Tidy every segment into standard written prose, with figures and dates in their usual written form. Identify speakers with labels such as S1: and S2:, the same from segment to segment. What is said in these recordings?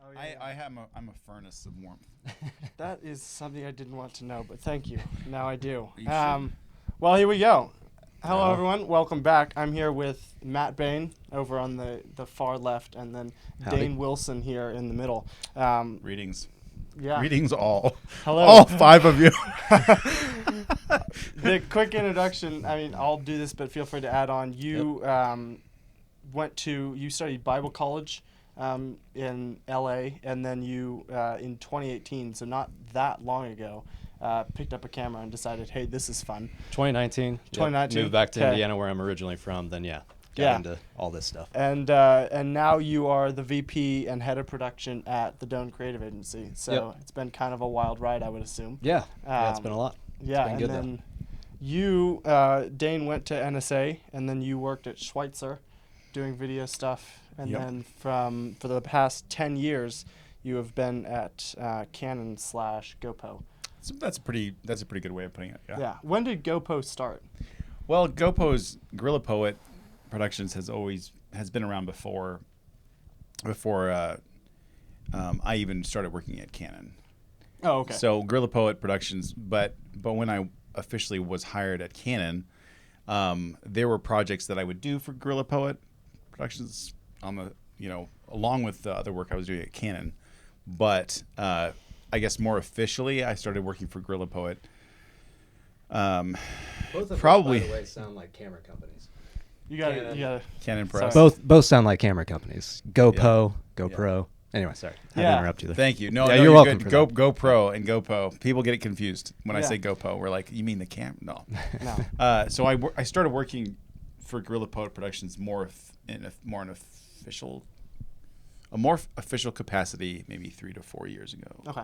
S1: Oh, yeah,
S2: I'm a furnace of warmth.
S1: That is something I didn't want to know, but thank you. Now I do.
S2: You should.
S1: Well, here we go. Hello,
S3: Well.
S1: everyone. Welcome back. I'm here with Matt Bane over on the far left, and then
S3: Howdy.
S1: Dane Wilson here in the middle.
S2: Greetings.
S1: Yeah.
S2: Greetings all.
S1: Hello.
S2: All five of you.
S1: The quick introduction. I mean, I'll do this, but feel free to add on. You you studied Bible college in L.A., and then you in 2018, so not that long ago, picked up a camera and decided, hey, this is fun.
S3: 2019.
S1: 2019.
S3: Moved back to
S1: Okay.
S3: Indiana, where I'm originally from. Then got
S1: Yeah.
S3: into all this stuff.
S1: And now you are the VP and head of production at the Doan Creative Agency. So it's been kind of a wild ride, I would assume.
S3: Yeah, it's been a lot.
S1: Yeah,
S3: been
S1: and
S3: good,
S1: then you, Dane, went to NSA, and then you worked at Schweitzer doing video stuff. And
S2: Yep.
S1: then for the past 10 years, you have been at Canon/GoPro.
S2: So that's a pretty good way of putting it. Yeah.
S1: Yeah. When did GoPro start?
S2: Well, GoPro's Gorilla Poet Productions has been around before I even started working at Canon.
S1: Oh, okay.
S2: So Gorilla Poet Productions, but when I officially was hired at Canon, there were projects that I would do for Gorilla Poet Productions along with the other work I was doing at Canon. But I guess more officially, I started working for Gorilla Poet.
S3: Both of
S2: Probably.
S3: by the way, sound like camera companies.
S1: you got
S3: Canon.
S1: to.
S2: Canon Press.
S3: Both sound like camera companies. GoPro, GoPro. Anyway, sorry. I
S1: Yeah.
S3: had to interrupt you there.
S2: Thank you. No,
S3: Yeah,
S2: no,
S3: you're welcome
S2: good.
S3: for that.
S2: GoPro and GoPro. People get it confused when I
S1: Yeah.
S2: say GoPro. We're like, you mean the cam? No.
S1: No.
S2: So I started working for Gorilla Poet Productions more official capacity maybe 3 to 4 years ago.
S1: Okay.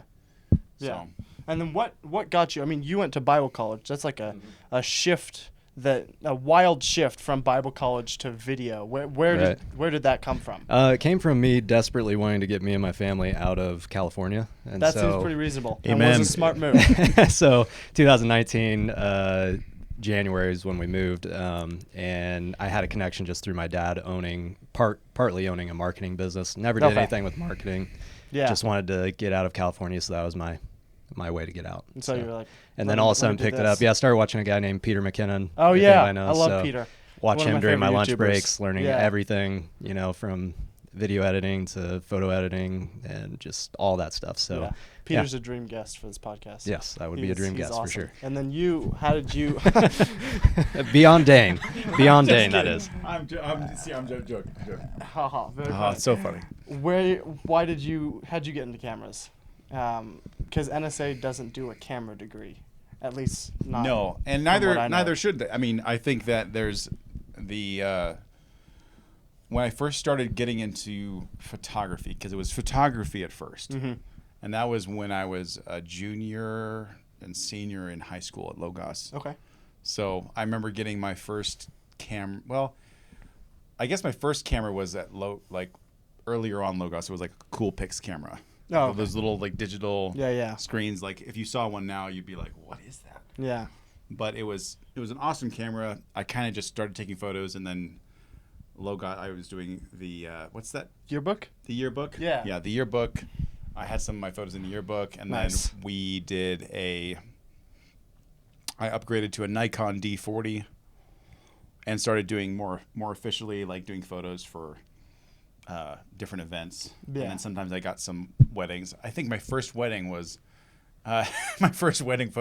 S2: So,
S1: Yeah. And then what got you? I mean, you went to Bible college. That's like a shift, a wild shift from Bible college to video. Where did that come from?
S3: It came from me desperately wanting to get me and my family out of California. And
S1: That
S3: so,
S1: seems pretty reasonable.
S2: Amen.
S1: And was a smart move.
S3: So 2019 January is when we moved, and I had a connection just through my dad partly owning a marketing business. Never did
S1: Okay.
S3: anything with marketing.
S1: Yeah.
S3: Just wanted to get out of California, so that was my way to get out.
S1: And so you were like,
S3: and
S1: let
S3: then
S1: me-
S3: all of a
S1: let me
S3: sudden
S1: do
S3: picked it
S1: this.
S3: up. Yeah, I started watching a guy named Peter McKinnon.
S1: Oh
S3: if
S1: yeah,
S3: anybody knows.
S1: I love
S3: So
S1: Peter.
S3: Watch
S1: One of
S3: him
S1: my
S3: during my
S1: favorite
S3: lunch
S1: YouTubers.
S3: breaks, learning
S1: Yeah.
S3: everything, from video editing to photo editing and just all that stuff. So
S1: Yeah. Peter's a dream guest for this podcast.
S3: yes, I would be a dream
S1: He's
S3: guest
S1: awesome.
S3: for sure.
S1: And then how did you?
S3: Beyond Dane, Dane, that is.
S2: I'm joking.
S1: Haha, very
S2: Oh,
S1: funny.
S2: it's so funny.
S1: How'd you get into cameras? Because NSA doesn't do a camera degree, at least not.
S2: No, and
S1: from what I know.
S2: neither should they. I mean, I think that there's the when I first started getting into photography, because it was photography at first, and that was when I was a junior and senior in high school at Logos.
S1: Okay.
S2: So I remember getting my first camera. Well, I guess my first camera was at earlier on Logos. It was like a Cool Pix camera.
S1: Oh, okay.
S2: Those little digital
S1: Yeah.
S2: screens. Like if you saw one now, you'd be like, "What is that?"
S1: Yeah.
S2: But it was an awesome camera. I kind of just started taking photos, and then I was doing the what's that?
S1: Yearbook?
S2: The yearbook.
S1: Yeah.
S2: Yeah, the yearbook. I had some of my photos in the yearbook, and
S1: Nice.
S2: then I upgraded to a Nikon D40, and started doing more officially, like doing photos for different events.
S1: Yeah.
S2: And then sometimes I got some weddings. I think my first wedding was my first wedding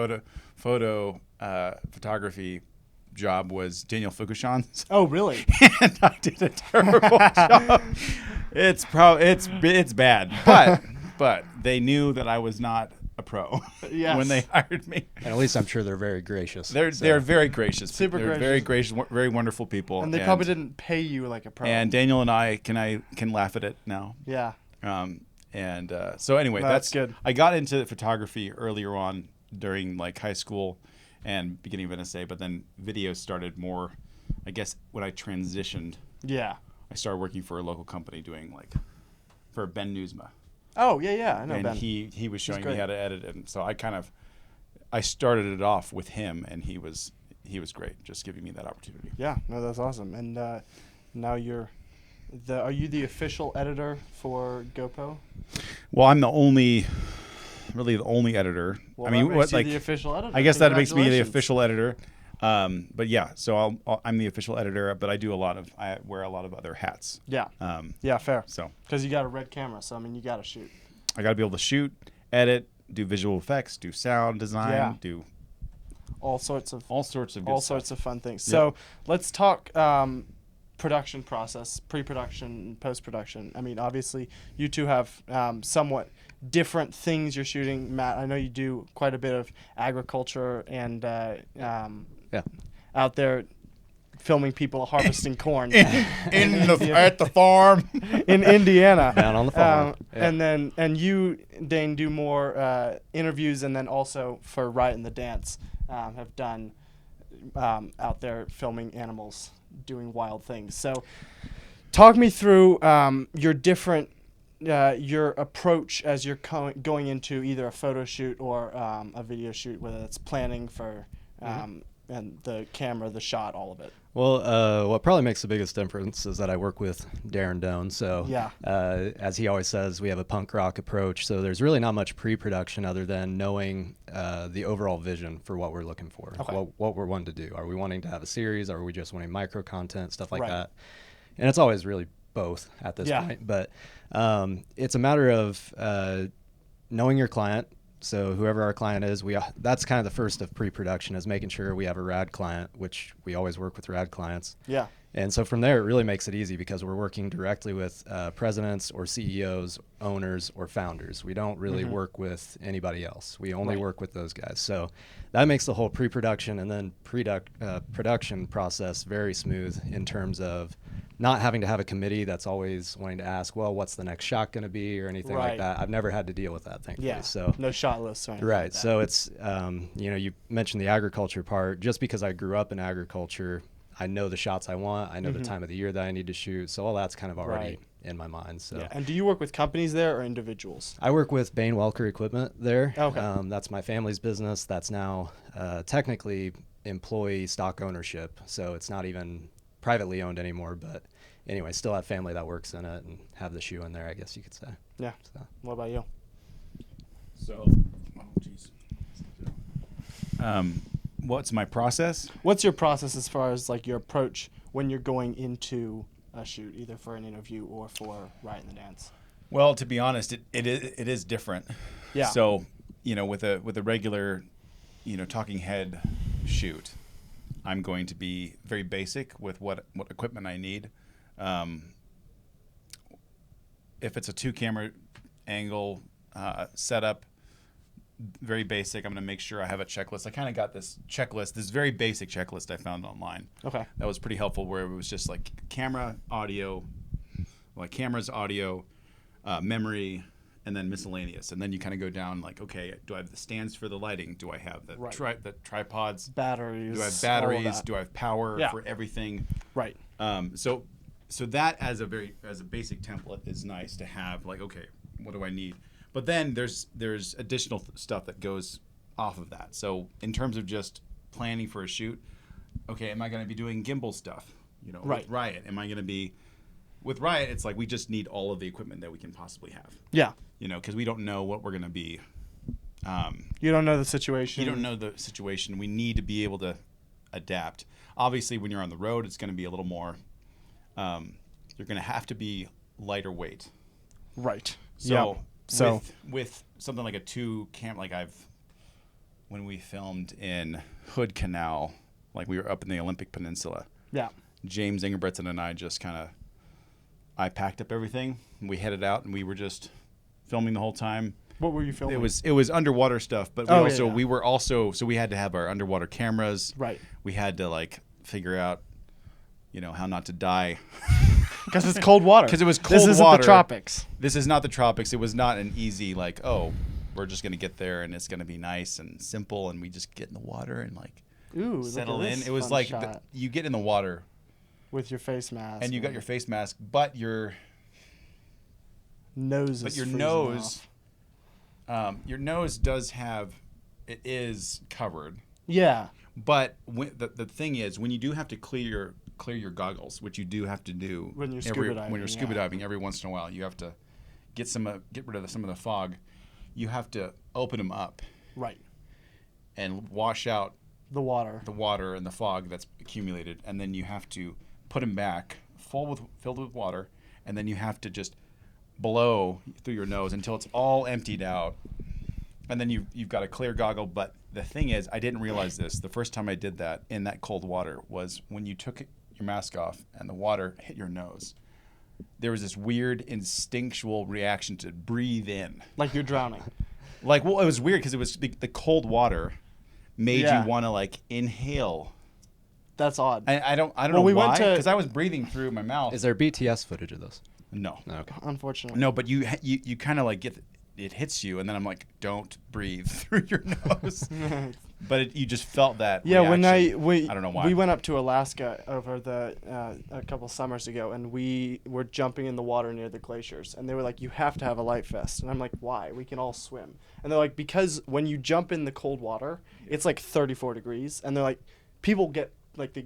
S2: photography job was Daniel Fukushan's.
S1: Oh, really?
S2: And I did a terrible job. It's bad, but they knew that I was not a pro
S1: Yes.
S2: when they hired me.
S3: And at least I'm sure they're very gracious.
S2: They're very gracious.
S1: Super
S2: They're very gracious, very wonderful people.
S1: And they probably didn't pay you like a pro.
S2: And Daniel and I can laugh at it now.
S1: Yeah.
S2: So anyway,
S1: That's good.
S2: I got into photography earlier on during like high school and beginning of NSA, but then video started more, I guess, when I transitioned.
S1: Yeah.
S2: I started working for a local company doing for Ben Newsma.
S1: Oh, yeah. I know
S2: And
S1: Ben.
S2: he was showing me
S1: great.
S2: how to edit it. And so I started it off with him, and he was great, just giving me that opportunity.
S1: Yeah. No, that's awesome. And now are you the official editor for GoPro?
S2: Well, I'm really the only editor.
S1: Well,
S2: I mean,
S1: that makes you the official editor.
S2: I guess that makes me the
S1: Congratulations.
S2: official editor. But yeah, so I'm the official editor, but I wear a lot of other hats.
S1: Yeah. Yeah, fair.
S2: So
S1: Because you got a red camera, so I mean, you got to shoot.
S2: I got to be able to shoot, edit, do visual effects, do sound design,
S1: Yeah.
S2: do
S1: All sorts of
S2: good stuff.
S1: sorts of fun things.
S2: Yep.
S1: So let's talk production process, pre-production, post-production. I mean, obviously, you two have somewhat different things you're shooting. Matt, I know you do quite a bit of agriculture and out there filming people harvesting corn
S2: at the farm.
S1: in Indiana.
S3: Down on the farm.
S1: And you, Dane, do more interviews, and then also for Riot and the Dance have done out there filming animals doing wild things. So talk me through your different your approach as you're going into either a photo shoot or a video shoot, whether it's planning for and the camera, the shot, all of it.
S3: Well, what probably makes the biggest difference is that I work with Darren Doan. So,
S1: Yeah.
S3: As he always says, we have a punk rock approach. So there's really not much pre-production other than knowing the overall vision for what we're looking for,
S1: Okay.
S3: what we're wanting to do. Are we wanting to have a series? Are we just wanting micro content, stuff like
S1: Right.
S3: that? And it's always really both at this
S1: Yeah.
S3: point. But it's a matter of knowing your client. So whoever our client is, that's kind of the first of pre-production, is making sure we have a rad client, which we always work with rad clients.
S1: Yeah.
S3: And so from there, it really makes it easy because we're working directly with presidents or CEOs, owners, or founders. We don't really work with anybody else. We only work with those guys. So that makes the whole pre-production and then production process very smooth in terms of not having to have a committee that's always wanting to ask, well, what's the next shot going to be or anything
S1: Right.
S3: like that. I've never had to deal with that, thankfully.
S1: Yeah.
S3: So
S1: No shot lists or anything
S3: right.
S1: like that.
S3: So it's, you mentioned the agriculture part. Just because I grew up in agriculture, I know the shots I want. I know the time of the year that I need to shoot. So all that's kind of already
S1: Right.
S3: in my mind. So
S1: Yeah. And do you work with companies there or individuals?
S3: I work with Bane Welker Equipment there.
S1: Okay.
S3: That's my family's business. That's now technically employee stock ownership. So it's not even privately owned anymore. But anyway, still have family that works in it and have the shoe in there, I guess you could say.
S1: Yeah.
S3: So.
S1: What about you?
S2: So, what's my process?
S1: What's your process as far as like your approach when you're going into a shoot, either for an interview or for Riot and the Dance?
S2: Well, to be honest, it is different.
S1: Yeah.
S2: So, with a regular, talking head shoot, I'm going to be very basic with what equipment I need. If it's a 2-camera angle setup, very basic. I'm going to make sure I have a checklist. I kind of got this checklist, this very basic checklist I found online.
S1: Okay.
S2: That was pretty helpful, where it was just like cameras, audio, memory, and then miscellaneous. And then you kind of go down like, okay, do I have the stands for the lighting? Do I have the the tripods?
S1: Batteries.
S2: Do I have
S1: all of
S2: batteries?
S1: that.
S2: Do I have power
S1: Yeah.
S2: for everything?
S1: Right.
S2: So that as a basic template is nice to have. Like, okay, what do I need? But then there's additional stuff that goes off of that. So in terms of just planning for a shoot, okay, am I going to be doing gimbal stuff?
S1: Right.
S2: With Riot, am I going to be with Riot? It's like we just need all of the equipment that we can possibly have.
S1: Yeah.
S2: Because we don't know what we're going to be.
S1: You don't know the situation.
S2: You don't know the situation. We need to be able to adapt. Obviously, when you're on the road, it's going to be a little more. You're going to have to be lighter weight.
S1: Right.
S2: So,
S1: So
S2: with something like a 2-cam, like when we filmed in Hood Canal, like we were up in the Olympic Peninsula.
S1: Yeah.
S2: James Ingebrigtsen and I just I packed up everything. And we headed out, and we were just filming the whole time.
S1: What were you filming?
S2: It was underwater stuff, but we had to have our underwater cameras.
S1: Right.
S2: We had to figure out, how not to die.
S1: Because it's cold water.
S2: Because it was cold
S1: This isn't
S2: water.
S1: the tropics.
S2: This is not the tropics. It was not an easy we're just gonna get there and it's gonna be nice and simple, and we just get in the water and
S1: Ooh,
S2: settle
S1: look at
S2: in.
S1: this
S2: It was
S1: fun
S2: like
S1: shot.
S2: you get in the water
S1: With your face mask.
S2: and you got your face mask, but your
S1: nose is freezing off.
S2: your nose does have, it is covered.
S1: Yeah.
S2: But the thing is, when you do have to clear your goggles, which you do have to do
S1: When you're scuba diving,
S2: when you're scuba diving every once in a while, you have to get rid of some of the fog, you have to open them up
S1: Right.
S2: and wash out
S1: The water.
S2: the water and the fog that's accumulated, and then you have to put them back filled with water, and then you have to just blow through your nose until it's all emptied out, and then you've got a clear goggle. But the thing is, I didn't realize this the first time I did that in that cold water was when you took your mask off and the water hit your nose. There was this weird instinctual reaction to breathe in.
S1: Like you're drowning.
S2: Like, well, it was weird because it was the cold water made
S1: Yeah.
S2: you want to like inhale.
S1: That's odd.
S2: I don't
S1: Well,
S2: know
S1: we
S2: why,
S1: went to-
S2: because I was breathing through my mouth.
S3: Is there BTS footage of this?
S2: No,
S3: Okay.
S1: Unfortunately.
S2: no, but you kind of like it hits you, and then I'm like, don't breathe through your nose. But you just felt that.
S1: Yeah, when
S2: reaction. I don't know why.
S1: we went up to Alaska over a couple summers ago, and we were jumping in the water near the glaciers, and they were like, "You have to have a life vest," and I'm like, "Why? We can all swim." And they're like, "Because when you jump in the cold water, it's like 34 degrees," and they're like, "People get like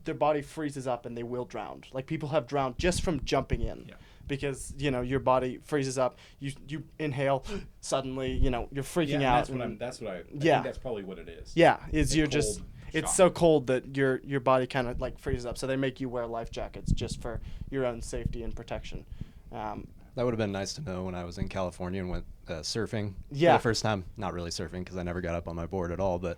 S1: their body freezes up and they will drown. Like people have drowned just from jumping in."
S2: Yeah.
S1: Because your body freezes up, you inhale, suddenly you're freaking out.
S2: That's what I
S1: Yeah.
S2: think that's probably what it is.
S1: Yeah, is
S2: The
S1: you're just
S2: cold
S1: it's
S2: shock.
S1: so cold that your body kind of like freezes up. So they make you wear life jackets just for your own safety and protection.
S3: That would have been nice to know when I was in California and went surfing
S1: Yeah.
S3: for the first time. Not really surfing because I never got up on my board at all, but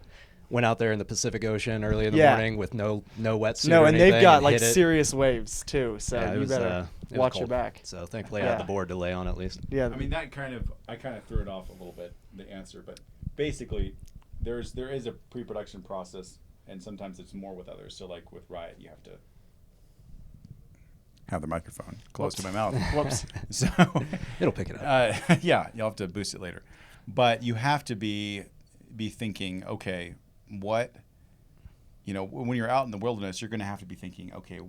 S3: went out there in the Pacific Ocean early in the
S1: Yeah.
S3: morning with no wetsuit.
S1: No,
S3: or
S1: and
S3: anything
S1: they've got like
S3: hit it.
S1: serious waves too. So
S3: Yeah, it
S1: you
S3: was,
S1: better
S3: it was
S1: watch your
S3: cold.
S1: back.
S3: So thankfully I
S1: Yeah.
S3: had the board to lay on at least.
S1: Yeah.
S2: I mean, I kind of threw it off a little bit, the answer, but basically, there is a pre-production process, and sometimes it's more with others. So, like with Riot, you have to have the microphone close to my mouth.
S1: Whoops.
S2: So,
S3: It'll pick it up.
S2: yeah, you'll have to boost it later, but you have to be thinking, okay, what, when you're out in the wilderness, you're going to have to be thinking, okay,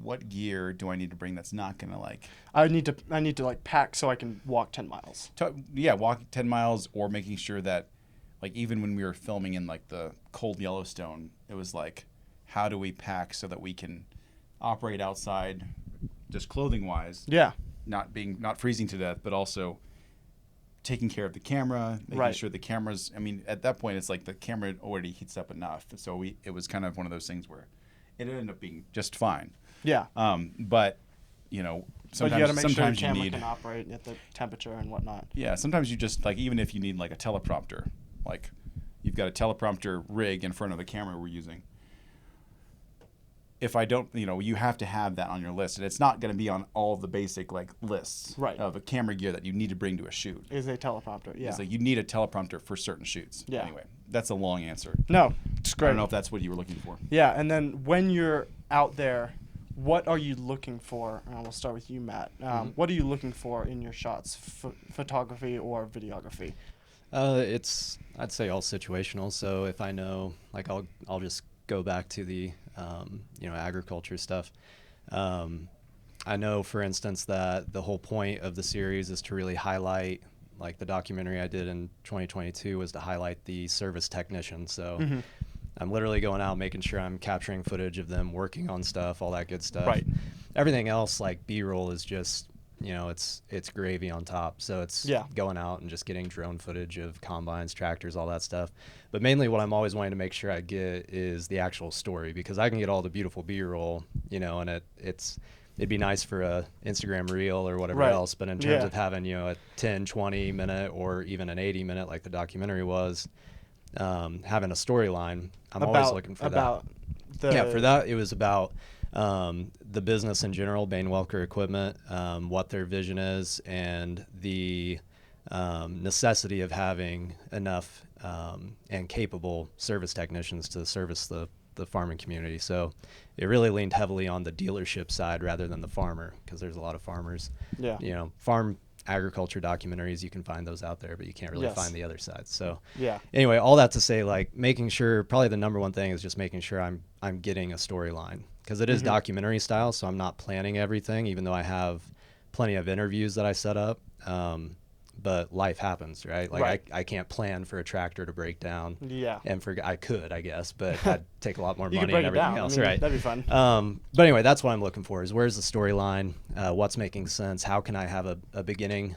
S2: what gear do I need to bring that's not going to like
S1: I need to like pack so I can walk 10 miles.
S2: walking 10 miles, or making sure that, like, even when we were filming in like the cold Yellowstone, it was like, how do we pack so that we can operate outside, just clothing wise,
S1: Yeah.
S2: not freezing to death, but also taking care of the camera, making
S1: Right.
S2: sure the camera's. I mean, at that point, it's like the camera already heats up enough, so it was kind of one of those things where it ended up being just fine.
S1: Yeah.
S2: But
S1: But you got
S2: sometimes
S1: to make sure the
S2: sometimes you
S1: camera
S2: need.
S1: can operate at the temperature and whatnot.
S2: Yeah, sometimes you just, like, even if you need like a teleprompter, like you've got a teleprompter rig in front of the camera we're using. If I don't, you have to have that on your list, and it's not going to be on all of the basic like lists
S1: Right.
S2: of a camera gear that you need to bring to a shoot.
S1: Is a teleprompter. Yeah.
S2: It's like you need a teleprompter for certain shoots.
S1: Yeah.
S2: Anyway, that's a long answer.
S1: No, it's
S2: I
S1: great.
S2: don't know if that's what you were looking for.
S1: Yeah, and then when you're out there, what are you looking for? We'll start with you, Matt. What are you looking for in your shots, photography or videography?
S3: I'd say all situational. So if I know, like, I'll just go back to the agriculture stuff. I know, for instance, that the whole point of the series is to really highlight, like the documentary I did in 2022 was to highlight the service technician. So I'm literally going out making sure I'm capturing footage of them working on stuff, all that good stuff.
S1: Right.
S3: Everything else, like B-roll, is just, it's gravy on top. So it's going out and just getting drone footage of combines, tractors, all that stuff. But mainly what I'm always wanting to make sure I get is the actual story, because I can get all the beautiful B-roll, and it'd be nice for a Instagram reel or whatever else. But in terms of having, a 10, 20 minute or even an 80 minute, like the documentary was, having a storyline, I'm always looking for that. For that, it was about the business in general, Bane Welker Equipment, what their vision is, and the necessity of having enough and capable service technicians to service the farming community. So it really leaned heavily on the dealership side rather than the farmer, because there's a lot of farmers.
S1: Yeah.
S3: Farm agriculture documentaries, you can find those out there, but you can't really find the other side. So anyway, all that to say, like, making sure, probably the number one thing is just making sure I'm getting a storyline, because it is documentary style, so I'm not planning everything, even though I have plenty of interviews that I set up. but life happens, right? Like
S1: Right.
S3: I can't plan for a tractor to break down.
S1: Yeah.
S3: And I could, I guess, but that'd take a lot more
S1: You could
S3: money
S1: break
S3: and
S1: it
S3: everything
S1: down.
S3: else,
S1: I mean,
S3: right?
S1: that'd be fun.
S3: But anyway, that's what I'm looking for is where's the storyline? What's making sense? How can I have a beginning,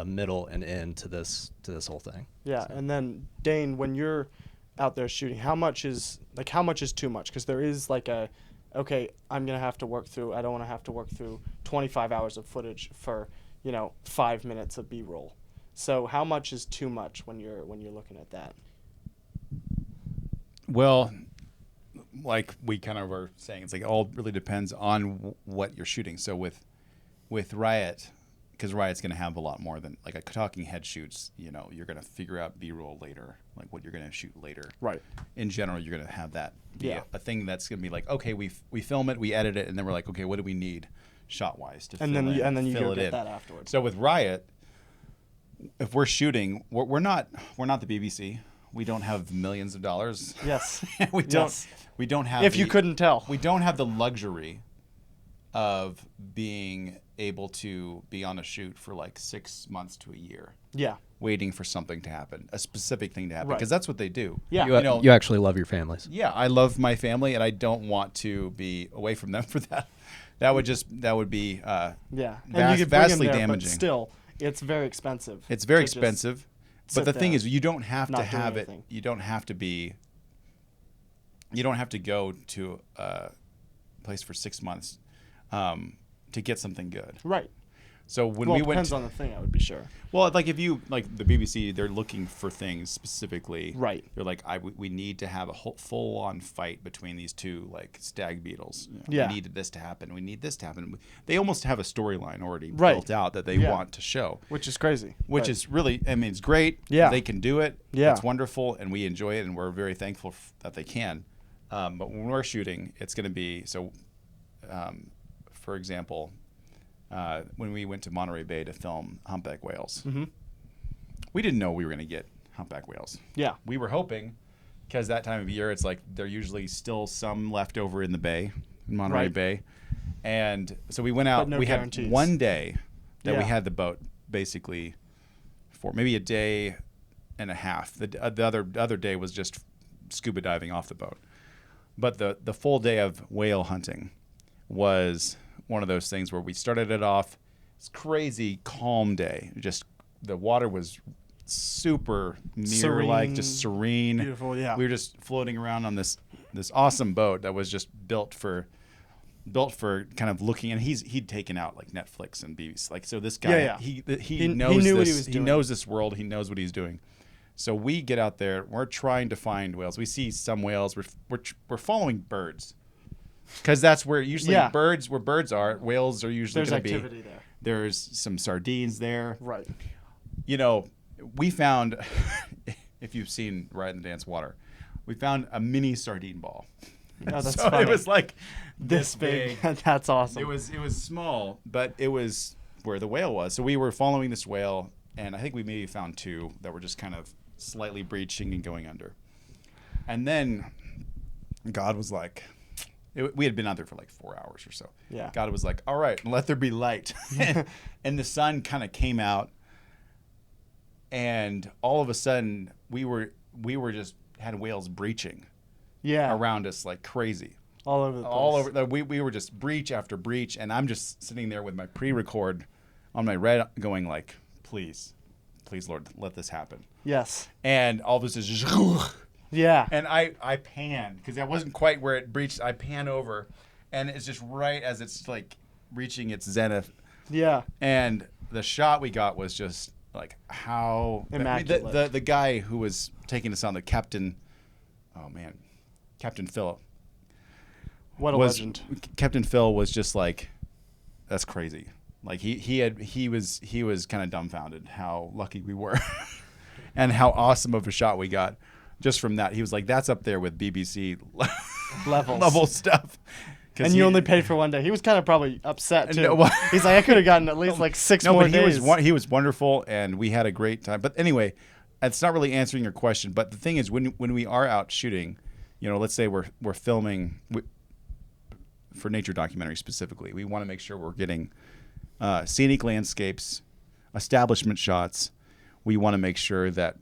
S3: middle, and end to this whole thing?
S1: Yeah, and then Dane, when you're out there shooting, how much is too much? Because there is like okay, I'm gonna have to work through. I don't want to have to work through 25 hours of footage for 5 minutes of B-roll. So how much is too much when you're looking at that?
S2: Well, like we kind of were saying, it's like it all really depends on what you're shooting. So with Riot, because Riot's going to have a lot more than like a talking head shoots. You're going to figure out B-roll later, like what you're going to shoot later.
S1: Right.
S2: In general, you're going to have that be
S1: Yeah.
S2: a thing that's going to be like, okay, we film it, we edit it, and then we're like, okay, what do we need shot-wise to
S1: And then you
S2: fill
S1: go
S2: it
S1: get
S2: in?
S1: that afterwards.
S2: So with Riot, if we're shooting, we're not the BBC. We don't have millions of dollars.
S1: Yes.
S2: we don't.
S1: Yes.
S2: We don't have.
S1: If you couldn't tell.
S2: we don't have the luxury of being able to be on a shoot for like 6 months to a year,
S1: Yeah.
S2: waiting for something to happen, a specific thing to happen,
S1: Right.
S2: because that's what they do.
S1: Yeah.
S3: You actually love your families.
S2: Yeah, I love my family, and I don't want to be away from them for that. That would be
S1: Yeah. And you
S2: vastly
S1: could bring 'em there,
S2: damaging.
S1: But still, it's very expensive.
S2: It's very
S1: to just
S2: expensive.
S1: sit
S2: But the thing
S1: there,
S2: is, you don't have to
S1: not doing
S2: have it.
S1: anything.
S2: You don't have to be. You don't have to go to a place for 6 months to get something good.
S1: Right.
S2: So when
S1: Well,
S2: we
S1: it
S2: went,
S1: depends on the thing, I would be sure.
S2: well, like if you like the BBC, they're looking for things specifically.
S1: Right.
S2: They're like, we need to have a full-on fight between these two like stag beetles.
S1: Yeah.
S2: We needed this to happen. We need this to happen. They almost have a storyline already
S1: Right.
S2: built out that they
S1: Yeah.
S2: want to show.
S1: Which is crazy.
S2: Which
S1: but-
S2: is really, I mean, it's great.
S1: Yeah.
S2: They can do it.
S1: Yeah.
S2: It's wonderful, and we enjoy it, and we're very thankful that they can. But when we're shooting, it's going to be, so, for example, when we went to Monterey Bay to film humpback whales, we didn't know we were going to get humpback whales.
S1: Yeah.
S2: We were hoping, because that time of year, it's like there usually still some left over in the bay, in Monterey
S1: Right.
S2: Bay. And so we went out,
S1: But no
S2: we
S1: guarantees.
S2: had one day that we
S1: Yeah.
S2: had the boat basically for maybe a day and a half. The other day was just scuba diving off the boat. But the full day of whale hunting was one of those things where we started it off. It's crazy calm day. Just the water was super mirror-like, just serene.
S1: Beautiful, yeah.
S2: We were just floating around on this awesome boat that was just built for kind of looking, and he'd taken out like Netflix and BBC. Like, so this guy,
S1: Yeah.
S2: he
S1: He
S2: knows
S1: knew what
S2: this.
S1: he was
S2: He
S1: doing.
S2: knows this world. He knows what he's doing. So we get out there. We're trying to find whales. We see some whales. We're following birds, because that's where usually
S1: Yeah.
S2: where birds are. Whales are usually
S1: There's
S2: going to be.
S1: activity there.
S2: There's some sardines there.
S1: Right.
S2: We found, if you've seen Ride and Dance Water, we found a mini sardine ball.
S1: Oh, that's
S2: so
S1: funny.
S2: it was like
S1: This big. That's awesome.
S2: It was small, but it was where the whale was. So we were following this whale, and I think we maybe found two that were just kind of slightly breaching and going under. And then God was like, we had been out there for like 4 hours or so.
S1: Yeah.
S2: God was like, all right, let there be light. And the sun kind of came out, and all of a sudden we were just had whales breaching
S1: Yeah.
S2: around us like crazy.
S1: All over the place.
S2: All over. We were just breach after breach, and I'm just sitting there with my pre-record on my red, going like, please, Lord, let this happen.
S1: Yes.
S2: And all this is just,
S1: Yeah.
S2: and I pan, because I wasn't quite where it breached. I pan over, and it's just right as it's like reaching its zenith.
S1: Yeah.
S2: And the shot we got was just like how
S1: Immaculate.
S2: the guy who was taking us on, the captain, Captain Phil.
S1: What a legend.
S2: Captain Phil was just like, that's crazy. Like he was kind of dumbfounded how lucky we were, and how awesome of a shot we got just from that. He was like, that's up there with BBC
S1: Levels.
S2: level stuff.
S1: And you only paid for one day. He was kind of probably upset too.
S2: No, well-
S1: He's like, I could have gotten at least like 6 more
S2: but
S1: days.
S2: he was wonderful, and we had a great time. But anyway, it's not really answering your question. But the thing is, when we are out shooting, let's say we're filming for nature documentary specifically, we want to make sure we're getting scenic landscapes, establishment shots, we want to make sure that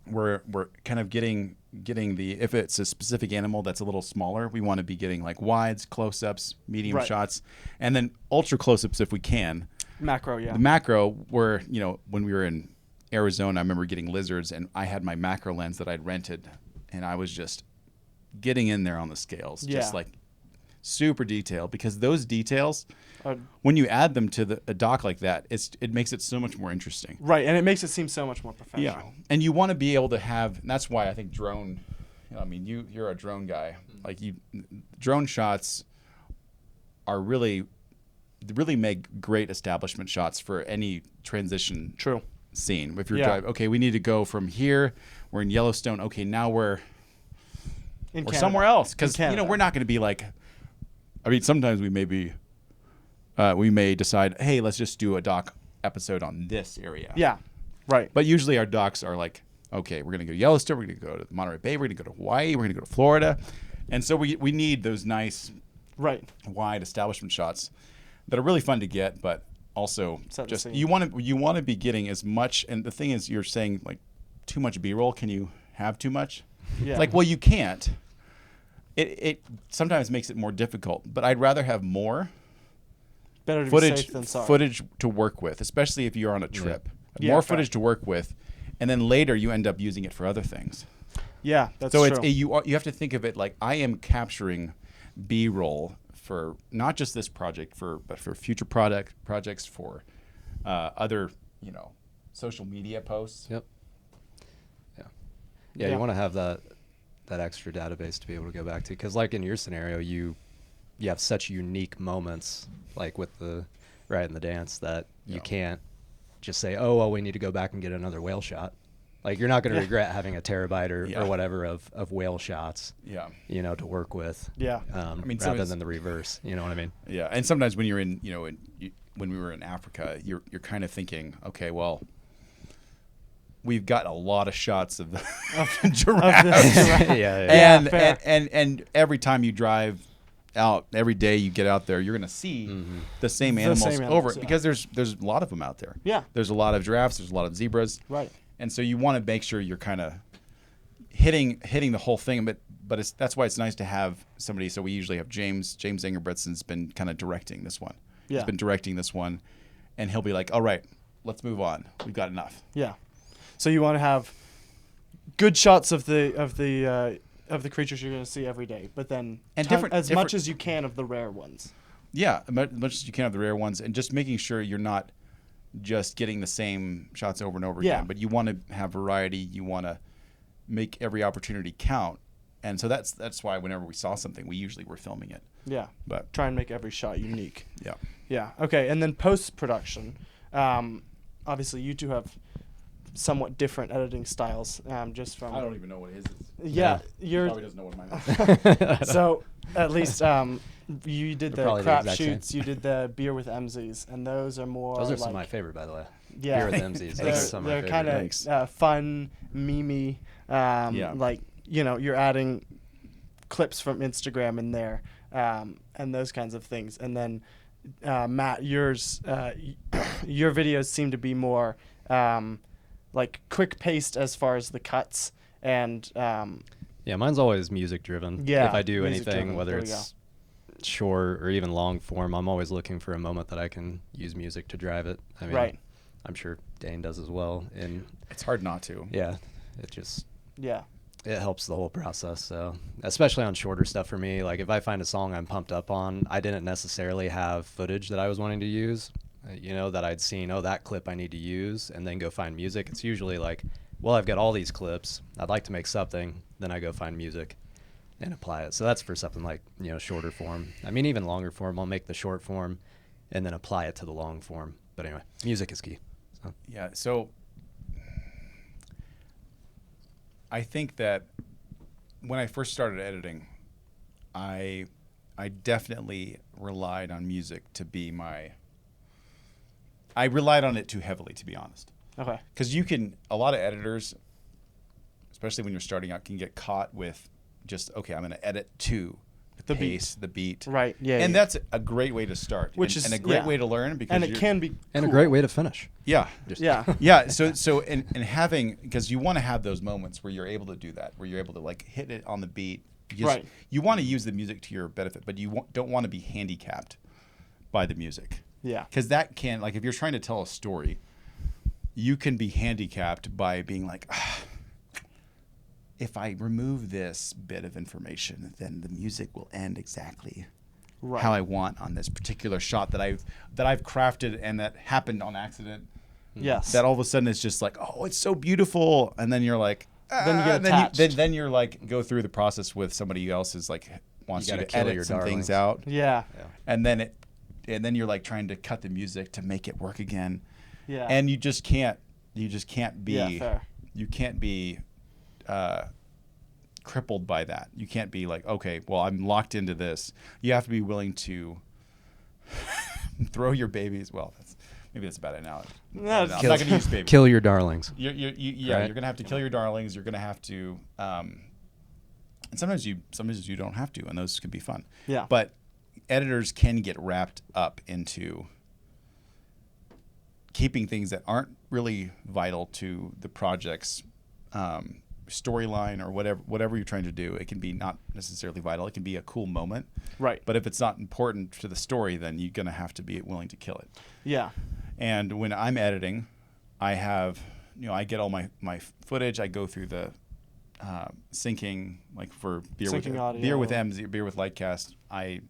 S2: we're kind of getting the, if it's a specific animal that's a little smaller, we want to be getting like wides, close-ups, medium
S1: Right.
S2: shots, and then ultra close-ups if we can.
S1: Macro, yeah.
S2: The macro, where, you know, when we were in Arizona, I remember getting lizards, and I had my macro lens that I'd rented, and I was just getting in there on the scales, just like super detailed, because those details, when you add them to a doc like that, it makes it so much more interesting.
S1: Right, and it makes it seem so much more professional.
S2: Yeah, and you want to be able to have, and that's why I think drone, you know, I mean, you're a drone guy. Like, drone shots are really make great establishment shots for any transition
S1: True.
S2: scene. If you're driving, okay, we need to go from here, we're in Yellowstone, okay, now we're somewhere else, because, you know, we're not going to be like, I mean, sometimes we may decide, hey, let's just do a doc episode on this area.
S1: Yeah, right.
S2: But usually our docs are like, okay, we're going to go to Yellowstone, we're going to go to Monterey Bay, we're going to go to Hawaii, we're going to go to Florida. And so we need those nice, wide establishment shots that are really fun to get, but also just you want to be getting as much. And the thing is, you're saying like too much B-roll. Can you have too much?
S1: Yeah.
S2: Like, well, you can't. It sometimes makes it more difficult, but I'd rather have more
S1: better to be safe than sorry.
S2: footage to work with, especially if you're on a trip.
S1: Yeah,
S2: more footage to work with, and then later you end up using it for other things.
S1: Yeah, that's
S2: so
S1: true.
S2: You have to think of it like, I am capturing B-roll for not just this project, but for future projects, for other, you know, social media posts.
S3: Yep. Yeah, you want to have that extra database to be able to go back to, because like in your scenario, you have such unique moments, like with the Right in the Dance, that you can't just say, oh, well, we need to go back and get another whale shot. Like, you're not going to regret having a terabyte or whatever of whale shots, you know, to work with.
S1: Yeah.
S2: I mean,
S3: rather than the reverse, you know what I mean?
S2: Yeah, and sometimes when you're in, you know, when we were in Africa, you're kind of thinking, okay, well, we've got a lot of shots of the giraffe. And every time you drive out, every day you get out there, you're going to see the same animals over it, because there's a lot of them out there.
S1: Yeah.
S2: There's a lot of giraffes, there's a lot of zebras.
S1: Right.
S2: And so you want to make sure you're kind of hitting the whole thing, but that's why it's nice to have somebody. So we usually have James Ingebrigtsen's been kind of directing this one.
S1: Yeah.
S2: He's been directing this one, and he'll be like, all right, let's move on. We've got enough.
S1: Yeah. So you want to have good shots of the creatures you're going to see every day, but then as much as you can of the rare ones.
S2: Yeah, as much as you can of the rare ones, and just making sure you're not just getting the same shots over and over again. But you want to have variety. You want to make every opportunity count, and so that's why whenever we saw something, we usually were filming it.
S1: Yeah.
S2: But
S1: try and make every shot unique.
S2: Yeah.
S1: Yeah. Okay. And then post-production, obviously you two have somewhat different editing styles. Just from
S2: I don't even know what his is.
S1: Yeah,
S2: he probably doesn't know what mine is.
S1: So at least you did
S3: They're
S1: the
S3: probably the
S1: crap
S3: exact
S1: shoots,
S3: same.
S1: you did the beer with MZs, and those are more.
S3: Those are
S1: like,
S3: some of my favorite, by the way.
S1: Yeah,
S3: Beer with MZs.
S1: they're kind of fun, memey. Like, you know, you're adding clips from Instagram in there, and those kinds of things. And then Matt, your videos seem to be more like quick paced as far as the cuts, and
S3: yeah, mine's always music driven.
S1: Yeah,
S3: if I do anything,
S1: driven.
S3: whether
S1: There
S3: it's short or even long form, I'm always looking for a moment that I can use music to drive it. I mean, I'm sure Dane does as well. And
S2: it's hard not to.
S3: Yeah, it just
S1: it
S3: helps the whole process. So especially on shorter stuff for me, like if I find a song I'm pumped up on, I didn't necessarily have footage that I was wanting to use, you know, that I'd seen, oh, that clip I need to use, and then go find music. It's usually like, well, I've got all these clips, I'd like to make something, then I go find music and apply it. So that's for something like, you know, shorter form. I mean, even longer form, I'll make the short form and then apply it to the long form. But anyway, music is key. So.
S2: Yeah, so I think that when I first started editing, I definitely relied on music to be I relied on it too heavily, to be honest.
S1: Okay.
S2: Because a lot of editors, especially when you're starting out, can get caught with just, okay, I'm going to edit to the
S1: The beat.
S2: pace, the beat.
S1: Right. Yeah.
S2: And
S1: yeah.
S2: that's a great way to start,
S1: Which
S2: and
S1: is
S2: a great
S1: yeah.
S2: way to learn because
S1: and it can be
S3: And a
S1: cool.
S3: great way to finish.
S2: yeah.
S1: Yeah.
S2: Yeah, so and having, because you want to have those moments where you're able to do that, where you're able to like hit it on the beat.
S1: Right.
S2: You want to use the music to your benefit, but you don't want to be handicapped by the music.
S1: Yeah.
S2: Because that can, like, if you're trying to tell a story, you can be handicapped by being like, if I remove this bit of information, then the music will end exactly
S1: Right.
S2: how I want on this particular shot that I've crafted and that happened on accident.
S1: Yes.
S2: That all of a sudden it's just like, oh, it's so beautiful, and then you're like,
S1: Then you get
S2: then
S1: attached.
S2: then you're like go through the process with somebody else is like wants
S3: You
S2: you,
S3: gotta
S2: to
S3: kill
S2: edit
S3: your
S2: some things
S3: darlings.
S2: out,
S1: Yeah.
S2: and then you're like trying to cut the music to make it work again,
S1: Yeah.
S2: and you just can't be
S1: Yeah, fair.
S2: you can't be crippled by that. You can't be like, okay, well, I'm locked into this. You have to be willing to throw your babies. Well, maybe that's a bad analogy.
S1: No,
S2: I'm
S1: it's-
S2: not going to use babies.
S3: Kill your darlings.
S2: You're
S3: Right.
S2: going to have to kill your darlings. You're going to have to, and sometimes you don't have to, and those can be fun.
S1: Yeah.
S2: But editors can get wrapped up into keeping things that aren't really vital to the project's storyline or whatever you're trying to do. It can be not necessarily vital. It can be a cool moment.
S1: Right.
S2: But if it's not important to the story, then you're going to have to be willing to kill it.
S1: Yeah.
S2: And when I'm editing, I have, I get all my footage. I go through the syncing, like for
S1: Syncing audio.
S2: Beer with M's, Beer with Lightcast. I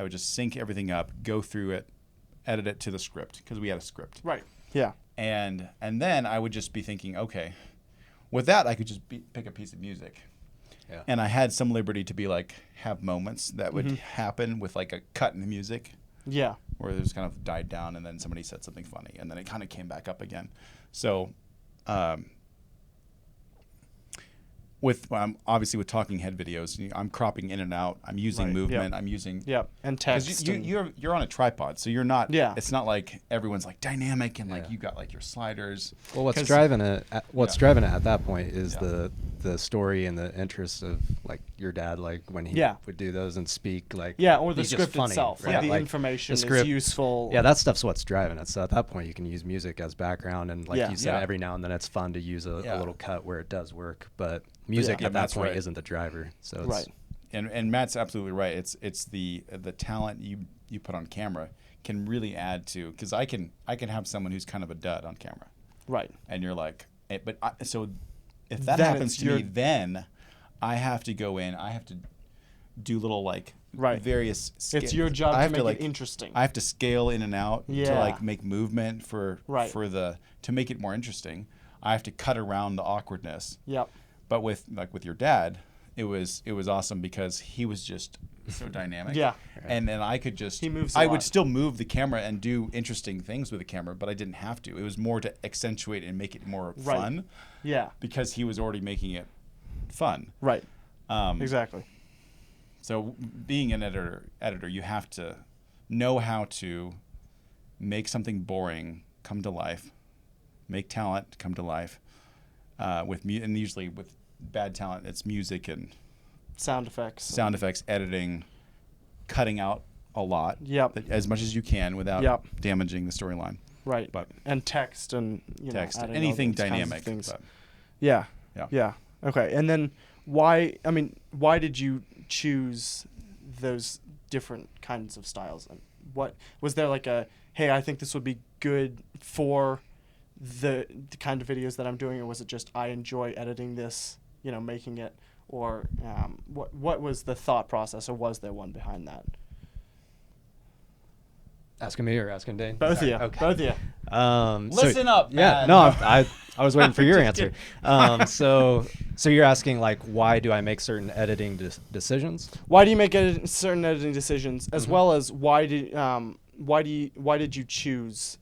S2: would just sync everything up, go through it, edit it to the script because we had a script.
S1: Right. Yeah.
S2: And then I would just be thinking, okay, with that I could just pick a piece of music.
S3: Yeah.
S2: And I had some liberty to be like have moments that would happen with like a cut in the music.
S1: Yeah.
S2: Where it just kind of died down, and then somebody said something funny, and then it kind of came back up again. So, obviously with talking head videos, I'm cropping in and out. I'm using
S1: Right,
S2: movement.
S1: yep.
S2: I'm using
S1: Yep. And text. and-
S2: you're on a tripod, so you're not.
S1: Yeah.
S2: It's not like everyone's like dynamic and like
S3: Yeah.
S2: you got like your sliders.
S3: Well, what's
S2: 'Cause-
S3: driving it? What's
S2: Yeah.
S3: driving it at that point is
S2: Yeah.
S3: the story and the interest of like your dad, like when he
S1: Yeah.
S3: would do those and speak, like
S1: Yeah, or the
S3: he's just
S1: script
S3: funny,
S1: itself.
S3: right?
S1: Like the
S3: Like,
S1: information
S3: the script-
S1: is useful.
S3: Yeah, that stuff's what's driving it. So at that point, you can use music as background, and like
S1: Yeah.
S3: you said,
S2: Yeah.
S3: every now and then it's fun to use a
S2: Yeah.
S3: little cut where it does work. But music
S2: Yeah,
S3: at that
S2: that's
S3: point
S2: right.
S3: isn't the driver. So it's,
S1: Right.
S2: And Matt's absolutely right. It's the talent you put on camera can really add to, because I can have someone who's kind of a dud on camera,
S1: Right.
S2: and you're like, so if that
S1: Then
S2: happens
S1: it's
S2: to me,
S1: your-
S2: then I have to go in. I have to do little like
S1: Right.
S2: various.
S1: It's your job
S2: I
S1: to
S2: have
S1: make
S2: like,
S1: it interesting.
S2: I have to scale in and out to
S1: Yeah.
S2: like make movement
S1: Right.
S2: to make it more interesting. I have to cut around the awkwardness.
S1: Yep.
S2: But with your dad, it was awesome because he was just so dynamic.
S1: Yeah.
S2: And then I could just
S1: He moves a
S2: I
S1: lot.
S2: would still move the camera and do interesting things with the camera, but I didn't have to. It was more to accentuate and make it more
S1: Right.
S2: fun
S1: Yeah.
S2: because he was already making it fun.
S1: Right.
S2: Um,
S1: Exactly.
S2: So being an editor, you have to know how to make something boring come to life, make talent come to life. And usually with bad talent, it's music and
S1: Sound effects.
S2: sound effects, editing, cutting out a lot,
S1: Yep.
S2: as much as you can without
S1: Yep.
S2: damaging the storyline.
S1: Right.
S2: But
S1: And text and
S2: text,
S1: adding all
S2: anything
S1: those kinds of
S2: dynamic.
S1: things.
S2: But
S1: Yeah.
S2: Yeah.
S1: Yeah. Okay. And then why did you choose those different kinds of styles? And what was there like hey, I think this would be good for the kind of videos that I'm doing, or was it just I enjoy editing this, making it, or what was the thought process, or was there one behind that?
S3: asking me or asking Dane?
S1: Both of you.
S3: Okay.
S1: Both of you.
S2: Listen up,
S3: Yeah,
S2: man.
S3: no, I was waiting for your answer. So you're asking like, why do I make certain editing decisions?
S1: Why do you make certain editing decisions, as well as why did you choose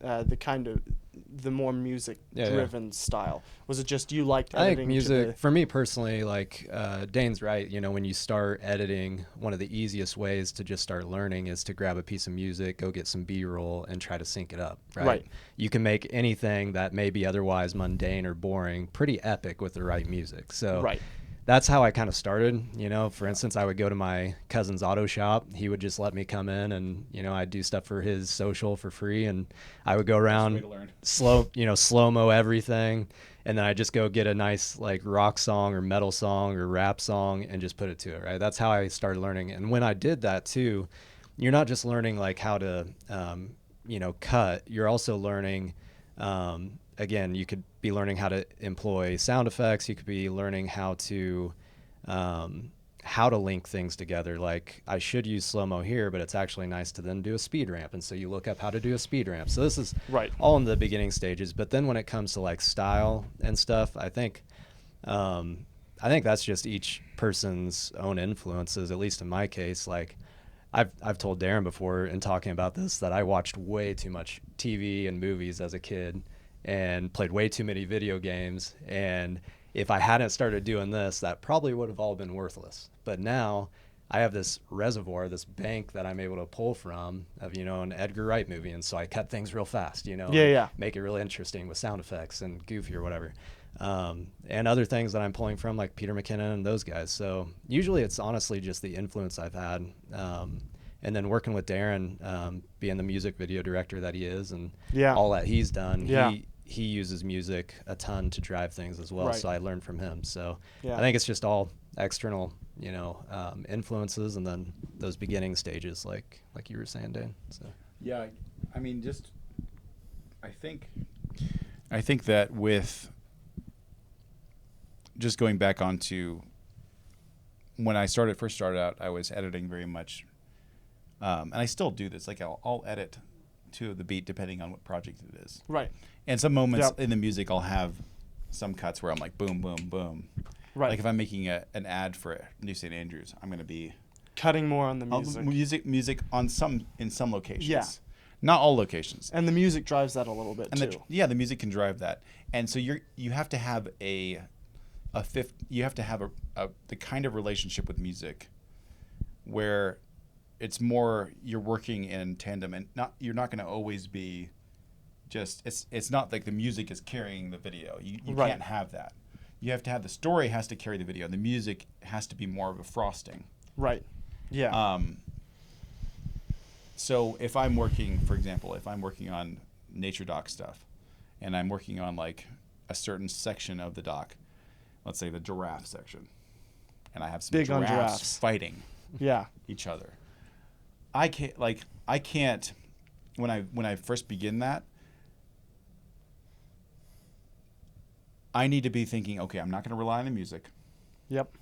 S1: the more music-driven style? Was it just you liked
S3: I
S1: editing?
S3: think music, for me personally, like Dane's right. When you start editing, one of the easiest ways to just start learning is to grab a piece of music, go get some B-roll, and try to sync it up. Right. You can make anything that may be otherwise mundane or boring pretty epic with the right music. So
S1: Right.
S3: that's how I kind of started. You know, for instance, I would go to my cousin's auto shop. He would just let me come in, and you know, I'd do stuff for his social for free, and I would go around slow-mo everything, and then I just go get a nice like rock song or metal song or rap song and just put it to it. Right. That's how I started learning. And when I did that too, you're not just learning like how to cut. You're also learning. Again, you could be learning how to employ sound effects. You could be learning how to link things together. Like I should use slow-mo here, but it's actually nice to then do a speed ramp. And so you look up how to do a speed ramp. So this is all in the beginning stages. But then when it comes to like style and stuff, I think that's just each person's own influences, at least in my case. Like I've told Darren before in talking about this that I watched way too much TV and movies as a kid and played way too many video games. And if I hadn't started doing this, that probably would have all been worthless. But now I have this reservoir, this bank that I'm able to pull from of, you know, an Edgar Wright movie. And so I cut things real fast, you know, make it really interesting with sound effects and goofy or whatever. And other things that I'm pulling from like Peter McKinnon and those guys. So usually it's honestly just the influence I've had. And then working with Darren, being the music video director that he is and all that he's done, he uses music a ton to drive things as well. So I learned from him. So I think it's just all external, you know, influences, and then those beginning stages, like you were saying, Dane. So
S2: yeah, I mean, I think that with just going back onto when I first started out, I was editing very much, and I still do this. Like I'll edit to the beat depending on what project it is.
S1: Right.
S2: And some moments in the music, I'll have some cuts where I'm like boom, boom, boom.
S1: Right.
S2: Like if I'm making an ad for New St. Andrews, I'm going to be
S1: cutting more on the music.
S2: Music in some locations.
S1: Yeah.
S2: Not all locations.
S1: And the music drives that a little bit too.
S2: The music can drive that. And so you have to have the kind of relationship with music where it's more you're working in tandem, and you're not going to always be just it's not like the music is carrying the video. You can't have that. You have to have the story has to carry the video. The music has to be more of a frosting.
S1: Right. Yeah.
S2: So if I'm working, for example, on nature doc stuff, and I'm working on like a certain section of the doc, let's say the giraffe section, and I have some giraffes fighting each other. I can't when I first begin that, I need to be thinking, okay, I'm not going to rely on the music.
S1: Yep.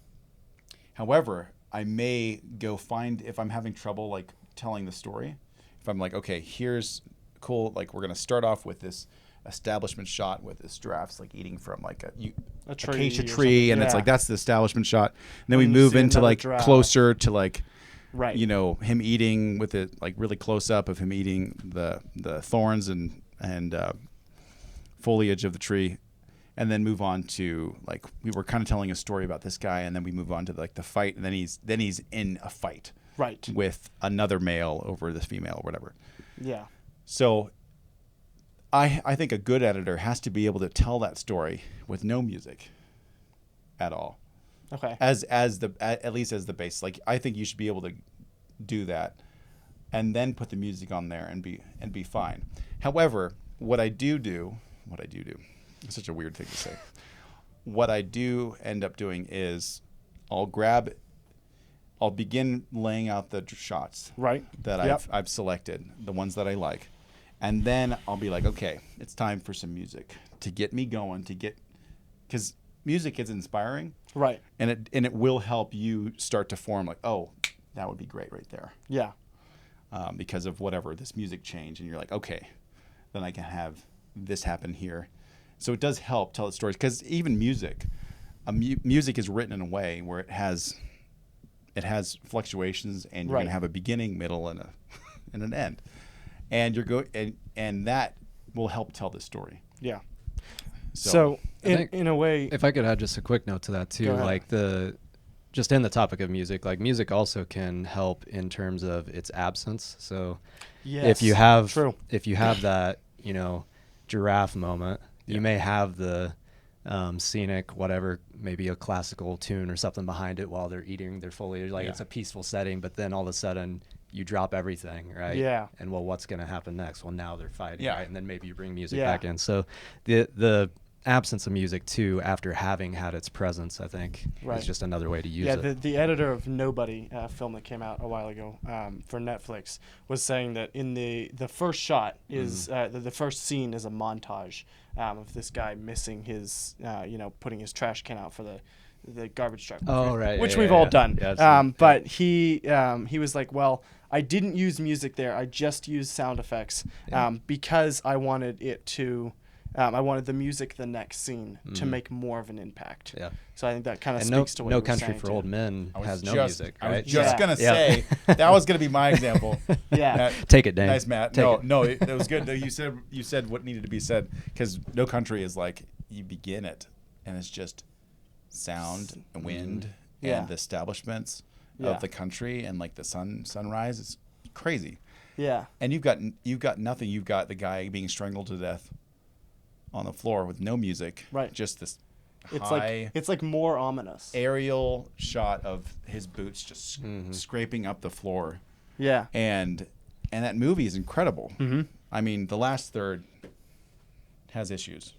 S2: However, I may go find, if I'm having trouble like telling the story, if I'm like, okay, here's cool, like we're going to start off with this establishment shot with this giraffe's like eating from like a acacia tree, and it's like that's the establishment shot. And then we move into like closer to like you know, him eating with it like really close up of him eating the thorns and foliage of the tree. And then move on to like we were kind of telling a story about this guy, and then we move on to like the fight, and then he's in a fight with another male over this female or whatever. Yeah. So I think a good editor has to be able to tell that story with no music at all. Okay. At least as the base. Like I think you should be able to do that, and then put the music on there and be fine. However, what I do. It's such a weird thing to say. What I do end up doing is I'll begin laying out the shots that I've selected, the ones that I like. And then I'll be like, okay, it's time for some music to get me going, because music is inspiring. Right. And it will help you start to form like, oh, that would be great right there. Yeah. Because of whatever, this music change. And you're like, okay, then I can have this happen here. So it does help tell the stories, because even music, music is written in a way where it has fluctuations, and you're going to have a beginning, middle, and an end, and and that will help tell the story. Yeah.
S1: So in a way,
S3: if I could add just a quick note to that too, like just in the topic of music, like music also can help in terms of its absence. So if you have that, you know, giraffe moment. You may have the scenic, whatever, maybe a classical tune or something behind it while they're eating their foliage. Like it's a peaceful setting, but then all of a sudden you drop everything, right?
S1: Yeah.
S3: And well, what's going to happen next? Well, now they're fighting, right? And then maybe you bring music
S1: Yeah.
S3: back in. So the absence of music too, after having had its presence, I think is just another way to use it.
S1: Yeah, the editor of Nobody, film that came out a while ago for Netflix, was saying that in the first shot is the first scene is a montage of this guy missing his putting his trash can out for the garbage truck.
S3: Oh, right.
S1: Which
S3: Yeah,
S1: we've
S3: yeah,
S1: all
S3: yeah.
S1: done.
S3: Yeah,
S1: But he was like, well, I didn't use music there. I just used sound effects because I wanted it to. I wanted the music the next scene to make more of an impact.
S3: Yeah.
S1: So I think that kind of
S3: And
S1: speaks to what
S3: No
S1: you were
S3: Country
S1: saying
S3: for
S1: too.
S3: Old Men has no music,
S2: I
S3: right?
S2: was just
S1: Yeah.
S2: gonna say that was gonna be my example.
S1: Yeah.
S2: Matt,
S3: Take it, Dane.
S2: nice, Matt.
S3: Take it.
S2: No, it was good. You said what needed to be said, because No Country is like you begin it and it's just sound and wind
S1: Yeah.
S2: and the establishments
S1: Yeah.
S2: of the country and like the sunrise. It's crazy.
S1: Yeah.
S2: And you've got nothing. You've got the guy being strangled to death on the floor with no music.
S1: Right.
S2: Just this
S1: It's like more ominous.
S2: aerial shot of his boots just scraping up the floor.
S1: Yeah.
S2: And that movie is incredible.
S1: Mm-hmm.
S2: I mean, the last third has issues,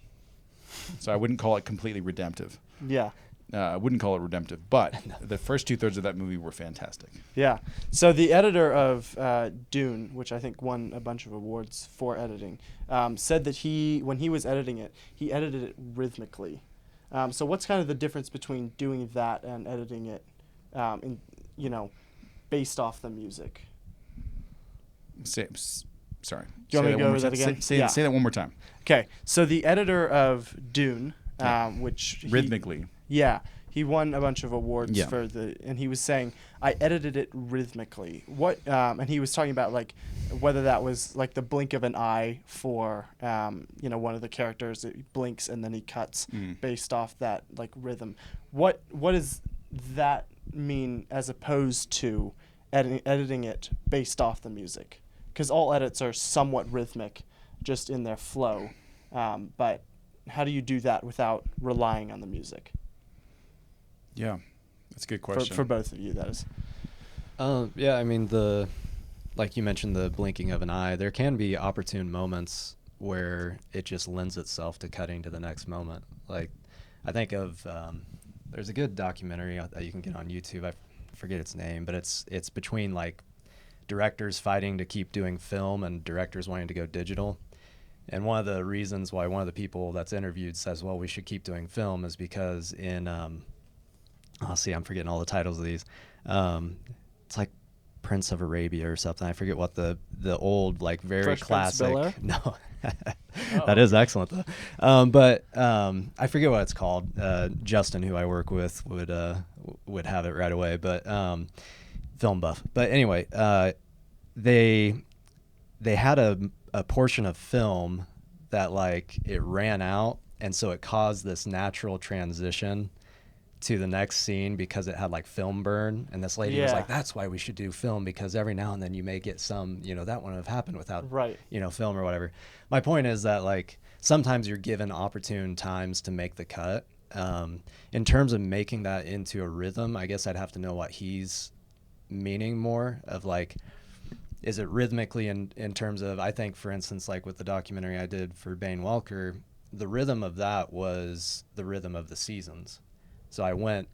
S2: so I wouldn't call it completely redemptive.
S1: Yeah.
S2: I wouldn't call it redemptive, but the first 2/3 of that movie were fantastic.
S1: Yeah. So the editor of Dune, which I think won a bunch of awards for editing, said that when he was editing it, he edited it rhythmically. So what's kind of the difference between doing that and editing it, based off the music?
S2: Sorry.
S1: Do you want me to go over
S2: one more
S1: that
S2: time.
S1: again?
S2: Say that one more time.
S1: Okay. So the editor of Dune, which
S2: Rhythmically.
S1: Yeah, he won a bunch of awards
S2: Yeah.
S1: and he was saying, I edited it rhythmically. And he was talking about like whether that was like the blink of an eye for, one of the characters, it blinks and then he cuts based off that like rhythm. What does that mean as opposed to editing it based off the music? Because all edits are somewhat rhythmic, just in their flow. But how do you do that without relying on the music?
S2: Yeah, that's a good question.
S1: For both of you, that is.
S3: Yeah, I mean, like you mentioned, the blinking of an eye, there can be opportune moments where it just lends itself to cutting to the next moment. Like, I think of, there's a good documentary that you can get on YouTube. I forget its name, but it's between like directors fighting to keep doing film and directors wanting to go digital. And one of the reasons why one of the people that's interviewed says, well, we should keep doing film is because in, I'm forgetting all the titles of these. It's like Prince of Arabia or something. I forget what the old, like very
S1: Fresh Prince of Bel-Air?
S3: classic. No,
S1: Oh.
S3: that is excellent though. But I forget what it's called. Justin, who I work with, would have it right away. But film buff. But anyway, they had a portion of film that like it ran out, and so it caused this natural transition to the next scene because it had like film burn. And this lady was like, that's why we should do film, because every now and then you may get some, that wouldn't have happened without film or whatever. My point is that like sometimes you're given opportune times to make the cut. In terms of making that into a rhythm, I guess I'd have to know what he's meaning more of, like, is it rhythmically in terms of, I think, for instance, like with the documentary I did for Bane Welker, the rhythm of that was the rhythm of the seasons. So I went,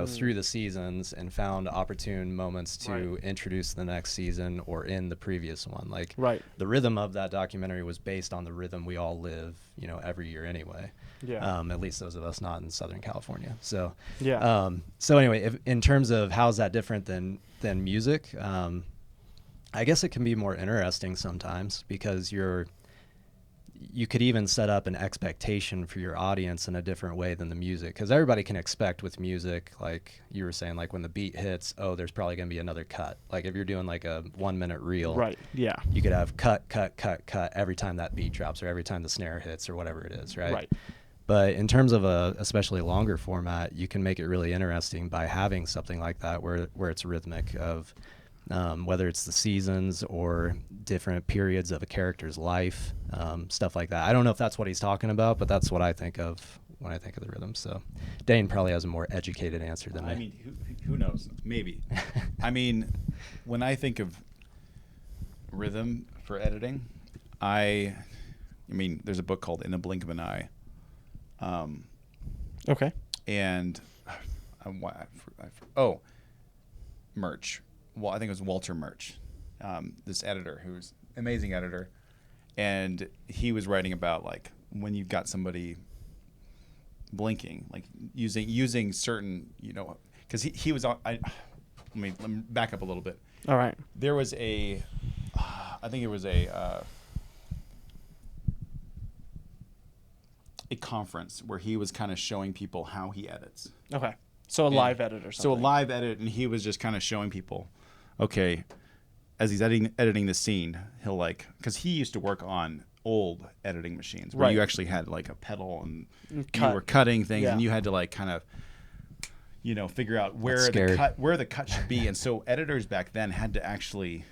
S3: through the seasons and found opportune moments to introduce the next season or in the previous one. Like the rhythm of that documentary was based on the rhythm we all live, every year anyway.
S1: Yeah.
S3: At least those of us not in Southern California. So
S1: yeah.
S3: Anyway, in terms of how's that different than music, I guess it can be more interesting sometimes because you could even set up an expectation for your audience in a different way than the music, because everybody can expect with music, like you were saying, like when the beat hits, there's probably going to be another cut. Like if you're doing like a 1 minute reel, you could have cut every time that beat drops or every time the snare hits or whatever it is, right? But in terms of a especially longer format, you can make it really interesting by having something like that where it's rhythmic of whether it's the seasons or different periods of a character's life, stuff like that. I don't know if that's what he's talking about, but that's what I think of when I think of the rhythm. So Dane probably has a more educated answer than me.
S2: I mean, who knows? Maybe. I mean, when I think of rhythm for editing, I mean, there's a book called In a Blink of an Eye.
S1: Okay.
S2: And Murch. Well, I think it was Walter Murch, this editor who's an amazing editor, and he was writing about like when you've got somebody blinking, like using certain, because he was on. Let me back up a little bit.
S1: All right.
S2: There was I think it was a conference where he was kind of showing people how he edits.
S1: Okay. So a live edit or something.
S2: So a live edit, and he was just kind of showing people, okay, as he's editing the scene, he'll because he used to work on old editing machines where you actually had like a pedal and you were cutting things and you had to like kind of, figure out where the cut should be. And so editors back then had to actually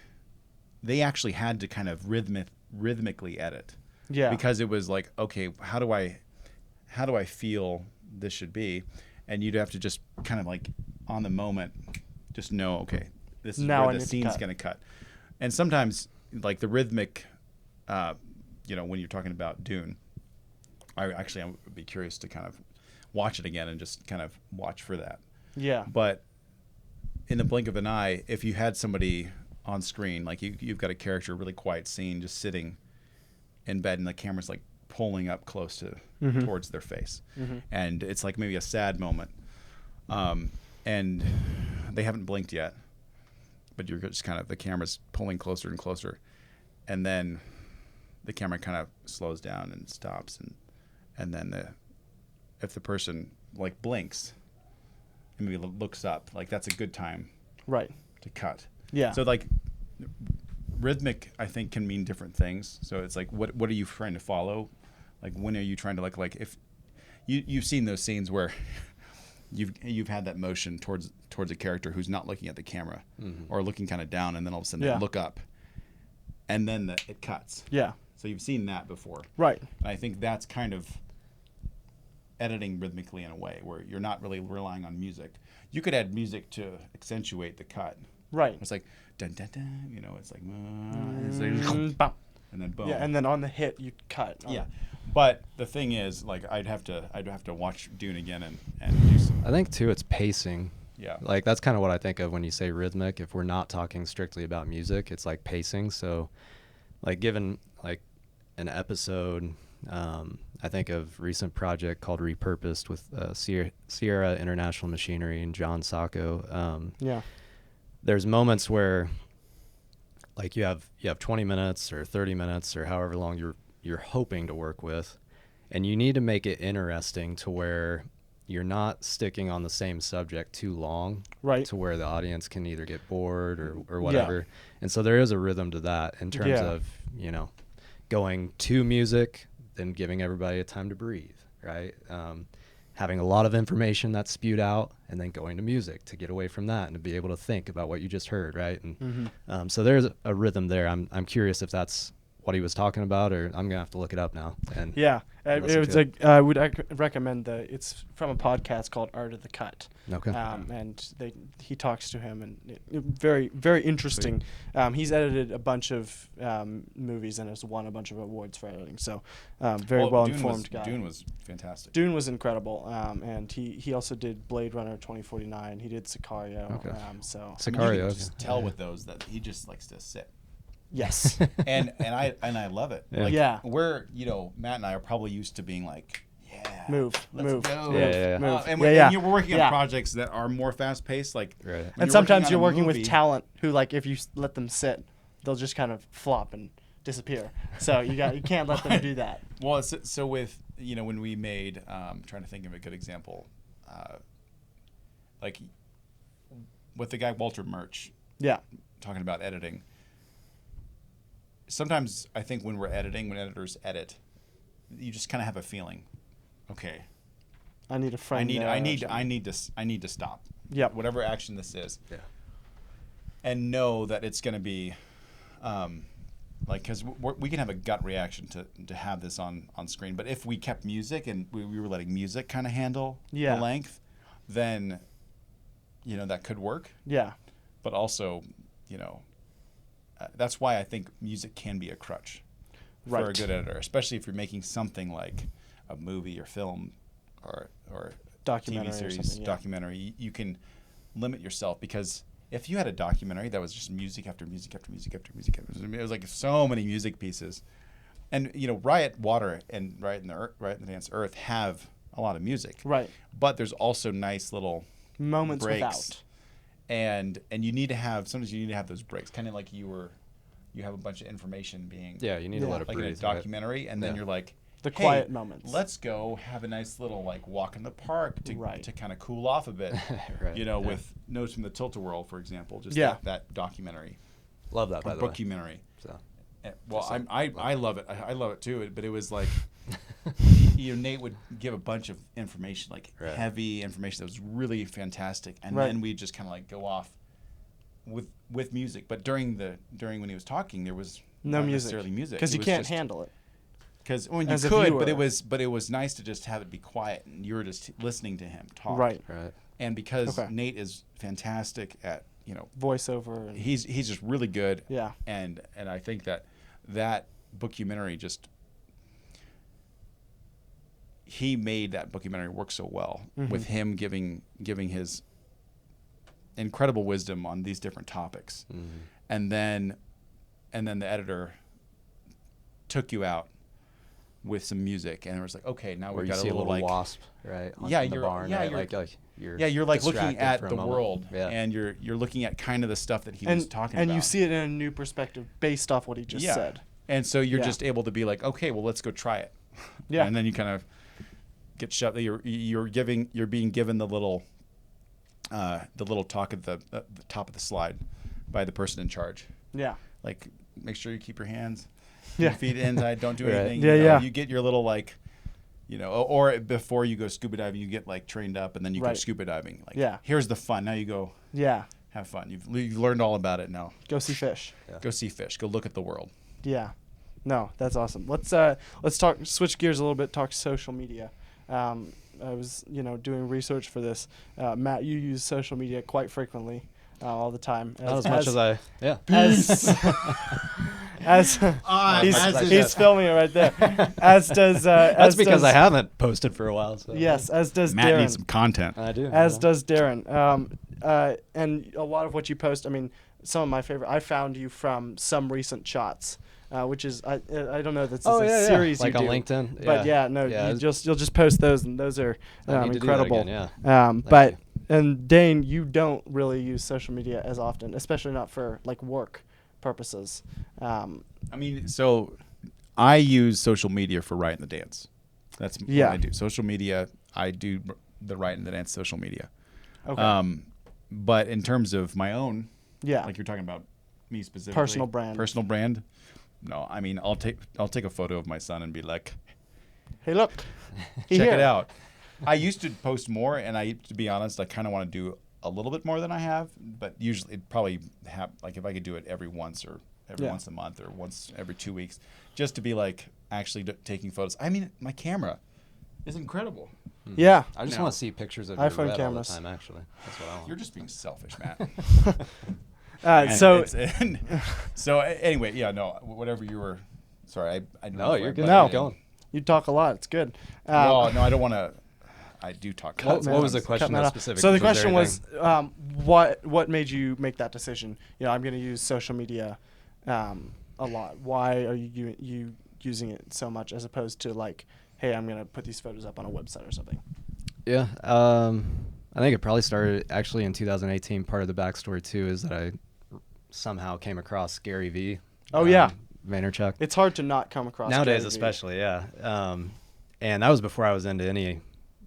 S2: had to kind of rhythmically edit. Yeah. Because it was like, okay, how do I feel this should be? And you'd have to just kind of like on the moment just know, okay, this is now where the scene's going to cut. And sometimes like the rhythmic, when you're talking about Dune, I would be curious to kind of watch it again and just kind of watch for that. Yeah. But in the blink of an eye, if you had somebody on screen, like you've got a character, really quiet scene, just sitting in bed and the camera's like pulling up close to towards their face. And it's like maybe a sad moment. And they haven't blinked yet, but you're just kind of, the camera's pulling closer and closer. And then the camera kind of slows down and stops. And then if the person like blinks and maybe looks up, like that's a good time to cut. Yeah. So like rhythmic, I think, can mean different things. So it's like, what are you trying to follow? Like, when are you trying to like if you've seen those scenes where you've had that motion towards a character who's not looking at the camera or looking kind of down, and then all of a sudden they look up, and then it cuts. Yeah. So you've seen that before, right? And I think that's kind of editing rhythmically in a way where you're not really relying on music. You could add music to accentuate the cut. Right. It's like dun dun dun. It's like, and then boom.
S1: Yeah, and then on the hit you cut.
S2: Yeah. But the thing is, like, I'd have to watch Dune again and do some.
S3: I think too, it's pacing. Yeah. Like that's kind of what I think of when you say rhythmic. If we're not talking strictly about music, it's like pacing. So, like given like an episode, I think of recent project called Repurposed with Sierra International Machinery and John Sacco. Yeah. There's moments where, like you have 20 minutes or 30 minutes or however long you're hoping to work with, and you need to make it interesting to where you're not sticking on the same subject too long, right? To where the audience can either get bored or whatever. Yeah. And so there is a rhythm to that in terms of, going to music, then giving everybody a time to breathe, right? Having a lot of information that's spewed out, and then going to music to get away from that and to be able to think about what you just heard, right? And so there's a rhythm there. I'm curious if that's what he was talking about, or I'm gonna have to look it up now. And
S1: yeah, I would recommend it's from a podcast called Art of the Cut. Okay. And he talks to him, and very, very interesting. He's edited a bunch of movies and has won a bunch of awards for editing. So very well informed guy.
S2: Dune was fantastic.
S1: Dune was incredible. And he also did Blade Runner 2049. He did Sicario.
S2: Okay. Sicario. You can just tell with those that he just likes to sit.
S1: Yes.
S2: and I love it. Yeah. Like, we're, Matt and I are probably used to being like, let's go.
S3: Yeah.
S2: Move. And we're working on projects that are more fast paced, like,
S1: right. And sometimes you're working with talent who, like, if you let them sit, they'll just kind of flop and disappear. So you can't let them do that.
S2: Well, so with, when we made, trying to think of a good example, like with the guy Walter Murch. Yeah. Talking about editing. Sometimes I think when editors edit, you just kind of have a feeling, okay,
S1: I need a friend.
S2: I need to stop.
S1: Yeah.
S2: Whatever action this is. Yeah. And know that it's going to be, like, because we can have a gut reaction to have this on screen, but if we kept music and we were letting music kind of handle the length, then that could work.
S1: Yeah.
S2: But also, that's why I think music can be a crutch for a good editor, especially if you're making something like a movie or film or
S1: documentary
S2: TV series,
S1: or something,
S2: documentary. You can limit yourself, because if you had a documentary that was just music after music after music after music, it was like so many music pieces. And Riot Water and Riot in the Dance Earth have a lot of music,
S1: right?
S2: But there's also nice little
S1: moments
S2: breaks.
S1: Without.
S2: And you need to have those breaks, kind of like you have a bunch of information being
S3: you need to let it
S2: like
S3: breathe,
S2: in a documentary, and then you're like,
S1: the
S2: hey,
S1: quiet moments.
S2: Let's go have a nice little like walk in the park to kind of cool off a bit, with Notes from the Tilt-A-Whirl, for example, just that documentary.
S3: Love that, by the way.
S2: Bookumentary.
S3: So.
S2: Well, I love it. I love it too. But it was like, Nate would give a bunch of information, like heavy information that was really fantastic, and then we just kind of like go off with music. But during when he was talking, there was
S1: no
S2: not
S1: music,
S2: necessarily music,
S1: because you can't handle it.
S2: Because you could, but it was nice to just have it be quiet, and you were just listening to him talk.
S1: Right.
S2: And because Nate is fantastic at
S1: voiceover, and
S2: he's just really good.
S1: Yeah.
S2: And I think that bookumentary he made that bookumentary work so well, with him giving his incredible wisdom on these different topics, and then the editor took you out with some music, and it was like, okay, now we've got a little like
S3: wasp, right?
S2: In the barn, you're like looking at the world, and you're looking at kind of the stuff that he was talking about,
S1: and you see it in a new perspective based off what he just said.
S2: And so you're just able to be like, okay, well, let's go try it. And then you kind of get shoved. You're being given the little talk at the top of the slide by the person in charge. Yeah. Like, make sure you keep your hands, your feet inside. Don't do anything. You get your little like, or before you go scuba diving, you get like trained up, and then you go scuba diving. Like, here's the fun. Now you go. Yeah. Have fun. You've learned all about it now.
S1: Go see fish.
S2: Yeah. Go see fish. Go look at the world.
S1: Yeah. No, that's awesome. Let's switch gears a little bit. Talk social media. I was doing research for this. Matt, you use social media quite frequently, all the time.
S3: Not as much as I. Yeah.
S1: He's filming it right there. As does.
S3: That's because I haven't posted for a while. So.
S1: Yes, as does
S2: Matt
S1: Darren.
S2: needs some content.
S3: I do.
S1: As does Darren. And a lot of what you post. I mean, some of my favorite. I found you from some recent shots. Which is I don't know, that's a series
S3: like
S1: you
S3: on
S1: do.
S3: LinkedIn.
S1: But you'll just post those, and those are incredible. And Dane, you don't really use social media as often, especially not for like work purposes.
S2: So I use social media for Riot in the Dance. That's what I do. Social media, I do the Riot in the Dance social media. Okay. But in terms of my own, like you're talking about me specifically, personal brand. No, I'll take a photo of my son and be like,
S1: "Hey, look,
S2: check it out." I used to post more, and to be honest, I kind of want to do a little bit more than I have. But usually, it'd probably like if I could do it every once a month or once every 2 weeks, just to be like actually taking photos. My camera is incredible.
S1: Yeah,
S3: I just want to see pictures of
S1: iPhone
S3: your
S1: cameras
S3: all the time. Actually, that's what I want.
S2: You're just being selfish, Matt.
S1: So
S2: anyway, whatever you were. Sorry, I
S3: no, you're good.
S1: No,
S3: going.
S1: You talk a lot. It's good.
S2: No, I don't want to. I do talk.
S3: What was the question specifically?
S1: So the question was, what made you make that decision? I'm going to use social media a lot. Why are you using it so much as opposed to like, hey, I'm going to put these photos up on a website or something?
S3: Yeah, I think it probably started actually in 2018. Part of the backstory too is that I somehow came across Gary V.
S1: Oh yeah,
S3: Vaynerchuk.
S1: It's hard to not come across
S3: nowadays,
S1: Gary
S3: especially. Yeah, and that was before I was into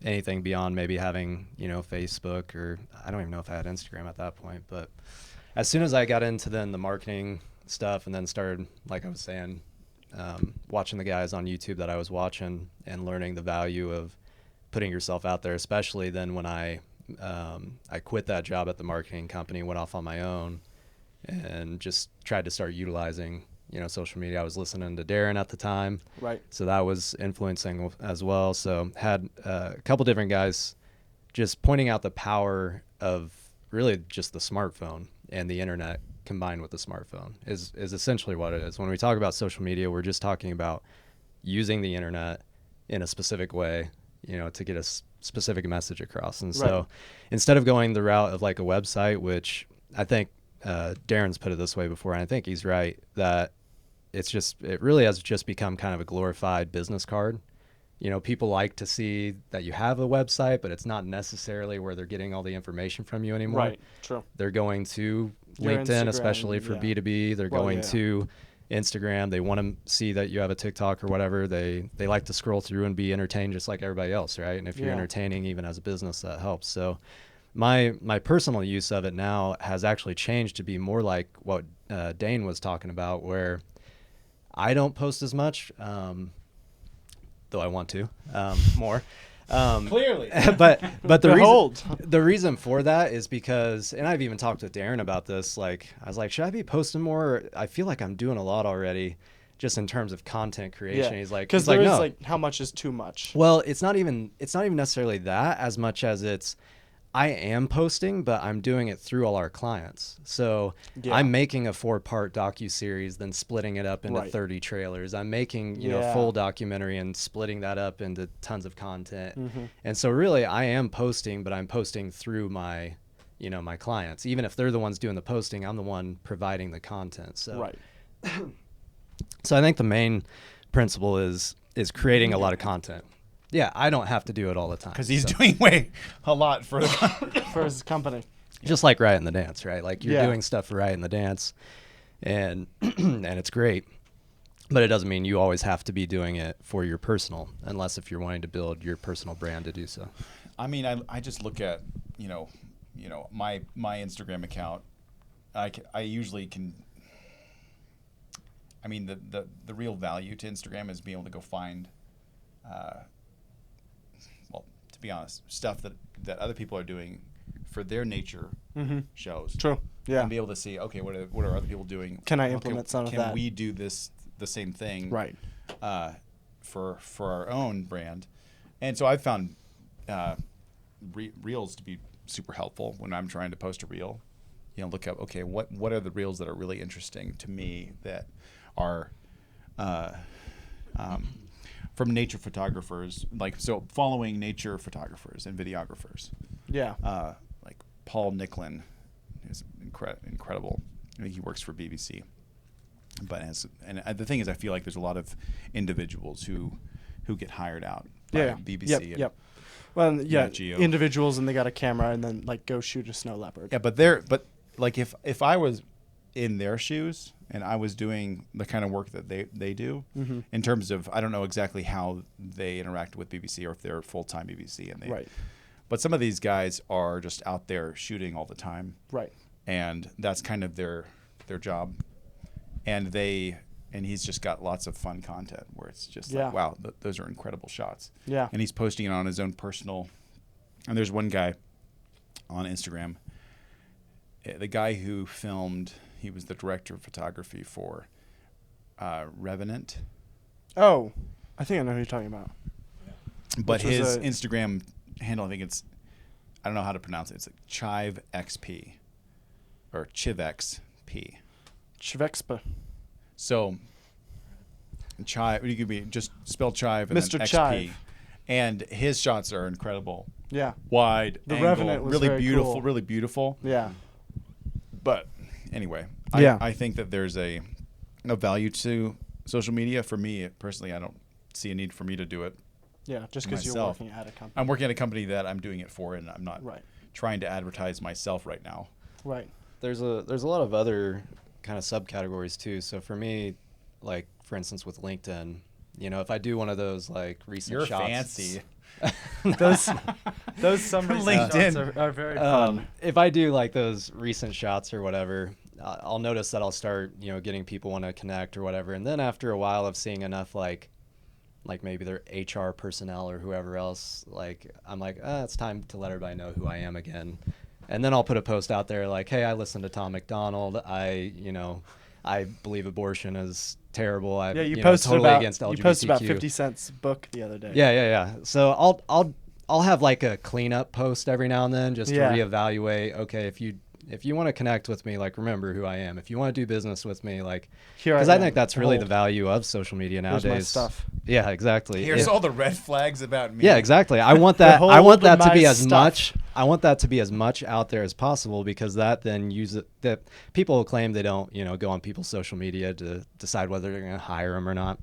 S3: anything beyond maybe having Facebook, or I don't even know if I had Instagram at that point. But as soon as I got into the marketing stuff, and then started, like I was saying, watching the guys on YouTube that I was watching and learning the value of putting yourself out there, especially then when I quit that job at the marketing company, went off on my own, and just tried to start utilizing social media. I was listening to Darren at the time.
S1: Right.
S3: So that was influencing as well. So had a couple different guys just pointing out the power of really just the smartphone and the internet combined with the smartphone is essentially what it is. When we talk about social media, we're just talking about using the internet in a specific way, to get a specific message across. And so instead of going the route of like a website, which I think Darren's put it this way before, and I think he's right, that it really has just become kind of a glorified business card. People like to see that you have a website, but it's not necessarily where they're getting all the information from you anymore.
S1: Right. True.
S3: They're going to
S1: Your
S3: LinkedIn,
S1: Instagram,
S3: especially for B2B. They're going to Instagram. They want to see that you have a TikTok or whatever. They like to scroll through and be entertained just like everybody else, right? And if you're entertaining even as a business, that helps. So my personal use of it now has actually changed to be more like what Dane was talking about, where I don't post as much, though I want to more.
S1: Clearly.
S3: but
S1: Behold.
S3: the reason for that is because, and I've even talked with Darren about this, like I was like, should I be posting more? I feel like I'm doing a lot already just in terms of content creation.
S1: Yeah.
S3: He's like,
S1: because there is
S3: no.
S1: like how much is too much.
S3: Well, it's not even necessarily that as much as it's I am posting, but I'm doing it through all our clients. So I'm making a 4-part docuseries, then splitting it up into 30 trailers. I'm making, full documentary and splitting that up into tons of content. And so really I am posting, but I'm posting through my, my clients. Even if they're the ones doing the posting, I'm the one providing the content. So, so I think the main principle is creating a lot of content. Yeah, I don't have to do it all the time.
S2: Because he's doing a lot for
S1: for his company.
S3: Just like Riot in the Dance, right? Like you're doing stuff for Riot in the Dance, and and it's great. But it doesn't mean you always have to be doing it for your personal, unless if you're wanting to build your personal brand to do so.
S2: I mean, I just look at, my Instagram account. I usually can. I mean, the real value to Instagram is being able to go find. Well, to be honest, stuff that other people are doing for their nature shows.
S1: True. Yeah.
S2: And be able to see, okay, what are other people doing?
S1: Can I implement some of that?
S2: Can we do the same thing?
S1: Right.
S2: For our own brand, and so I've found reels to be super helpful when I'm trying to post a reel. Look up, okay, what are the reels that are really interesting to me that are from nature photographers, following nature photographers and videographers. Yeah. Like Paul Nicklin is incredible. I mean, he works for BBC. But the thing is, I feel like there's a lot of individuals who get hired out by BBC.
S1: Yep. Well, individuals, and they got a camera, and then go shoot a snow leopard.
S2: Yeah, but if I was in their shoes and I was doing the kind of work that they do, in terms of, I don't know exactly how they interact with BBC or if they're full-time BBC, but some of these guys are just out there shooting all the time, right? And that's kind of their job, and he's just got lots of fun content where it's just like, wow, those are incredible shots. Yeah, and he's posting it on his own personal. And there's one guy on Instagram, the guy who filmed. He was the director of photography for Revenant.
S1: Oh, I think I know who you're talking about.
S2: But his Instagram handle, I think I don't know how to pronounce it. It's like Chive XP or ChivXP.
S1: Chivexpa.
S2: So Chive, you could be just spell Chive and
S1: Mr.
S2: then XP.
S1: Chive.
S2: And his shots are incredible.
S1: Yeah.
S2: Wide,
S1: the
S2: angle,
S1: Revenant was
S2: really
S1: very
S2: beautiful,
S1: cool.
S2: really beautiful.
S1: Yeah.
S2: But anyway, I think that there's a value to social media. For me personally, I don't see a need for me to do it.
S1: Yeah, just because you're working at a company.
S2: I'm working at a company that I'm doing it for, and I'm not trying to advertise myself right now.
S1: Right.
S3: There's a lot of other kind of subcategories too. So for me, like for instance with LinkedIn, if I do one of those recent shots.
S2: You're fancy.
S1: those summary
S2: LinkedIn
S1: shots are very fun.
S3: If I do those recent shots or whatever, I'll notice that I'll start getting people want to connect or whatever, and then after a while of seeing enough like maybe their HR personnel or whoever else, I'm like, it's time to let everybody know who I am again. And then I'll put a post out there like, hey, I listened to Tom McDonald. I I believe abortion is terrible.
S1: Yeah, you
S3: know,
S1: posted
S3: totally
S1: about
S3: against LGBTQ.
S1: you posted about 50 Cent's book the other day.
S3: Yeah. So I'll have like a cleanup post every now and then just to reevaluate. Okay, if you want to connect with me, like, remember who I am. If you want to do business with me, like, because I think that's really the value of social media nowadays.
S1: Here's my stuff.
S3: Yeah, exactly.
S2: Here's all the red flags about me.
S3: Yeah, exactly. I want that. I want that to be as
S1: stuff.
S3: much. I want that to be as much out there as possible, because that then that people who claim they don't, go on people's social media to decide whether they're going to hire them or not.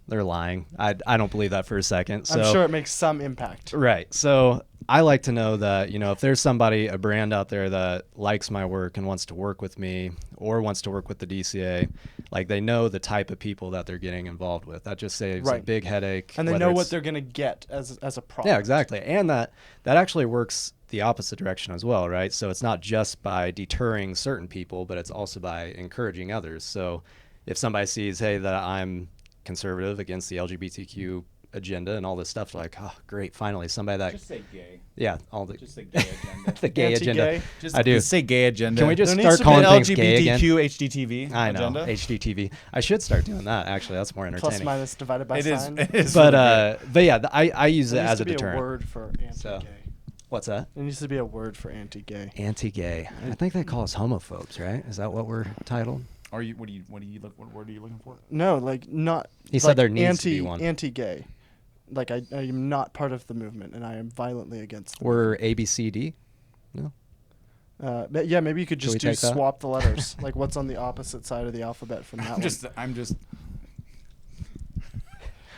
S3: They're lying. I don't believe that for a second. So,
S1: I'm sure it makes some impact.
S3: Right. So I like to know that, if there's somebody, a brand out there that likes my work and wants to work with me or wants to work with the DCA, like, they know the type of people that they're getting involved with. That just saves a big headache.
S1: And they know what they're going to get as a product.
S3: Yeah, exactly. And that actually works the opposite direction as well, right? So it's not just by deterring certain people, but it's also by encouraging others. So if somebody sees, hey, that I'm conservative against the LGBTQ agenda and all this stuff, like, oh, great, finally somebody that
S2: Just say gay.
S3: Yeah,
S2: Just say gay agenda.
S3: the gay
S1: Anti-gay?
S3: agenda. I do.
S2: Say gay agenda.
S3: Can we just
S1: There
S3: start
S1: needs to be
S3: calling
S1: an
S3: things gay again?
S2: LGBTQ HDTV
S3: I know,
S2: agenda?
S3: HDTV. I should start doing that. Actually, that's more
S1: Plus
S3: entertaining.
S1: minus divided by
S2: It is.
S1: sign.
S2: It is.
S3: But
S2: really
S3: yeah, I use it
S1: There needs
S3: as
S1: to
S3: a
S1: be
S3: deterrent.
S1: a word for anti-gay.
S3: So- What's that?
S1: There needs to be a word for anti-gay.
S3: Anti-gay. I think they call us homophobes, right? Is that what we're titled?
S2: Are you? What word are you looking for?
S1: No, like not.
S3: He said there needs to be one.
S1: Anti-gay. Like I am not part of the movement, and I am violently against.
S3: We're ABCD. No.
S1: But yeah, maybe you could
S3: Should we
S1: just
S3: take that?
S1: swap the letters. Like, what's on the opposite side of the alphabet from that one?
S2: I'm just.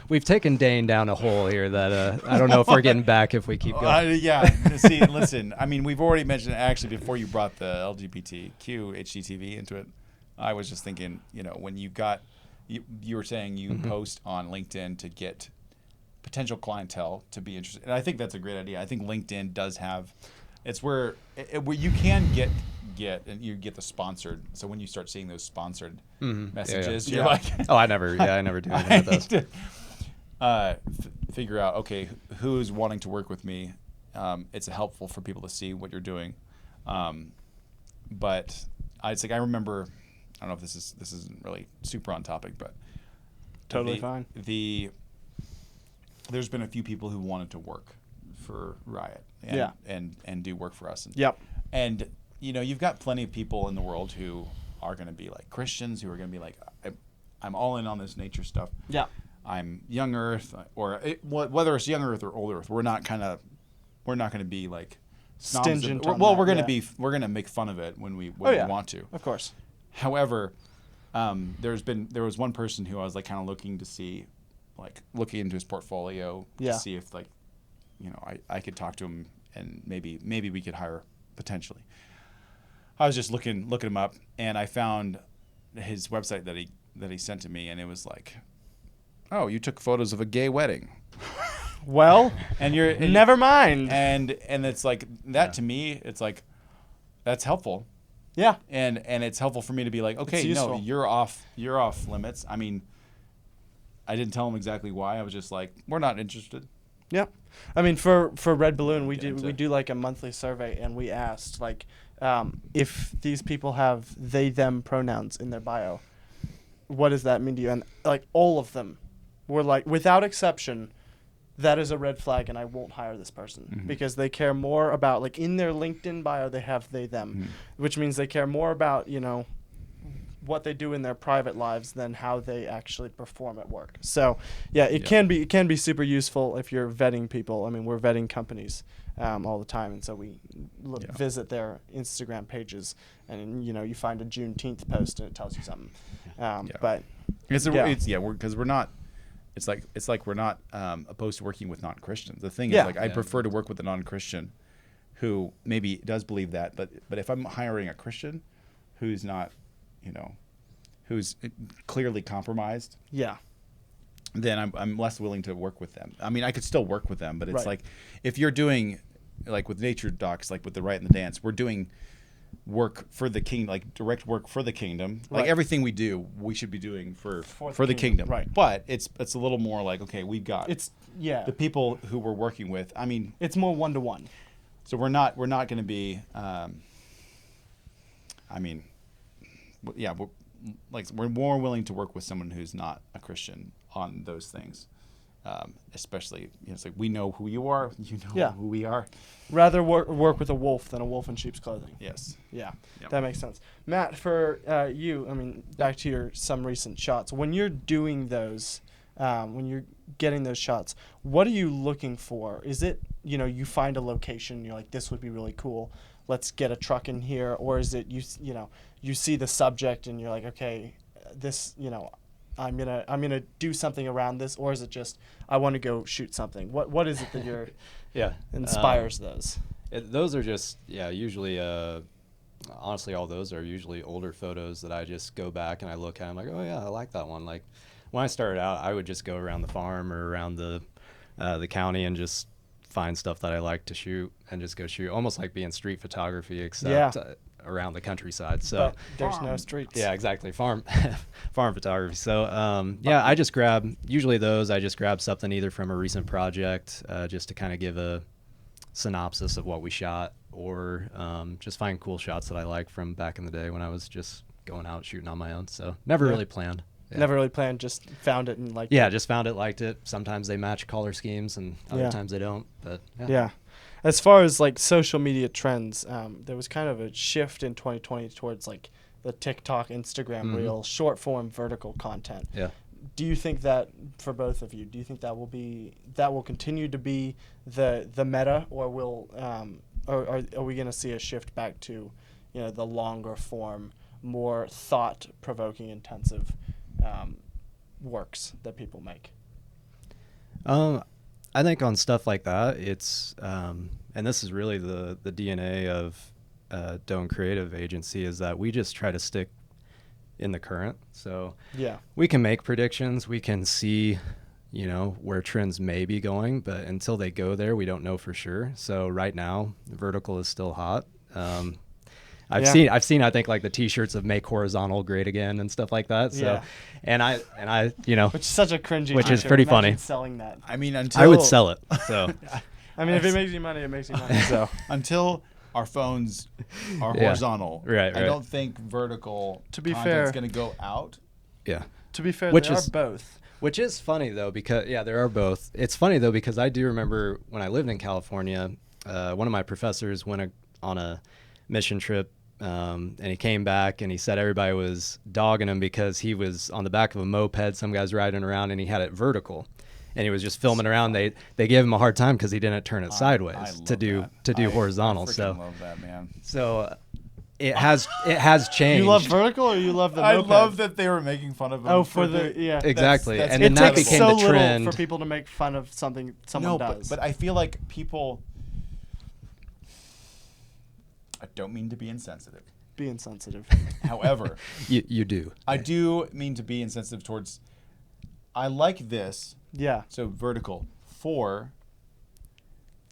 S3: We've taken Dane down a hole here that I don't know if we're getting back if we keep going.
S2: Yeah. See, listen. I mean, we've already mentioned actually before you brought the LGBTQ HGTV into it. I was just thinking, when you were saying you post on LinkedIn to get potential clientele to be interested, and I think that's a great idea. I think LinkedIn does have, it's where you can get and you get the sponsored. So when you start seeing those sponsored messages, you're like,
S3: Oh, I never do anything with those.
S2: Figure out, okay, who's wanting to work with me. It's helpful for people to see what you're doing. But it's like, I remember, I don't know if this isn't really super on topic, but
S1: Totally fine.
S2: There's been a few people who wanted to work for Riot and do work for us. And you've got plenty of people in the world who are going to be like Christians, who are going to be like, I'm all in on this nature stuff.
S1: Yeah.
S2: I'm young Earth, whether it's young Earth or old Earth, we're not going to be like
S1: Stingent.
S2: we're going to make fun of it when we want to.
S1: Of course.
S2: However, there was one person who I was like kind of looking into his portfolio to see if I could talk to him and maybe we could hire potentially. I was just looking him up, and I found his website that he sent to me, and it was like, oh, you took photos of a gay wedding.
S1: Well,
S2: and
S1: never mind.
S2: And it's like that to me. It's like that's helpful.
S1: Yeah.
S2: And it's helpful for me to be like, okay, no, you're off limits. I mean, I didn't tell him exactly why. I was just like, we're not interested.
S1: Yeah. I mean, for Red Balloon, we do like a monthly survey, and we asked like if these people have they them pronouns in their bio, what does that mean to you? And like all of them were like, without exception, that is a red flag, and I won't hire this person because they care more about, like, in their LinkedIn bio they have they them, which means they care more about what they do in their private lives than how they actually perform at work. So yeah, it can be super useful if you're vetting people. I mean, we're vetting companies all the time, and so we visit their Instagram pages, and you find a Juneteenth post and it tells you something. But
S2: because we're not. It's like we're not opposed to working with non-Christians. The thing is, I prefer to work with a non-Christian who maybe does believe that, but if I'm hiring a Christian who's not, who's clearly compromised, then I'm less willing to work with them. I mean, I could still work with them, but it's like if you're doing like with Nature Docs, like with the Right and the Dance, we're doing work for the king, like direct work for the kingdom. Like everything we do, we should be doing for the kingdom. Right. But it's a little more like, okay, we've got the people who we're working with. I mean,
S1: it's more one-to-one.
S2: So we're not going to be. like we're more willing to work with someone who's not a Christian on those things. Especially, it's like we know who you are, you know who we are.
S1: Rather work with a wolf than a wolf in sheep's clothing.
S2: Yes.
S1: Yeah,
S2: Yep.
S1: that makes sense. Matt, for you, I mean, back to some recent shots. When you're doing those, when you're getting those shots, what are you looking for? Is it, you find a location, you're like, this would be really cool, let's get a truck in here, or is it you see the subject and you're like, okay, this, I'm gonna do something around this, or is it just I want to go shoot something? What is it that you're inspires those?
S3: Those are just usually honestly all those are usually older photos that I just go back and I look at. I'm like, oh yeah, I like that one. Like when I started out, I would just go around the farm or around the county and just find stuff that I like to shoot and just go shoot, almost like being street photography, except around the countryside. So
S1: but there's no streets.
S3: Yeah, exactly. Farm photography. So I just grab something either from a recent project, just to kind of give a synopsis of what we shot, or just find cool shots that I like from back in the day when I was just going out shooting on my own. So never really planned. Yeah.
S1: Never really planned, just found it and liked
S3: it.
S1: Yeah,
S3: just found it, liked it. Sometimes they match color schemes and other times they don't. But
S1: yeah. As far as like social media trends, there was kind of a shift in 2020 towards like the TikTok, Instagram reel, short form vertical content.
S3: Yeah.
S1: Do you think that, for both of you, do you think that will continue to be the meta, or will are we going to see a shift back to the longer form, more thought provoking, intensive works that people make?
S3: I think on stuff like that, it's and this is really the DNA of Doan Creative Agency, is that we just try to stick in the current. So we can make predictions, we can see where trends may be going, but until they go there, we don't know for sure. So right now, vertical is still hot. I've seen I think like the t-shirts of "Make Horizontal Great Again" and stuff like that. So and I
S1: which is such a cringy
S3: which
S1: t-shirt.
S3: is pretty
S1: Imagine
S3: funny.
S1: selling that.
S2: I mean,
S3: I would sell it. So
S1: I mean, if it makes you money, it makes you money. So
S2: until our phones are horizontal,
S3: right.
S2: I don't think vertical
S1: to be
S2: content's
S1: fair
S2: going to go out.
S3: Yeah.
S1: To be fair,
S3: Which
S1: there
S3: is
S1: are both.
S3: Which is funny though, because there are both. It's funny though, because I do remember when I lived in California, one of my professors went on a mission trip, and he came back and he said everybody was dogging him because he was on the back of a moped, some guy's riding around, and he had it vertical, and he was just filming around. They gave him a hard time because he didn't turn it sideways to do horizontal.
S2: I love that, man.
S3: So it has changed.
S1: You love vertical, or you love the moped?
S2: I love that they were making fun of him.
S1: Oh, for the
S3: exactly.
S2: That's
S3: and then that became
S1: so
S3: the trend
S1: for people to make fun of something someone does.
S2: But I feel like people. I don't mean to be insensitive.
S1: Be insensitive.
S2: However,
S3: you do.
S2: I do mean to be insensitive towards. I like this.
S1: Yeah.
S2: So vertical for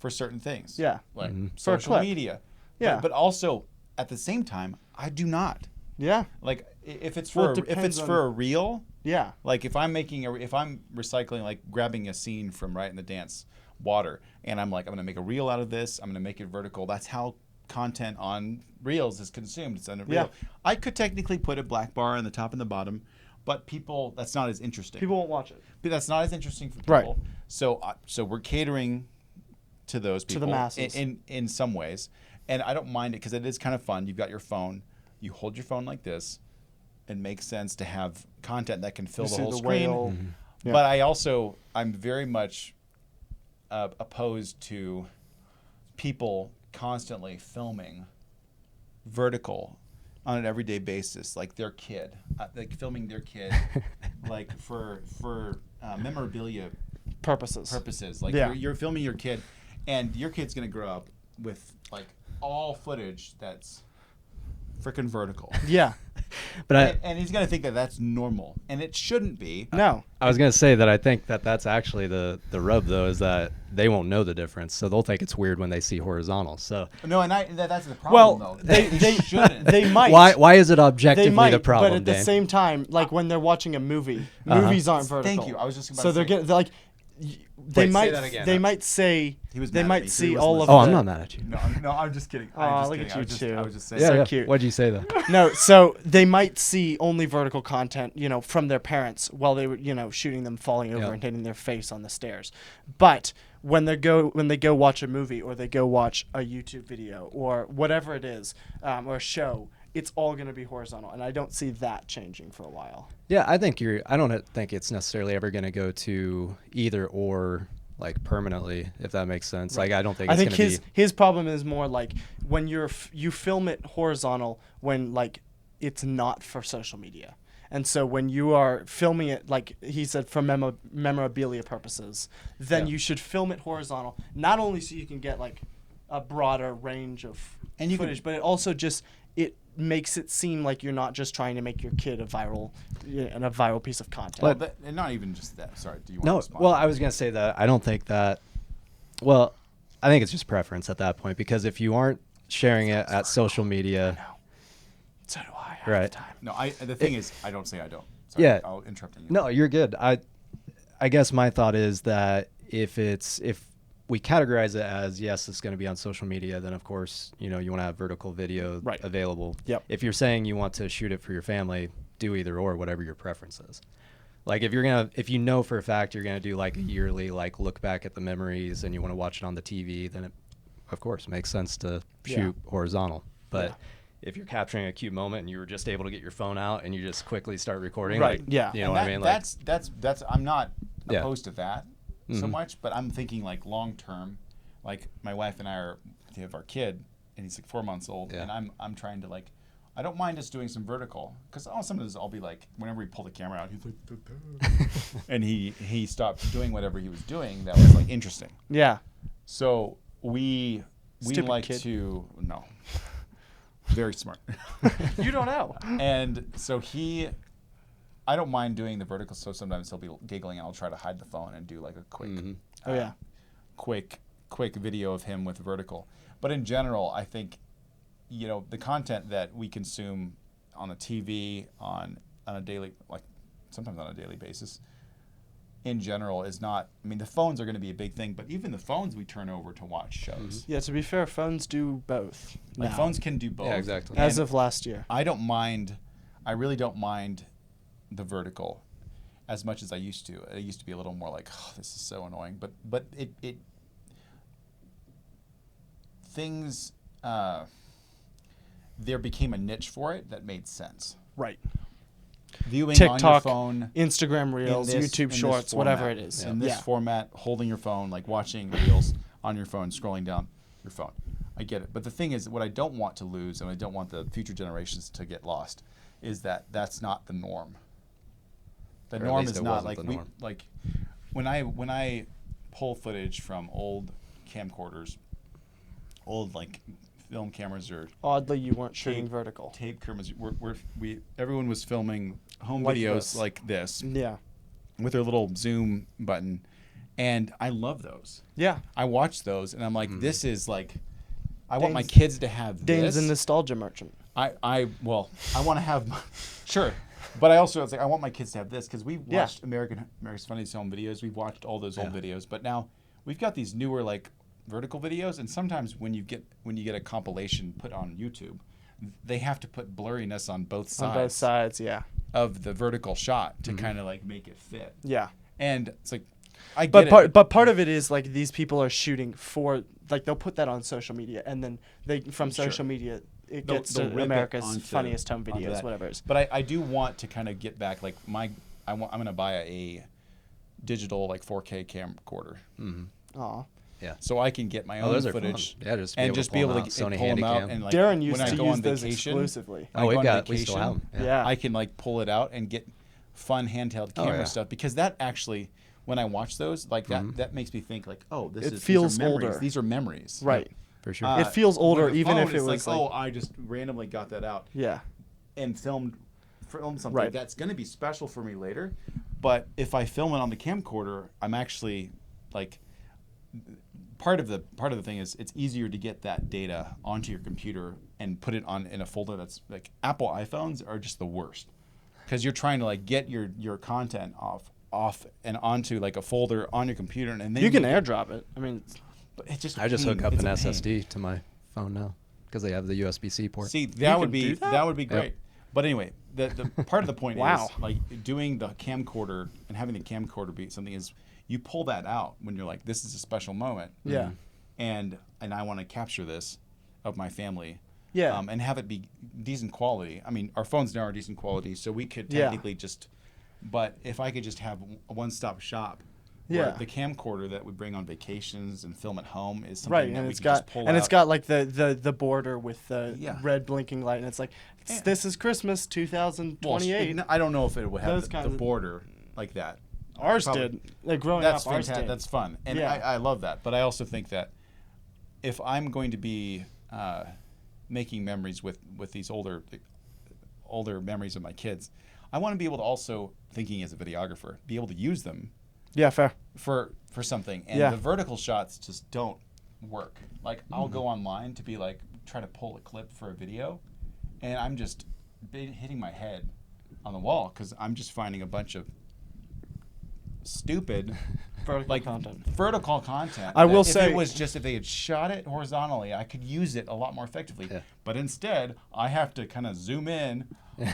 S2: certain things.
S1: Yeah.
S2: Like
S1: For a
S2: social
S1: clip.
S2: media.
S1: Yeah.
S2: But also at the same time, I do not.
S1: Yeah.
S2: Like if it's
S1: Well,
S2: for
S1: it
S2: if it's
S1: depends
S2: for
S1: on-
S2: a reel.
S1: Yeah.
S2: Like if I'm recycling, like grabbing a scene from Right in the Dance water, and I'm like, I'm gonna make a reel out of this. I'm gonna make it vertical. That's how content on reels is consumed. It's on a reel.
S1: Yeah.
S2: I could technically put a black bar on the top and the bottom, but that's not as interesting.
S1: People won't watch it.
S2: But that's not as interesting for people.
S1: Right.
S2: So we're catering to those people,
S1: To the masses.
S2: in some ways, and I don't mind it because it is kind of fun. You've got your phone. You hold your phone like this. It makes sense to have content that can fill
S1: You
S2: the
S1: see
S2: whole
S1: the
S2: screen.
S1: whale. Yeah.
S2: But I'm very much opposed to people constantly filming vertical on an everyday basis, like their kid, like filming their kid, like for memorabilia
S1: Purposes.
S2: Like
S1: Yeah.
S2: you're filming your kid, and your kid's gonna grow up with like all footage that's freaking vertical.
S1: Yeah.
S3: But
S2: and he's gonna think that that's normal, and it shouldn't be.
S1: No.
S3: I was going to say that I think that that's actually the rub, though, is that they won't know the difference, so they'll think it's weird when they see horizontal. So
S2: No, and that's the problem.
S1: Well,
S2: though.
S1: they
S2: shouldn't.
S1: They might.
S3: why is it
S1: They
S3: objectively
S1: might,
S3: the problem,
S1: but at the
S3: Dane?
S1: same time, like when they're watching a movie, movies aren't vertical.
S2: Thank you. I was just about
S1: so
S2: to
S1: they're
S2: say.
S1: getting like, they
S3: Wait,
S1: might
S3: say that again.
S1: they might say
S2: He was
S1: they
S2: mad at
S1: might
S2: me, so he
S1: see
S2: wasn't
S1: all of
S3: Oh,
S1: the,
S3: I'm not mad at you.
S2: No, I'm just kidding.
S1: Aw,
S2: I'm just
S1: look
S2: kidding.
S1: at you two.
S2: I was just saying.
S3: Yeah,
S1: So
S3: yeah.
S1: cute.
S3: What'd you say though?
S1: No, so they might see only vertical content, from their parents while they were, shooting them falling over
S3: Yeah.
S1: and hitting their face on the stairs. But when they go watch a movie or they go watch a YouTube video or whatever it is, or a show, it's all going to be horizontal, and I don't see that changing for a while.
S3: Yeah, I don't think it's necessarily ever going to go to either or like permanently, if that makes sense.
S1: Right.
S3: Like I don't think
S1: I
S3: it's
S1: think
S3: going to be.
S1: his problem is more like when you film it horizontal when like it's not for social media. And so when you are filming it, like he said, for memorabilia purposes, then
S3: Yeah.
S1: you should film it horizontal, not only so you can get like a broader range of footage, but it also just it makes it seem like you're not just trying to make your kid a viral piece of content.
S2: Well, and not even just that. Sorry, do you want to
S3: No,
S2: respond?
S3: well, I was going to say that I don't think that. Well, I think it's just preference at that point, because if you aren't sharing it at social media,
S1: So do I. Half
S3: Right.
S1: The time.
S2: No, the thing is, I don't say I don't. Sorry,
S3: Yeah.
S2: I'll interrupt you.
S3: no, you're good. I guess my thought is that if we categorize it as yes, it's going to be on social media, then of course you want to have vertical video
S1: Right.
S3: available.
S1: Yep.
S3: If you're saying you want to shoot it for your family, do either or, whatever your preference is. Like if you know for a fact you're gonna do like a yearly like look back at the memories and you want to watch it on the TV, then it of course makes sense to shoot horizontal. But if you're capturing a cute moment and you were just able to get your phone out and you just quickly start recording,
S1: Right,
S3: like,
S1: yeah.
S3: you know
S2: And
S3: what I mean? Like,
S2: that's I'm not
S3: Yeah.
S2: opposed to that so much, but I'm thinking like long term. Like my wife and I have our kid, and he's like 4 months old,
S3: Yeah.
S2: and I'm trying to like. I don't mind us doing some vertical, because sometimes I'll be like, whenever we pull the camera out, he's like, "Da-da." And he stopped doing whatever he was doing that was like interesting.
S1: Yeah.
S2: So we
S1: Stupid
S2: like
S1: kid.
S2: to very smart.
S1: You don't know.
S2: And so I don't mind doing the vertical. So sometimes he'll be giggling, and I'll try to hide the phone and do like a quick,
S1: Oh yeah.
S2: quick video of him with vertical. But in general, I think, the content that we consume on the TV on a daily, like sometimes on a daily basis, in general is not. I mean, the phones are going to be a big thing, but even the phones we turn over to watch shows.
S1: Yeah. To be fair, phones do both.
S2: Like
S1: now.
S2: phones can do both.
S3: Yeah, exactly.
S1: As
S2: And
S1: of last year.
S2: I don't mind. I really don't mind the vertical as much as I used to. I used to be a little more like, oh, this is so annoying. But it things there became a niche for it that made sense.
S1: Right.
S2: Viewing
S1: TikTok,
S2: on your phone,
S1: Instagram Reels,
S2: in this
S1: YouTube Shorts, whatever it is.
S2: in this format, holding your phone, like watching reels on your phone, scrolling down your phone. I get it. But the thing is, what I don't want to lose, and I don't want the future generations to get lost, is that that's not the norm. The
S3: Or at
S2: norm
S3: least
S2: is
S3: it
S2: not
S3: wasn't
S2: like
S3: the norm.
S2: like when I pull footage from old camcorders, old like film cameras or
S1: Oddly, you weren't shooting
S2: Tape.
S1: vertical.
S2: tape cameras. Everyone was filming home
S1: Like
S2: videos
S1: this.
S2: like this
S1: Yeah.
S2: with their little zoom button, and I love those.
S1: Yeah.
S2: I watch those, and I'm like, this is like, I want my
S1: Dane's-
S2: kids to have
S1: Dane's
S2: this.
S1: a nostalgia merchant.
S2: I want to have, sure, but I also, it's like, I want my kids to have this, because we've
S1: Yeah.
S2: watched America's Funniest Home Videos. We've watched all those old videos, but now we've got these newer like vertical videos, and sometimes when you get a compilation put on YouTube, they have to put blurriness on both sides,
S1: On both sides, yeah.
S2: of the vertical shot to kind of like make it fit.
S1: Yeah.
S2: And it's like, I
S1: But
S2: get it.
S1: but part of it is like these people are shooting for like they'll put that on social media and then they from
S2: Sure.
S1: social media it
S2: They'll-
S1: gets
S2: they'll
S1: to
S2: rip it
S1: America's
S2: onto-
S1: funniest home
S2: onto
S1: videos,
S2: that.
S1: whatever it is.
S2: But I do want to kind of get back, like I'm going to buy a digital like 4K camcorder,
S1: Aw.
S3: yeah.
S2: so I can get my
S3: Oh,
S2: own
S3: those are
S2: footage.
S3: fun. Yeah, just
S2: and just be able to
S3: pull 'em out, Sony
S2: pull them out
S3: Handycam.
S2: and like
S1: Darren used
S2: when I
S1: to
S2: go
S1: use
S2: on
S1: those
S2: vacation,
S1: exclusively.
S2: when I
S3: Oh,
S2: go
S3: we
S2: on
S3: still
S2: vacation,
S3: have 'em.
S1: Yeah.
S2: I can like pull it out and get fun handheld camera
S3: yeah.
S2: stuff, because that actually, when I watch those, like that makes me think like, oh,
S1: It
S2: these
S1: feels
S2: are memories.
S1: older.
S2: These are memories.
S1: Right.
S3: For sure.
S1: It feels older
S2: with a
S1: even if
S2: phone,
S1: it
S2: it's
S1: was
S2: like,
S1: like
S2: oh, I just randomly got that out
S1: yeah.
S2: and filmed something
S1: Right.
S2: that's going to be special for me later. But if I film it on the camcorder, I'm actually like, part of the thing is it's easier to get that data onto your computer and put it on in a folder. That's like, Apple iPhones are just the worst, because you're trying to like get your content off off and onto like a folder on your computer, and then
S1: You can AirDrop it. I mean,
S2: But it's just
S3: I just hook up
S2: it's
S3: an
S2: a pain.
S3: SSD to my phone now because they have the USB-C port.
S2: See, that would
S1: can
S2: be
S1: do that?
S2: that would be great. But anyway, the part of the point
S1: Wow.
S2: is like doing the camcorder and having the camcorder be something is you pull that out when you're like, this is a special moment.
S1: yeah.
S2: And I want to capture this of my family.
S1: Yeah.
S2: And have it be decent quality. I mean, our phones now are decent quality, so we could
S1: Yeah.
S2: technically just. But if I could just have a one-stop shop, where
S1: Yeah.
S2: the camcorder that we bring on vacations and film at home is something
S1: Right,
S2: that
S1: and
S2: we
S1: it's
S2: can
S1: got
S2: just pull
S1: and
S2: out.
S1: it's got like the border with the
S2: Yeah.
S1: red blinking light, and it's like
S2: Yeah.
S1: this is Christmas 2028.
S2: I don't know if it would have
S1: Those
S2: the
S1: kinds of-
S2: border like that.
S1: Ours
S2: Probably-
S1: did. Like growing
S2: That's
S1: up, ours
S2: fantastic.
S1: did.
S2: That's fun, and
S1: Yeah.
S2: I love that. But I also think that if I'm going to be making memories with these older memories of my kids, I want to be able to also, thinking as a videographer, be able to use them
S1: Yeah, fair.
S2: for something. And
S1: Yeah.
S2: the vertical shots just don't work. Like I'll go online to be like try to pull a clip for a video, and I'm just hitting my head on the wall because I'm just finding a bunch of stupid
S1: Vertical
S2: like
S1: content.
S2: vertical content.
S1: I will
S2: if
S1: say-
S2: it was just if they had shot it horizontally, I could use it a lot more effectively.
S3: Yeah.
S2: But instead, I have to kind of zoom in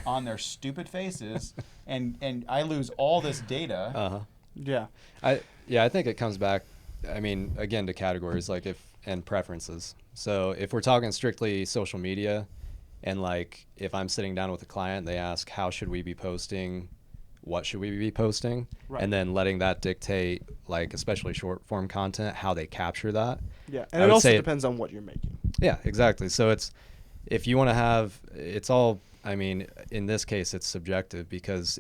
S2: on their stupid faces, and I lose all this data.
S3: Uh-huh.
S1: Yeah.
S3: I think it comes back, I mean, again, to categories and preferences. So if we're talking strictly social media, and like if I'm sitting down with a client, they ask, how should we be posting? What should we be posting?
S1: Right.
S3: And then letting that dictate, like especially short form content, how they capture that.
S1: Yeah,
S3: I
S1: and it
S3: would
S1: also
S3: say-
S1: depends on what you're making.
S3: Yeah, exactly. So if you want to have, it's all, I mean, in this case, it's subjective because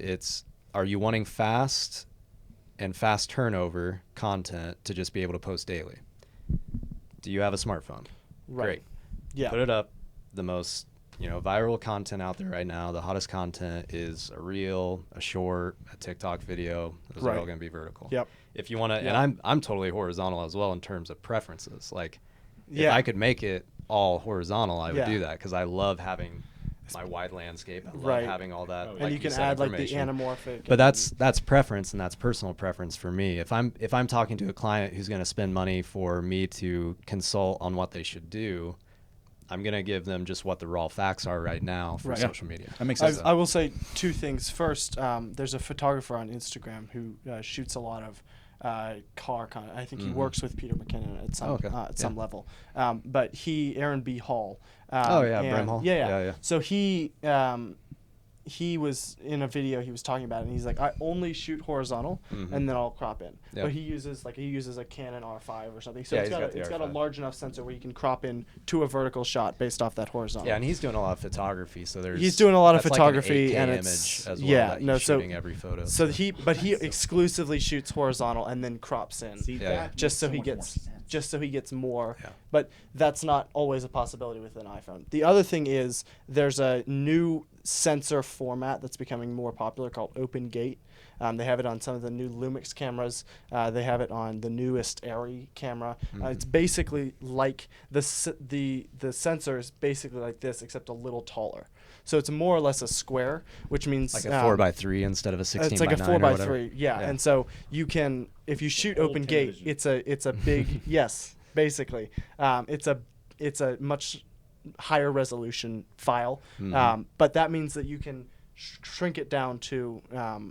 S3: are you wanting fast and fast turnover content to just be able to post daily? Do you have a smartphone?
S1: Right.
S3: Great.
S1: Yeah.
S3: Put it up. The most, viral content out there right now, the hottest content is a reel, a short, a TikTok video. Those
S1: Right.
S3: are all going to be vertical.
S1: Yep.
S3: If you want to,
S1: Yeah.
S3: and I'm totally horizontal as well in terms of preferences. Like, if
S1: Yeah.
S3: I could make it all horizontal, I would
S1: Yeah.
S3: do that because I love having my wide landscape. I love
S1: Right.
S3: having all that.
S2: And
S1: And you
S3: you
S1: can
S3: said,
S1: add like the
S3: information.
S1: anamorphic.
S3: But that's preference, and that's personal preference for me. If I'm talking to a client who's going to spend money for me to consult on what they should do, I'm going to give them just what the raw facts are right now for
S1: Right.
S3: social media.
S2: That makes sense.
S1: I will say two things. First, there's a photographer on Instagram who shoots a lot of car content. I think he works with Peter McKinnon at some
S3: Oh, okay.
S1: some level. But Aaron B. Hall.
S3: Oh, yeah,
S1: and-
S3: Brim Hall.
S1: Yeah,
S3: Yeah, yeah.
S1: So he was in a video he was talking about it, and he's like, I only shoot horizontal and then I'll crop in.
S3: Yep.
S1: But he uses a Canon R5 or something. So
S3: Yeah,
S1: it's
S3: he's
S1: got a
S3: R5.
S1: large enough sensor where you can crop in to a vertical shot based off that horizontal.
S3: Yeah, and he's doing a lot of photography, so
S1: He's doing a lot of
S3: that's
S1: photography,
S3: like an 8K
S1: and
S3: image
S1: it's
S3: as well,
S1: yeah,
S3: that
S1: no,
S3: he's
S1: so
S3: shooting every photo.
S1: so he exclusively shoots horizontal and then crops in.
S2: See,
S3: Yeah.
S2: that
S1: just
S2: makes
S1: so
S2: so
S1: he
S2: much more
S1: gets
S2: sense.
S1: more.
S3: Yeah.
S1: But that's not always a possibility with an iPhone. The other thing is there's a new sensor format that's becoming more popular called Open Gate. They have it on some of the new Lumix cameras. They have it on the newest Arri camera. It's basically like the sensor is basically like this, except a little taller. So it's more or less a square, which means
S3: like a 4x3 instead of a 16
S1: it's like
S3: by
S1: a
S3: 9
S1: 4
S3: or
S1: by
S3: whatever.
S1: 3, yeah.
S3: Yeah.
S1: And so you can, if you shoot
S2: Old
S1: Open Gate,
S2: television.
S1: it's a big yes, basically. It's a much higher resolution file, but that means that you can shrink it down to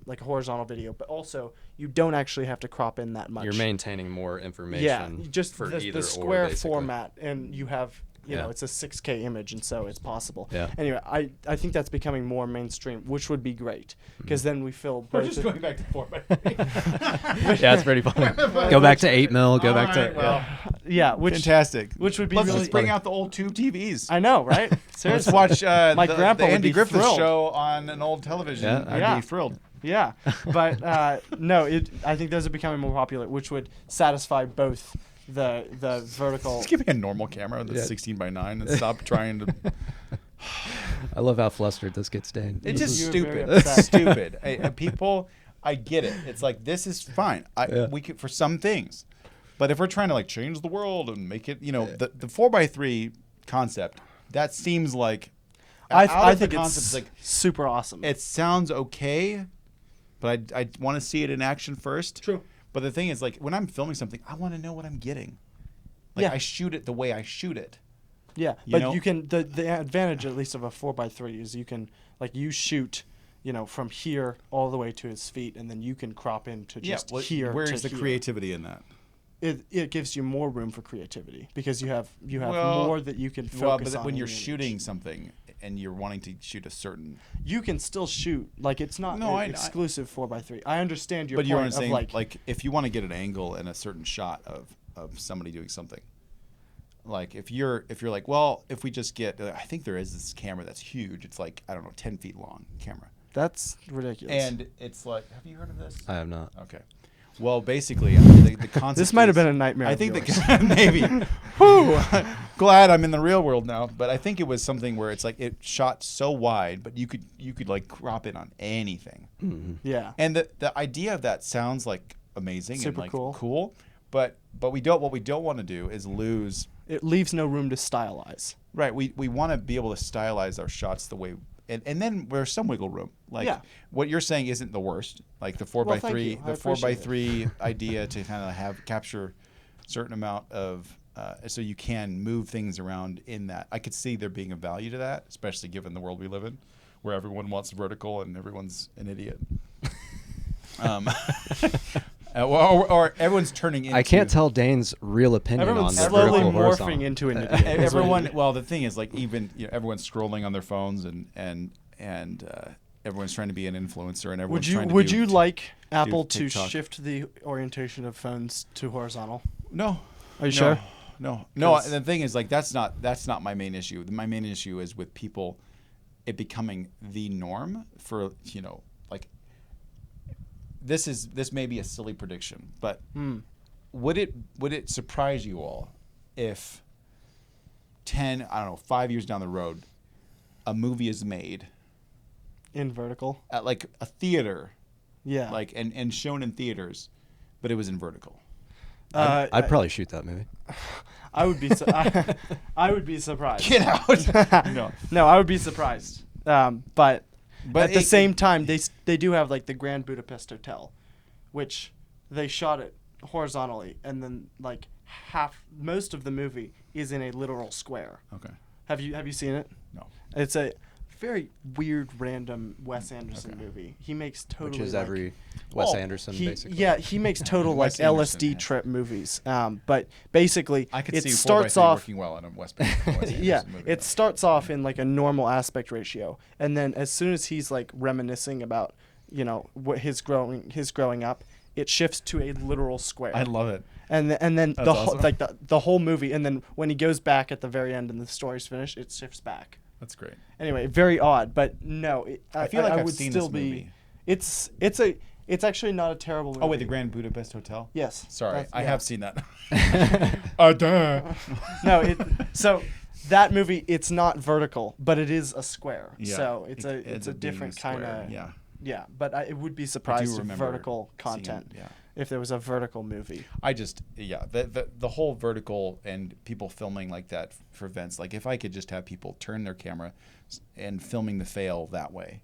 S1: like a horizontal video, but also you don't actually have to crop in that much.
S3: You're maintaining more information.
S1: Yeah, just
S3: for
S1: the
S3: either
S1: square
S3: or, basically.
S1: format, and you have. You know,
S3: Yeah.
S1: it's a 6K image, and so it's possible.
S3: Yeah.
S1: Anyway, I think that's becoming more mainstream, which would be great, because then we feel
S2: We're
S1: both
S2: just
S1: the-
S2: going back to 4x3.
S3: Yeah, it's pretty funny. Go back to 8 mil. Go back to.
S2: Alright, well,
S1: yeah, which
S2: fantastic.
S1: which would be
S2: Let's
S1: really
S2: just bring out the old tube TVs.
S1: I know, right?
S2: Let's
S1: Seriously.
S2: watch
S1: My
S2: the
S1: grandpa would
S2: Andy
S1: be
S2: Griffith
S1: thrilled.
S2: show on an old television.
S3: Yeah.
S2: I'd
S1: Yeah.
S2: be thrilled.
S1: Yeah, but no, I think those are becoming more popular, which would satisfy both the vertical.
S2: Just give me a normal camera that's
S3: Yeah.
S2: 16 by 9 and stop trying to.
S3: I love how flustered this gets, Dane.
S2: It's just
S1: You're very
S2: stupid. It's
S1: upset.
S2: stupid. People, I get it. It's like this is fine.
S3: Yeah.
S2: We could for some things, but if we're trying to like change the world and make it, the 4x3 concept, that seems like
S1: I
S2: out of
S1: think
S2: the
S1: it's
S2: concept, like
S1: super awesome.
S2: it sounds okay, but I want to see it in action first.
S1: True.
S2: But the thing is, like, when I'm filming something, I want to know what I'm getting. Like,
S1: Yeah.
S2: I shoot it the way I shoot it.
S1: Yeah,
S2: You
S1: but
S2: know?
S1: you can the advantage at least of a 4x3 is you can you shoot from here all the way to his feet, and then you can crop into just here.
S2: Where's
S1: to
S2: the
S1: here.
S2: creativity in that?
S1: It gives you more room for creativity because you have
S2: Well,
S1: more that you can focus
S2: Well, but
S1: on.
S2: when
S1: in
S2: you're
S1: the image.
S2: shooting something and you're wanting to shoot a certain,
S1: you can still shoot. Like, it's not
S2: No,
S1: an exclusive 4x3. I understand your
S2: but
S1: point
S2: you know what I'm
S1: of
S2: saying?
S1: like
S2: If you want to get an angle and a certain shot of somebody doing something, like if you're like, well, if we just get, I think there is this camera that's huge. It's like, I don't know, 10 feet long camera.
S1: that's ridiculous.
S2: And it's like, have you heard of this?
S3: I have not.
S2: Okay. Well, basically, I mean, the concept.
S1: this might have
S2: is-
S1: been a nightmare.
S2: I
S1: of
S2: think
S1: yours.
S2: maybe. Whew. Glad I'm in the real world now. But I think it was something where it's like it shot so wide, but you could like crop it on anything.
S1: yeah.
S2: And the idea of that sounds like amazing
S1: Super
S2: and like
S1: cool.
S2: But what we don't want to do is lose.
S1: It leaves no room to stylize.
S2: Right. We want to be able to stylize our shots the way. And then there's some wiggle room. Like what you're saying isn't the worst. Like the 4x3,
S1: thank you. I
S2: the
S1: appreciate
S2: 4x3 idea to kind of capture certain amount of, so you can move things around in that. I could see there being a value to that, especially given the world we live in, where everyone wants vertical and everyone's an idiot. Or everyone's turning into.
S3: I can't tell Dane's real opinion
S1: Everyone's
S3: on the
S1: slowly
S3: vertical
S1: morphing
S3: horizontal.
S1: into an idiot.
S2: Everyone. Well, the thing is, like, even everyone's scrolling on their phones and everyone's trying to be an influencer and everyone's trying to
S1: Would
S2: do
S1: you like Apple to
S2: TikTok.
S1: shift the orientation of phones to horizontal?
S2: No.
S1: Are you sure?
S2: No.
S1: 'Cause-
S2: The thing is, like, that's not my main issue. My main issue is with people, it becoming the norm for like. This may be a silly prediction, but would it surprise you all if 5 years down the road, a movie is made
S1: In vertical?
S2: at like a theater,
S1: Yeah.
S2: like and shown in theaters, but it was in vertical?
S3: I'd probably shoot that movie.
S1: I would be. I would be surprised.
S2: Get out! No.
S1: No, I would be surprised. But at the
S2: it-
S1: same time, they do have like the Grand Budapest Hotel, which they shot it horizontally, and then like most of the movie is in a literal square.
S2: Okay.
S1: Have you seen it?
S2: No.
S1: It's a very weird, random Wes Anderson movie. He makes totally
S3: Which is
S1: like,
S3: every Wes Anderson, basically.
S1: Yeah, he makes total like
S2: Wes Anderson,
S1: LSD
S2: yeah.
S1: trip movies. But basically,
S2: I could
S1: it
S2: see
S1: starts
S2: 4x3
S1: off.
S2: working well on a Wes Anderson
S1: Yeah,
S2: movie.
S1: it starts off in like a normal aspect ratio, and then as soon as he's like reminiscing about what his growing up, it shifts to a literal square.
S2: I love it.
S1: And then
S2: That's
S1: the whole,
S2: awesome.
S1: like the whole movie, and then when he goes back at the very end and the story's finished, it shifts back.
S2: That's great.
S1: Anyway, very odd, but no,
S2: I feel like
S1: I
S2: I've
S1: would
S2: seen
S1: still
S2: this
S1: be.
S2: movie.
S1: It's actually not a terrible movie.
S2: Oh wait, the Grand Budapest Hotel.
S1: Yes.
S2: Sorry,
S1: That's-
S2: I
S1: yeah.
S2: have seen that. Duh.
S1: No, so that movie, it's not vertical, but it is a square.
S2: Yeah.
S1: So
S2: It
S1: it's
S2: ends
S1: a
S2: up being
S1: different
S2: square,
S1: kind of
S2: yeah.
S1: Yeah, but it would be surprised if
S2: remember
S1: vertical
S2: seeing-
S1: content
S2: yeah.
S1: if there was a vertical movie.
S2: The whole vertical and people filming like that for events. Like if I could just have people turn their camera and filming the fail that way,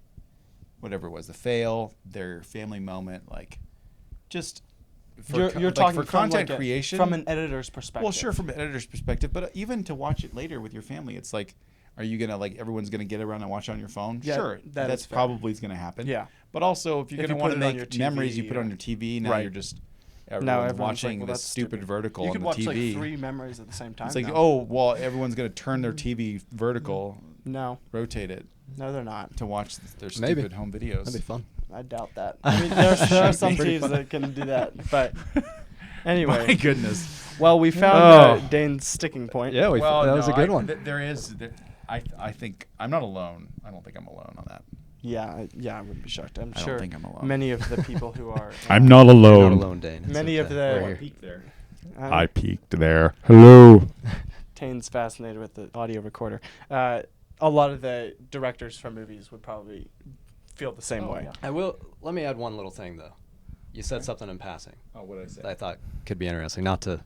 S2: whatever it was, the fail, their family moment, like just
S1: You're
S2: like
S1: talking
S2: for
S1: from
S2: content
S1: like
S2: creation
S1: from an editor's perspective.
S2: Well, sure, from an editor's perspective, but even to watch it later with your family, it's like, are you gonna everyone's gonna get around and watch it on your phone?
S1: Yeah,
S2: Sure,
S1: that
S2: that's
S1: is fair.
S2: probably gonna happen.
S1: Yeah.
S2: but also if you're
S1: If
S2: gonna
S1: you
S2: want
S1: put
S2: to
S1: it on
S2: make
S1: your
S2: memories, you
S1: TV,
S2: put it on your TV. Now
S1: Right.
S2: you're just
S1: Now
S2: everyone's
S1: everyone's
S2: watching
S1: like, well,
S2: this
S1: that's
S2: stupid vertical
S1: You
S2: on
S1: could
S2: the
S1: watch
S2: TV.
S1: like 3 memories at the same time.
S2: It's like,
S1: now.
S2: oh, well, everyone's gonna turn their TV vertical,
S1: No,
S2: rotate it
S1: they're not.
S2: to watch their
S3: Maybe.
S2: stupid home videos.
S3: That'd be fun.
S1: I doubt that. I mean, there are some
S3: Pretty
S1: TVs
S3: fun.
S1: that can do that, but
S2: My
S1: anyway.
S2: goodness.
S1: Well, we found
S3: Oh.
S1: Dane's sticking point.
S3: Yeah, that was a good one.
S2: There is. I think I'm not alone. I don't think I'm alone on that.
S1: Yeah, I wouldn't be shocked. I'm
S2: I don't
S1: sure
S2: think I'm alone.
S1: many of the people who are.
S2: I'm not
S3: You're
S2: alone.
S3: not alone, Dane. It's
S1: Many of
S3: okay.
S1: the-
S3: We're here.
S2: Peek there.
S1: peeked
S2: there. Hello.
S1: Tane's fascinated with the audio recorder. A lot of the directors from movies would probably feel the same way.
S2: yeah.
S3: Let me add one little thing though. You said something in passing
S2: Oh, what did I say?
S3: that I thought could be interesting. Not to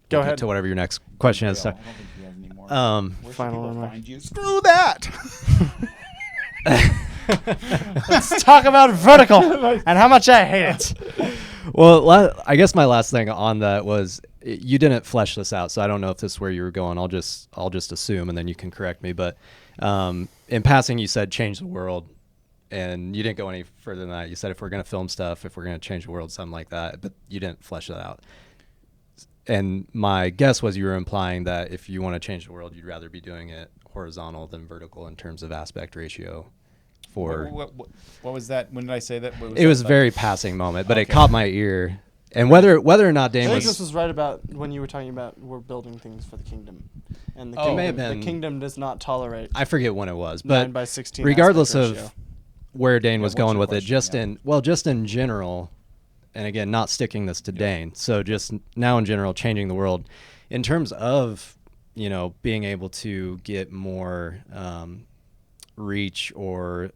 S1: Go
S3: get
S1: ahead.
S3: to whatever your next question is.
S2: I don't think he has any more.
S3: Um,
S2: Where should
S1: Final
S2: people
S1: remarks.
S2: find you? Screw that.
S1: Let's talk about vertical and how much I hate it.
S3: Well, I guess my last thing on that was you didn't flesh this out, so I don't know if this is where you were going. I'll just assume, and then you can correct me. But in passing, you said change the world, and you didn't go any further than that. You said if we're going to film stuff, if we're going to change the world, something like that. But you didn't flesh that out. And my guess was you were implying that if you want to change the world, you'd rather be doing it horizontal than vertical in terms of aspect ratio.
S2: What was that? When did I say that?
S3: It was a very passing moment, but it caught my ear. And whether or not
S1: I
S3: Dane
S1: think this
S3: was
S1: was right about when you were talking about we're building things for the kingdom, and the
S3: It
S1: kingdom,
S3: may have been.
S1: the kingdom does not tolerate
S3: I forget when it was,
S1: 9
S3: but
S1: by 16
S3: regardless
S1: aspect
S3: of
S1: ratio.
S3: where Dane was
S2: what's
S3: going
S2: your
S3: with it,
S2: question?
S3: just in general, and again, not sticking this to Dane. So just now in general, changing the world in terms of, being able to get more reach or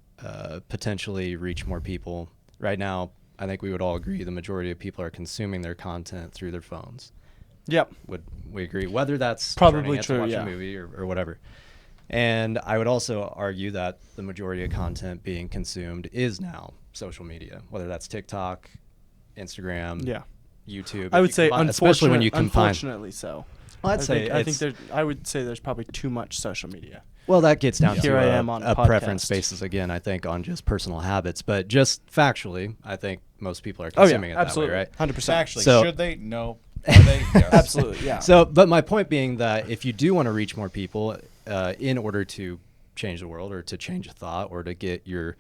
S3: potentially reach more people. Right now, I think we would all agree the majority of people are consuming their content through their phones.
S1: Yep.
S3: Would we agree? Whether that's
S1: Probably
S3: turning it
S1: true,
S3: to watch
S1: yeah.
S3: a movie or whatever. And I would also argue that the majority of content being consumed is now social media, whether that's TikTok, Instagram,
S1: Yeah.
S3: YouTube.
S1: I
S3: if
S1: would
S3: you
S1: say
S3: especially when you combine.
S1: unfortunately so.
S3: Well, I'd
S1: I
S3: say
S1: think I would say there's probably too much social media.
S3: well, that gets down
S1: Here
S3: to
S1: I am on a
S3: preference
S1: podcast.
S3: basis again. I think on just personal habits, but just factually, I think most people are
S1: Oh yeah,
S3: consuming it
S1: absolutely,
S3: that way, right?
S1: 100%.
S2: Actually,
S3: So-
S2: should they? No. Are they? Yes.
S1: Absolutely, yeah.
S3: So, but my point being that if you do want to reach more people, in order to change the world or to change a thought or to get your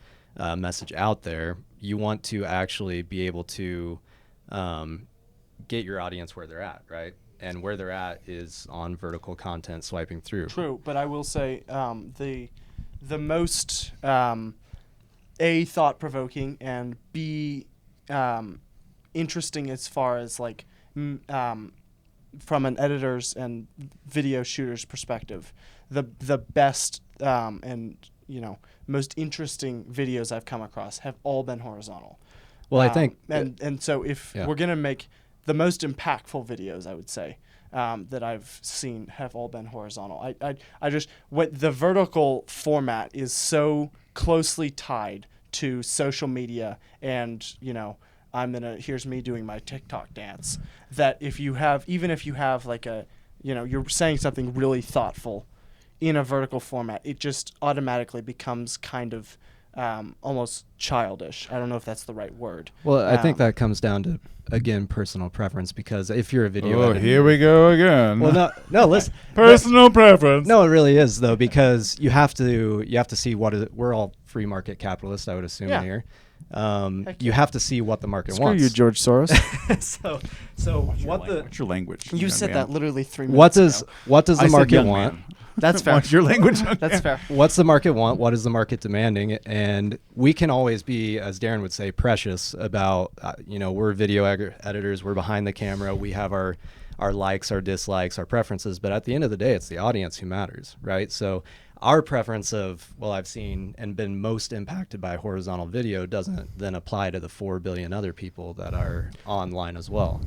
S3: message out there, you want to actually be able to get your audience where they're at, right? And where they're at is on vertical content swiping through.
S1: True, but I will say the most A, thought-provoking, and B, interesting as far as like from an editor's and video shooter's perspective, the best and most interesting videos I've come across have all been horizontal.
S3: Well, I think
S1: and so if
S3: Yeah.
S1: we're gonna make the most impactful videos, I would say that I've seen have all been horizontal. I just what the vertical format is so closely tied to social media, and here's me doing my TikTok dance, that if you have like a you're saying something really thoughtful in a vertical format, it just automatically becomes kind of almost childish. I don't know if that's the right word.
S3: Well, I think that comes down to, again, personal preference, because if you're a video
S2: Oh,
S3: editor,
S2: here we go again.
S3: well, no, listen.
S2: Personal preference.
S3: No, it really is though, because you have to see what is. We're all free market capitalists, I would assume
S1: Yeah.
S3: here.
S1: Heck
S3: You
S1: yeah.
S3: have to see what the market
S1: Screw
S3: wants.
S1: you, George Soros.
S3: so
S2: What's your language?
S1: You
S2: young
S1: said
S2: man?
S1: that literally 3 minutes
S3: what does
S1: ago.
S3: the
S2: I said
S3: market
S2: young
S3: want?
S2: man.
S1: That's fair.
S2: What's your language?
S1: That's fair.
S3: What's the market want? What is the market demanding? And we can always be, as Darren would say, precious about, we're video editors, we're behind the camera, we have our likes, our dislikes, our preferences, but at the end of the day, it's the audience who matters, right? So our preference of, I've seen and been most impacted by horizontal video doesn't then apply to the 4 billion other people that are online as well.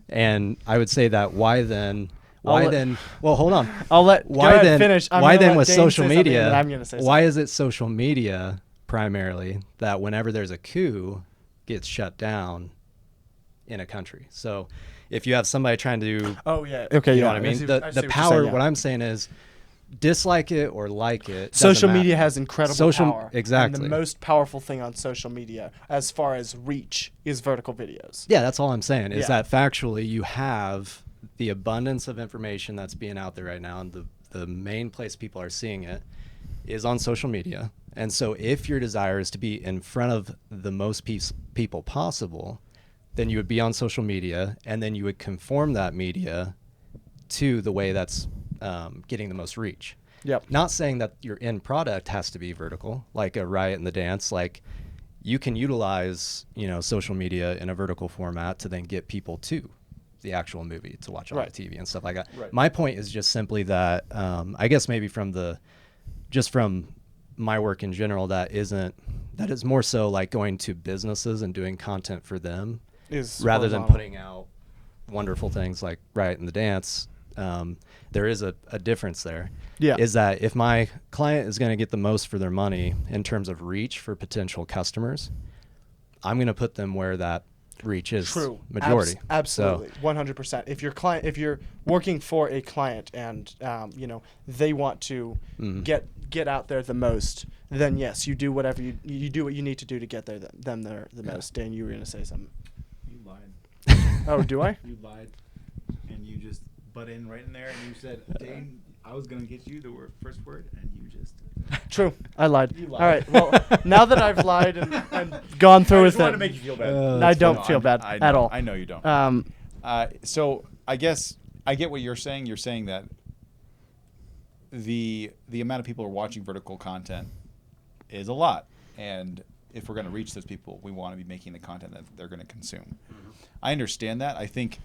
S3: And I would say that well, hold on.
S1: I'll let
S3: Why
S1: go ahead,
S3: then?
S1: finish. I'm
S3: Why
S1: gonna
S3: then
S1: let
S3: with
S1: Dane
S3: social
S1: say something,
S3: media?
S1: and then I'm gonna say
S3: Why is it social media primarily that whenever there's a coup, gets shut down in a country? So if you have somebody trying to,
S1: Oh yeah. Okay.
S3: you know
S1: yeah.
S3: what I mean?
S1: see
S3: The
S1: what you're
S3: power.
S1: saying, yeah.
S3: What I'm saying is, dislike it or like it. doesn't
S1: Social media
S3: matter.
S1: has incredible
S3: Social-
S1: power.
S3: exactly.
S1: And the most powerful thing on social media, as far as reach, is vertical videos.
S3: Yeah, that's all I'm saying. Is
S1: Yeah.
S3: that factually you have the abundance of information that's being out there right now, and the main place people are seeing it is on social media. And so if your desire is to be in front of the most people possible, then you would be on social media, and then you would conform that media to the way that's getting the most reach.
S1: Yep.
S3: Not saying that your end product has to be vertical, like a Riot and the Dance. Like, you can utilize, social media in a vertical format to then get people to the actual movie to watch on
S1: Right.
S3: the TV and stuff like that.
S1: Right.
S3: My point is just simply that I guess maybe from my work in general, that is more so like going to businesses and doing content for them
S1: Is
S3: rather than
S1: horizontal.
S3: putting out wonderful things like Riot and the Dance there is a difference there.
S1: Yeah.
S3: Is that if my client is going to get the most for their money in terms of reach for potential customers, I'm going to put them where that reach is
S1: True.
S3: majority.
S1: Absolutely.
S3: So,
S1: 100%. If you're working for a client and they want to get out there the most, then yes, you do whatever you do what you need to do to get them there the most. Dan, you were going to say something.
S2: You lied.
S1: Oh, do I?
S2: You lied, and you just butt in right in there, and you said, Dane, I was going to get you the first word, and you just...
S1: True. I lied.
S2: You lied.
S1: All right. Well, now that I've lied and gone through with
S2: I just want
S1: it,
S2: to make you feel bad.
S1: I don't feel bad
S2: I
S1: at
S2: know,
S1: all.
S2: I know you don't. So I guess I get what you're saying. You're saying that the amount of people who are watching vertical content is a lot, and if we're going to reach those people, we want to be making the content that they're going to consume. I understand that. I think,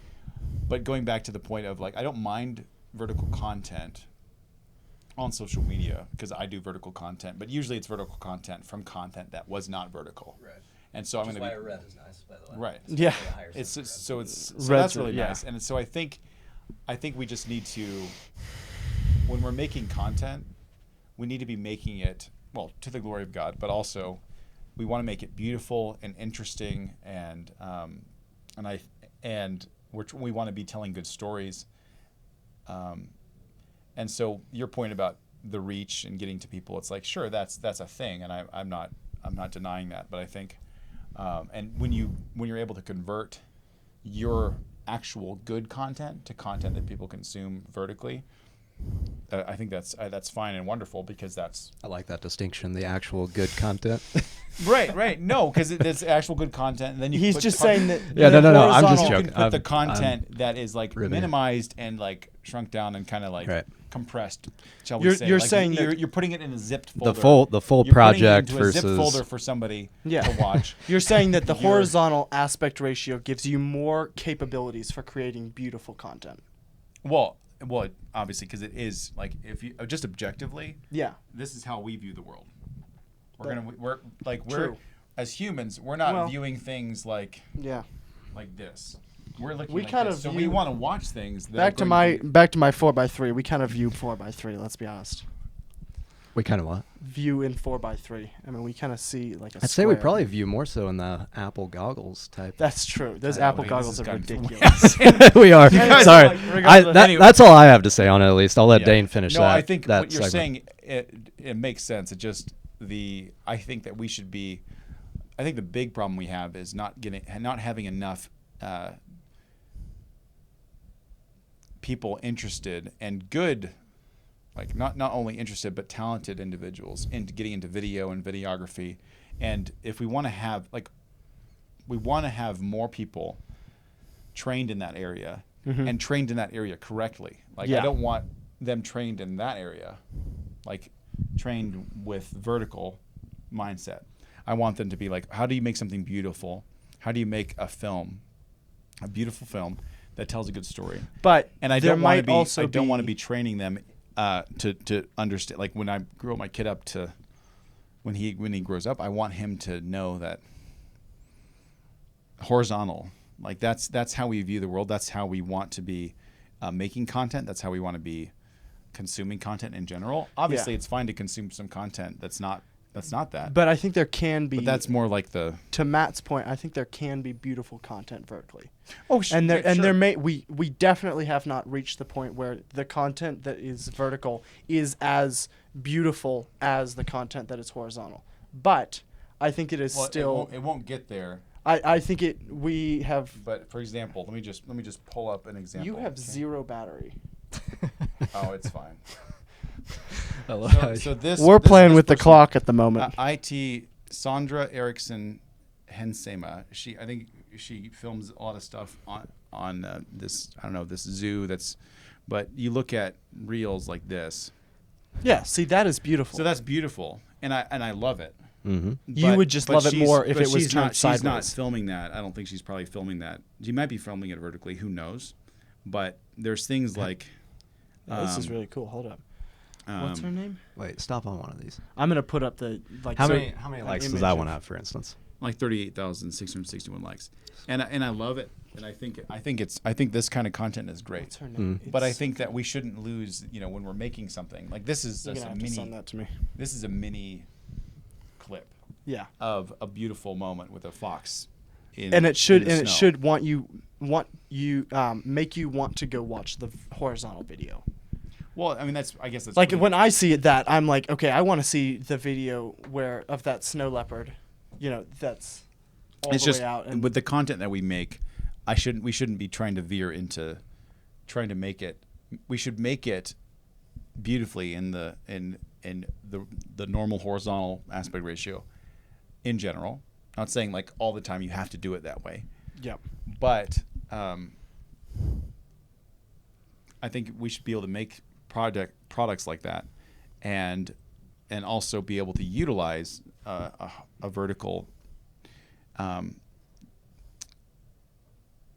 S2: but going back to the point of like, I don't mind vertical content on social media because I do vertical content, but usually it's vertical content from content that was not vertical.
S4: Right.
S2: And so I'm going to be
S4: red is nice, by the way.
S2: right.
S1: Yeah.
S2: It's just, so
S1: Red's
S2: that's really
S1: yeah.
S2: nice. And so I think we just need to, when we're making content, we need to be making it, well, to the glory of God, but also we want to make it beautiful and interesting, and we want to be telling good stories. And so your point about the reach and getting to people, it's like, sure, that's a thing, and I'm not denying that, but I think, and when you're able to convert your actual good content to content that people consume vertically, I think that's fine and wonderful, because that's...
S3: I like that distinction, the actual good content.
S2: Right. No, because it's actual good content. And then
S1: He's just saying that.
S3: Yeah, no. I'm just
S2: you
S3: joking.
S2: can put the content that is like
S3: ribbing.
S2: minimized and like shrunk down and kind of like
S3: Right.
S2: compressed. Shall we
S1: You're-
S2: say?
S1: you're
S2: Like,
S1: saying that-
S2: you're putting it in a zipped folder.
S3: The full
S2: You're
S3: project
S2: putting it into a
S3: versus
S2: zip folder for somebody
S1: Yeah.
S2: to watch.
S1: You're saying that the
S2: You're-
S1: horizontal aspect ratio gives you more capabilities for creating beautiful content.
S2: Well, obviously, because it is like, if you just objectively,
S1: Yeah.
S2: this is how we view the world.
S1: That-
S2: We're
S1: True.
S2: as humans, we're not
S1: Well-
S2: viewing things like
S1: Yeah.
S2: this. We're looking
S1: We
S2: like
S1: kind
S2: this.
S1: of
S2: So
S1: view-
S2: we want to watch things that
S1: Back
S2: are
S1: to
S2: going
S1: my 4x3. We kind of view 4x3. Let's be honest.
S3: we kind of what?
S1: View in 4x3. I mean, we kind of see like a
S3: I'd say we
S1: square.
S3: probably view more so in the Apple goggles type.
S1: That's true. Those
S2: I know,
S1: Apple
S2: man,
S1: goggles
S2: this
S1: are
S2: has gotten
S1: ridiculous.
S3: We are.
S1: guys
S3: Sorry.
S1: are like, regardless-
S3: Anyway. That's all I have to say on it. At least I'll let
S2: Yeah.
S3: Dane finish
S2: No,
S3: that.
S2: I think
S3: that
S2: what you're
S3: segment.
S2: saying, it makes sense. It just I think that we should be. I think the big problem we have is not having enough people interested and good, like not only interested but talented individuals into getting into video and videography. And if we want to have more people trained in that area and trained in that area correctly. Like
S1: Yeah.
S2: I don't want them trained in that area, like trained with vertical mindset. I want them to be like, how do you make something beautiful? How do you make a beautiful film that tells a good story?
S1: But
S2: And I
S1: there
S2: don't want
S1: might
S2: to be
S1: also
S2: I don't want to be training them to understand. Like when I grow my kid up to when he grows up, I want him to know that horizontal. Like that's how we view the world. That's how we want to be making content. That's how we want to be consuming content in general. Obviously,
S1: Yeah.
S2: it's fine to consume some content that's not that.
S1: But I think there can be.
S2: But that's more like the.
S1: To Matt's point, I think there can be beautiful content vertically.
S2: Oh,
S1: And there may we definitely have not reached the point where the content that is vertical is as beautiful as the content that is horizontal. But I think it is still.
S2: It won't get there.
S1: I think we have.
S2: But for example, let me just pull up an example.
S1: You have zero battery.
S2: Oh, it's fine.
S3: I love how
S2: So this
S1: We're playing with the
S2: person,
S1: clock at the moment.
S2: IT Sandra Eriksson Hensema. I think she films a lot of stuff on this. I don't know, this zoo. But you look at reels like this.
S1: Yeah. See, that is beautiful.
S2: So that's beautiful, and I love it.
S3: Mm-hmm.
S1: You would just love it more if it was
S2: she's not,
S1: turned
S2: She's not
S1: sideways.
S2: filming that. I don't think she's probably filming that. She might be filming it vertically. Who knows? But there's things like.
S1: Yeah, this is really cool. Hold up. What's her name?
S3: Wait, stop on one of these.
S1: I'm gonna put up the like.
S3: How
S1: so-
S3: many likes does that one have, for instance?
S2: like 38,661 likes, and I love it, and I think this kind of content is great.
S1: What's her name?
S2: But I think that we shouldn't lose, when we're making something like this is
S1: You're
S2: just
S1: gonna
S2: a
S1: have to
S2: mini.
S1: send that to me.
S2: This is a mini clip
S1: Yeah.
S2: of a beautiful moment with a fox.
S1: And it should
S2: in the snow.
S1: make you want to go watch the horizontal video.
S2: Well, I mean I guess that's
S1: Like
S2: pretty
S1: when I see it, I'm like, okay, I want to see the video of that snow leopard, that's all
S2: it's
S1: the
S2: just
S1: way out. And
S2: with the content that we make, we shouldn't be trying to veer into trying to make it. We should make it beautifully in the normal horizontal aspect ratio in general. Not saying like all the time you have to do it that way.
S1: Yep.
S2: But I think we should be able to make products like that, and also be able to utilize a vertical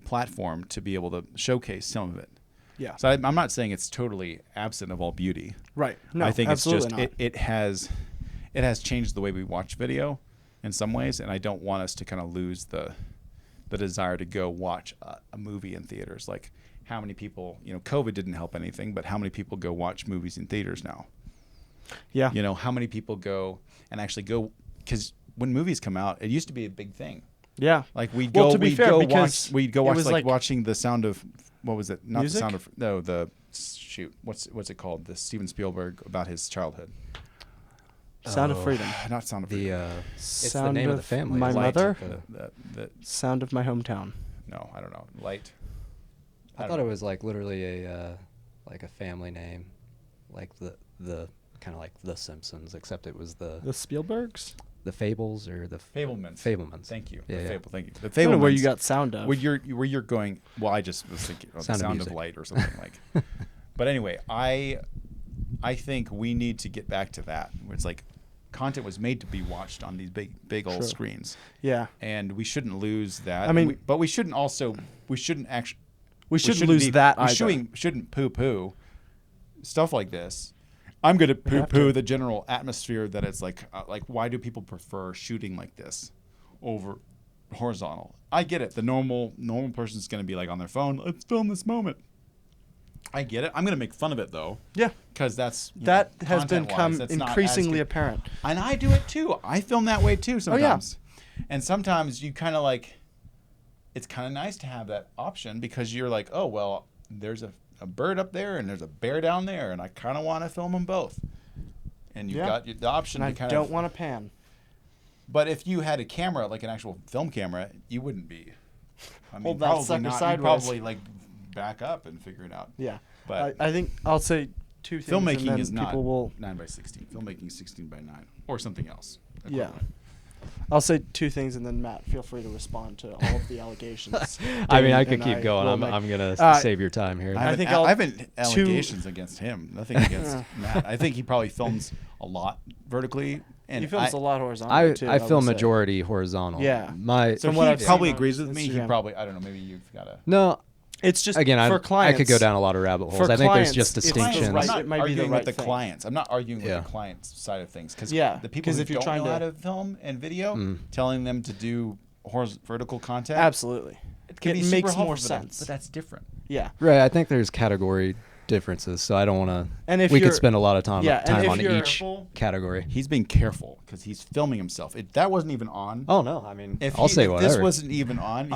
S2: platform to be able to showcase some of it.
S1: Yeah.
S2: So I'm not saying it's totally absent of all beauty.
S1: Right. No,
S2: I think it's just
S1: absolutely not.
S2: it has changed the way we watch video in some ways, and I don't want us to kind of lose the desire to go watch a movie in theaters. Like how many people, COVID didn't help anything, but how many people go watch movies in theaters now?
S1: Yeah.
S2: How many people go and actually go, because when movies come out, it used to be a big thing.
S1: Yeah.
S2: Like we'd
S1: Well,
S2: go,
S1: to be
S2: we'd
S1: fair,
S2: go
S1: because
S2: watch, we'd go
S1: it
S2: watch
S1: was
S2: like
S1: like-
S2: watching The Sound of, what was it? Not
S1: Music?
S2: The Sound of, no, what's it called? The Steven Spielberg about his childhood.
S1: Sound of Freedom.
S2: Not Sound of Freedom.
S3: It's the
S1: Sound
S3: name of the
S1: of
S3: family.
S1: My
S3: isn't it?
S1: mother?
S2: The
S1: Sound of My Hometown.
S2: no, I don't know. Light.
S3: I thought it was like literally a family name, like the kind of like The Simpsons, except it was the
S1: Spielbergs?
S3: Fables or the
S2: Fablemans.
S3: Fablemans.
S2: Thank you.
S3: Yeah,
S2: The
S3: yeah.
S2: Fable. Thank you. The
S1: I don't know
S2: Fablemans.
S1: where you got Sound of.
S2: Where you're going. Well, I just was thinking of
S3: Sound
S2: the
S3: of
S2: Sound of
S3: Music.
S2: Light or something like. But anyway, I think we need to get back to that. Where it's like content was made to be watched on these big old
S1: Sure.
S2: screens,
S1: Yeah.
S2: and we shouldn't lose that.
S1: I mean-
S2: but we shouldn't actually.
S1: We shouldn't lose that
S2: we
S1: either.
S2: shouldn't poo-poo stuff like this. I'm going to poo-poo the general atmosphere that it's like why do people prefer shooting like this over horizontal? I get it. The normal person's going to be like on their phone, let's film this moment. I get it. I'm going to make fun of it though.
S1: Yeah.
S2: Because that's
S1: That has
S2: content-wise,
S1: become
S2: that's not as
S1: increasingly
S2: good.
S1: apparent.
S2: And I do it too. I film that way too sometimes.
S1: Oh,
S2: And sometimes you kind of like, it's kind of nice to have that option because you're like, oh, well, there's a bird up there and there's a bear down there and I kind of want to film them both. And you've got the option
S1: And
S2: to
S1: I
S2: kind
S1: don't
S2: of.
S1: want to pan.
S2: But if you had a camera, like an actual film camera, you wouldn't be. I mean,
S1: Hold that
S2: probably
S1: sucker
S2: not. You'd
S1: sideways.
S2: probably like back up and figure it out.
S1: Yeah.
S2: But
S1: I think I'll say two things. and
S2: filmmaking
S1: then
S2: is not
S1: people will
S2: 9:16. Filmmaking is 16:9 or something else.
S1: Yeah.
S2: equivalent.
S1: I'll say two things, and then Matt, feel free to respond to all of the allegations.
S3: I mean,
S1: Dane
S3: I could
S1: and
S3: keep going.
S1: will
S3: I'm
S1: make.
S3: gonna save your time here.
S2: I
S1: think
S2: haven't allegations against him. Nothing against Matt. I think he probably films a lot vertically, and
S1: He films a lot
S3: I
S1: horizontally too.
S3: film
S1: would say.
S3: majority horizonal.
S1: Yeah.
S3: My
S2: So
S1: From
S2: he
S1: what I've seen
S2: probably
S1: on
S2: agrees with me. He
S1: Instagram.
S2: probably, I don't know. Maybe you've got to.
S3: no.
S1: It's just
S3: Again,
S1: for
S3: I
S1: clients.
S3: could go down a lot of rabbit holes.
S1: For
S3: I think there's
S1: clients,
S3: just
S1: it's the
S3: distinctions.
S1: right-
S2: I'm not
S1: it might be the
S2: arguing
S1: right
S2: with the
S1: thing.
S2: clients. I'm not arguing
S3: Yeah.
S2: with the clients' side of things because
S1: Yeah,
S2: the people
S1: 'cause
S2: who
S1: if you're
S2: don't know
S1: trying
S2: how
S1: to-
S2: to film and video, telling them to do vertical content,
S1: Absolutely.
S2: it can be
S1: It
S2: super
S1: makes
S2: helpful
S1: more
S2: for them,
S1: sense.
S2: but that's different.
S1: Yeah.
S3: Right. I think there's category differences, so I don't want
S1: And
S3: to.
S1: if
S3: We could
S1: you're-
S3: spend a lot of time
S1: yeah, and if
S3: on
S1: you're-
S3: each category.
S2: He's being careful because he's filming himself. That wasn't even on.
S3: Oh no! I mean,
S2: If
S3: I'll say
S2: if
S3: whatever.
S2: this wasn't even on,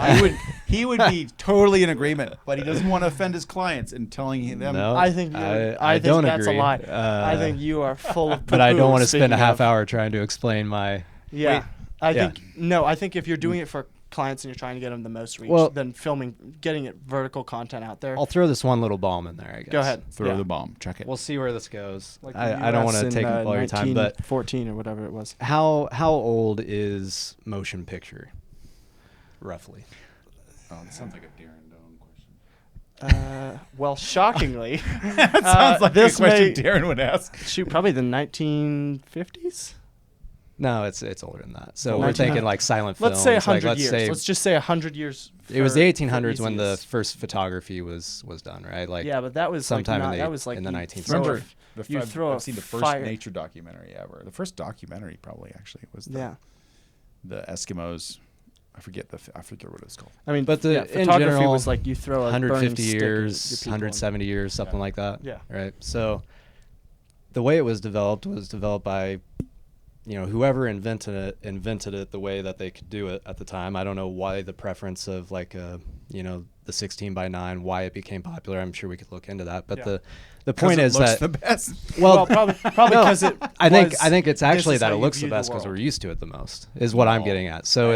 S2: he would be totally in agreement, but he doesn't want to offend his clients and telling them.
S3: No.
S1: I think
S3: I
S1: think
S3: don't
S1: that's
S3: agree.
S1: a lie. I think you are full of.
S3: but I don't want to
S1: poo-poo,
S3: spend a
S1: speaking
S3: half
S1: of.
S3: hour trying to explain my.
S1: Yeah. I
S3: Yeah.
S1: think if you're doing it for clients and you're trying to get them the most reach,
S3: Well-
S1: then getting it vertical content out there.
S3: I'll throw this one little bomb in there. I guess.
S1: Go ahead.
S2: Throw
S1: Yeah.
S2: the bomb. Check it.
S3: We'll see where this goes.
S1: Like the
S3: I don't
S1: US
S3: want to
S1: in,
S3: take up all your time, but
S1: 1914 or whatever it was.
S3: how old is motion picture, roughly?
S2: Oh, that sounds like a Darren Doan question.
S1: Well, shockingly,
S2: That sounds like
S1: this
S2: a question
S1: may-
S2: Darren would ask.
S1: shoot, probably the 1950s.
S3: No, it's older than that. So
S1: Well,
S3: we're
S1: 1900
S3: thinking like silent films.
S1: Let's say
S3: like,
S1: 100 years.
S3: Say
S1: Let's just say 100 years.
S3: it was
S1: for-
S3: the 1800s
S1: for
S3: when the
S1: easiest.
S3: first photography was done, right? Like
S1: Yeah, but that was
S3: sometime
S1: like
S3: in
S1: that
S3: the-
S1: was like
S3: in the
S1: you
S3: 19th
S1: throw
S3: century.
S1: a- you throw
S2: I've
S1: a
S2: seen the first
S1: fire.
S2: nature documentary ever. The first documentary probably actually was the,
S1: Yeah.
S2: the Eskimos. I forget what it's called.
S1: I mean,
S3: But
S1: in photography general, was like you throw a
S3: 150 years,
S1: stick
S3: 170 years, something like that.
S1: Yeah.
S3: Right. So the way it was developed by, whoever invented it the way that they could do it at the time. I don't know why the preference of like the 16:9, why it became popular. I'm sure we could look into that. But the point is that
S2: the best.
S1: Well, probably because it.
S3: I think it's actually that it looks the best because we're used to it the most. Is what I'm getting at. So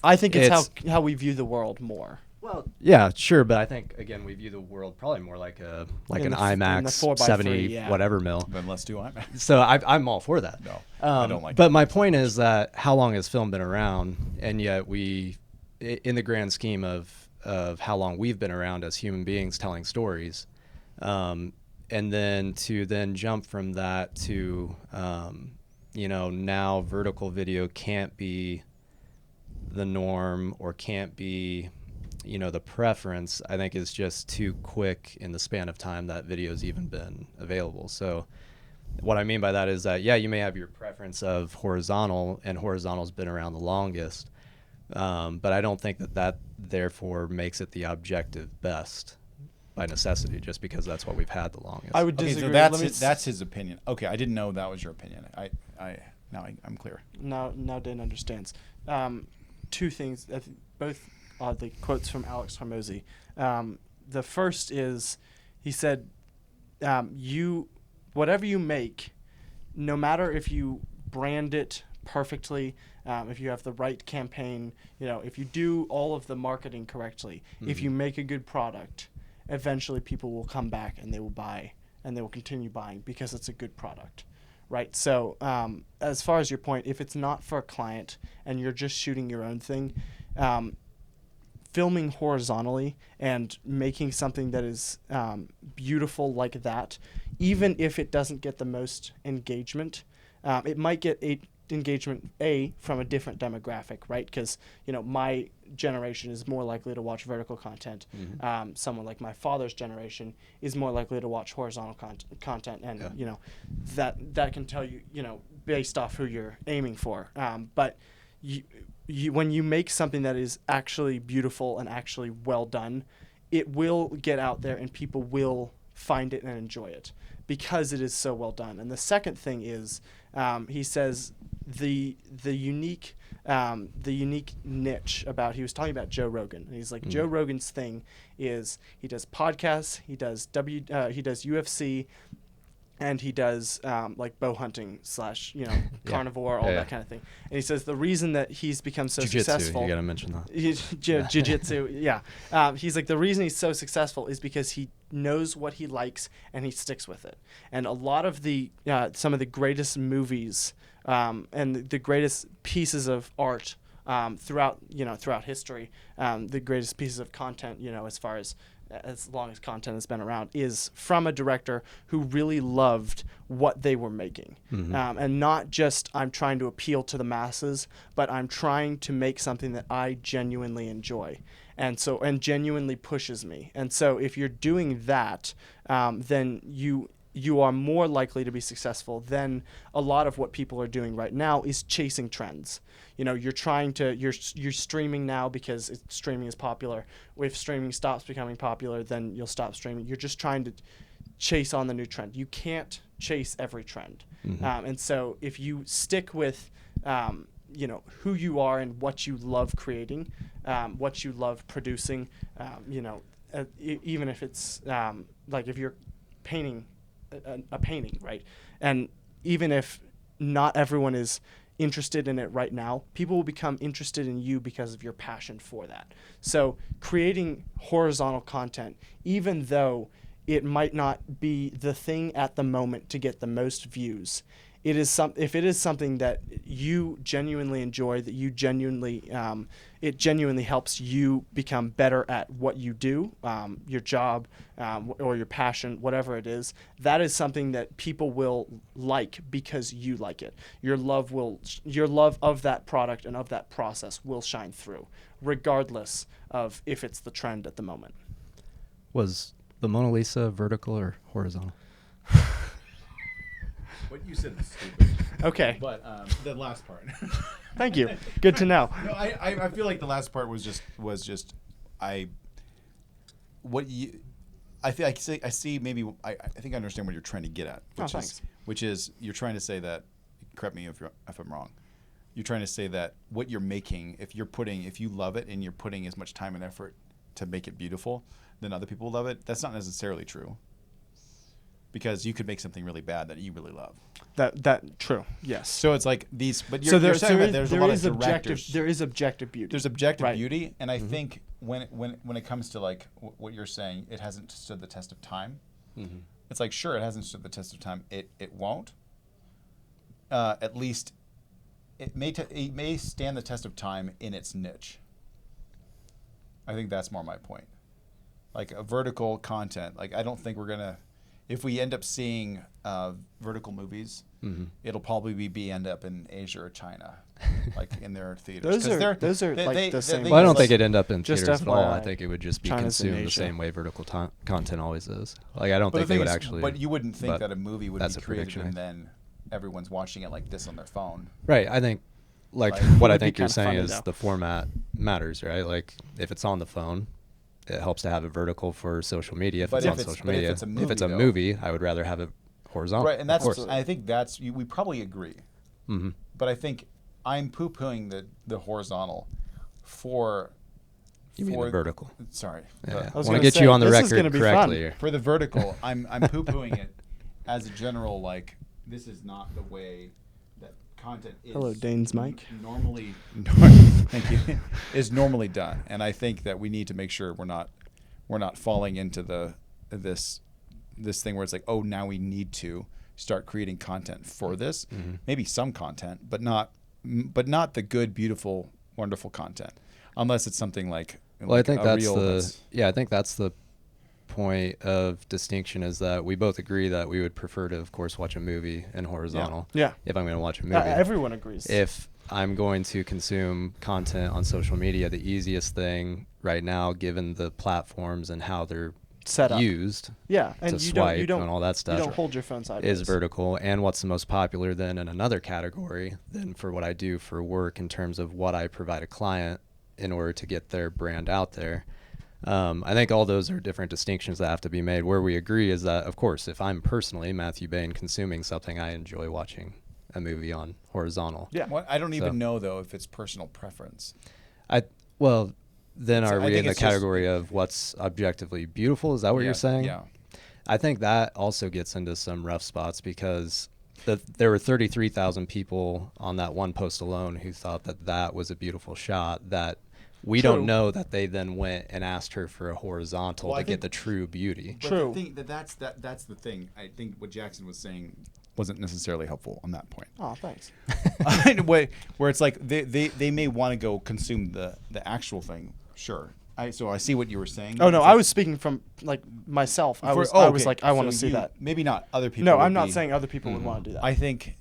S1: I think it's how we view the world more.
S3: Well, yeah, sure, but I think again we view the world probably more like an IMAX 70 whatever mil.
S2: Then let's do IMAX.
S3: So I'm all for that.
S2: No, I don't like.
S3: But my point is that how long has film been around, and yet we, in the grand scheme of how long we've been around as human beings telling stories, and then to jump from that to now vertical video can't be the norm or can't be the preference, I think is just too quick in the span of time that video's even been available. So what I mean by that is that, you may have your preference of horizontal, and horizontal's been around the longest. But I don't think that therefore makes it the objective best by necessity, just because that's what we've had the longest.
S1: I would disagree.
S2: So that's his opinion. Okay, I didn't know that was your opinion. I'm clear.
S1: Now Dane understands. Two things, both are the quotes from Alex Hormozy. The first is, he said, whatever you make, no matter if you brand it perfectly, if you have the right campaign, if you do all of the marketing correctly, if you make a good product, eventually people will come back and they will buy and they will continue buying because it's a good product. Right. So as far as your point, if it's not for a client and you're just shooting your own thing, filming horizontally and making something that is beautiful like that, even if it doesn't get the most engagement, it might get engagement from a different demographic, right? Because my generation is more likely to watch vertical content. Someone like my father's generation is more likely to watch horizontal content, and that can tell you based off who you're aiming for. But when you make something that is actually beautiful and actually well done, it will get out there and people will find it and enjoy it because it is so well done. And the second thing is, he says the unique niche about, he was talking about Joe Rogan, and he's like, Joe Rogan's thing is he does podcasts, he does UFC, and he does like bow hunting / carnivore, all that kind of thing. And he says the reason that he's become so successful,
S3: you gotta mention that.
S1: Jiu-jitsu, he's like, the reason he's so successful is because he knows what he likes and he sticks with it. And a lot of the some of the greatest movies and the greatest pieces of art throughout history, the greatest pieces of content, as long as content has been around, is from a director who really loved what they were making. And not just, I'm trying to appeal to the masses, but I'm trying to make something that I genuinely enjoy and genuinely pushes me. And so if you're doing that, then you are more likely to be successful than a lot of what people are doing right now is chasing trends. You're streaming now because streaming is popular. If streaming stops becoming popular, then you'll stop streaming. You're just trying to chase on the new trend. You can't chase every trend. And so if you stick with, who you are and what you love creating, what you love producing, even if it's like if you're painting a painting, right? And even if not everyone is interested in it right now, people will become interested in you because of your passion for that. So creating horizontal content, even though it might not be the thing at the moment to get the most views, if it is something that you genuinely enjoy, that you genuinely it genuinely helps you become better at what you do, your job or your passion, whatever it is, that is something that people will like because you like it. Your love of that product and of that process will shine through, regardless of if it's the trend at the moment.
S3: Was the Mona Lisa vertical or horizontal?
S2: What you said was stupid.
S1: Okay.
S2: But the last part.
S1: Thank you. Good to know.
S2: No, I feel like the last part was just I think I understand what you're trying to get at, which is you're trying to say that, correct me if I'm wrong. You're trying to say that what you're making, if you love it and you're putting as much time and effort to make it beautiful, then other people love it. That's not necessarily true. Because you could make something really bad that you really love.
S1: That true. Yes.
S2: So it's like these, but you're saying that there's a lot of directors.
S1: There is objective beauty.
S2: There's objective beauty, and I think when it comes to like what you're saying, it hasn't stood the test of time. Mm-hmm. It's like, sure, it hasn't stood the test of time. It won't. At least it may stand the test of time in its niche. I think that's more my point. Like a vertical content. Like I don't think we're gonna. If we end up seeing vertical movies, it'll probably end up in Asia or China, like in their theaters.
S1: Those are like the same.
S3: Well, I don't think it'd end up in
S1: Just
S3: theaters at all. I
S1: FYI.
S3: think it would just be
S1: China's in
S3: consumed the
S1: Asia.
S3: same way vertical content always is. Like I don't
S2: But
S3: think
S2: the
S3: they
S2: thing
S3: would
S2: is,
S3: actually.
S2: but you wouldn't think
S3: but
S2: that a movie would
S3: that's
S2: be
S3: a
S2: created
S3: prediction,
S2: and then everyone's watching it like this on their phone.
S3: Right. I think like
S2: Like,
S3: what
S1: it
S3: I
S1: would be
S3: think you're
S1: kinda
S3: saying
S1: funny,
S3: is
S1: though.
S3: the format matters, right? Like if it's on the phone, it helps to have it vertical for social media. If
S2: But
S3: it's
S2: if
S3: on
S2: it's-
S3: social
S2: but if
S3: media,
S2: it's a
S3: if it's a
S2: movie, though-
S3: movie, I would rather have it horizontal.
S2: Right, and
S3: of course.
S2: I think we probably agree.
S3: Mm-hmm.
S2: But I think I'm poo-pooing the horizontal for.
S3: You mean the vertical?
S2: Sorry.
S3: Yeah.
S2: the-
S3: I
S1: was
S3: want to
S1: gonna
S3: get
S1: say,
S3: you on the
S1: this is
S3: record
S1: gonna be
S3: correctly
S1: fun.
S3: here.
S2: For the vertical, I'm poo-pooing it as a general, like, this is not the way that content is.
S1: Hello, Dane's mic.
S2: Normally, thank you, is normally done, and I think that we need to make sure we're not falling into this thing where it's like, oh, now we need to start creating content for this.
S3: Mm-hmm.
S2: Maybe some content, but not the good, beautiful, wonderful content, unless it's something like.
S3: Well, I think
S2: a
S3: that's
S2: reel
S3: I think that's the point of distinction is that we both agree that we would prefer to, of course, watch a movie in horizontal.
S1: Yeah.
S3: If I'm going to watch a movie.
S1: Everyone agrees.
S3: If I'm going to consume content on social media, the easiest thing right now, given the platforms and how they're
S1: Set up.
S3: used
S1: Yeah,
S3: to
S1: and
S3: swipe
S1: you don't
S3: and all that
S1: You
S3: stuff
S1: don't hold your phone sideways.
S3: is vertical. And what's the most popular then in another category than for what I do for work in terms of what I provide a client in order to get their brand out there. I think all those are different distinctions that have to be made. Where we agree is that, of course, if I'm personally, Matthew Bane, consuming something, I enjoy watching a movie on horizontal.
S1: Yeah.
S2: I don't
S3: So-
S2: even know though if it's personal preference.
S3: Then
S2: So
S3: are
S2: I
S3: we
S2: think
S3: in the
S2: it's just-
S3: category of what's objectively beautiful? Is that what
S2: Yeah,
S3: you're saying?
S2: Yeah.
S3: I think that also gets into some rough spots because there were 33,000 people on that one post alone who thought that was a beautiful shot that we
S1: True.
S3: don't know that they then went and asked her for a horizontal
S2: Well, I
S3: to get
S2: think-
S3: the true beauty.
S2: But
S1: True.
S2: the thing that's the thing. I think what Jackson was saying wasn't necessarily helpful on that point.
S1: Oh, thanks.
S2: In a way where it's like they may want to go consume the actual thing. Sure. So I see what you were saying.
S1: Oh no,
S2: It's
S1: I
S2: like-
S1: was speaking from like myself. I
S2: for-
S1: was
S2: oh,
S1: I was
S2: okay.
S1: like I want to
S2: So
S1: see
S2: you-
S1: that.
S2: Maybe not other people.
S1: No,
S2: would
S1: I'm not
S2: be-
S1: saying other people would want to do that.
S2: I think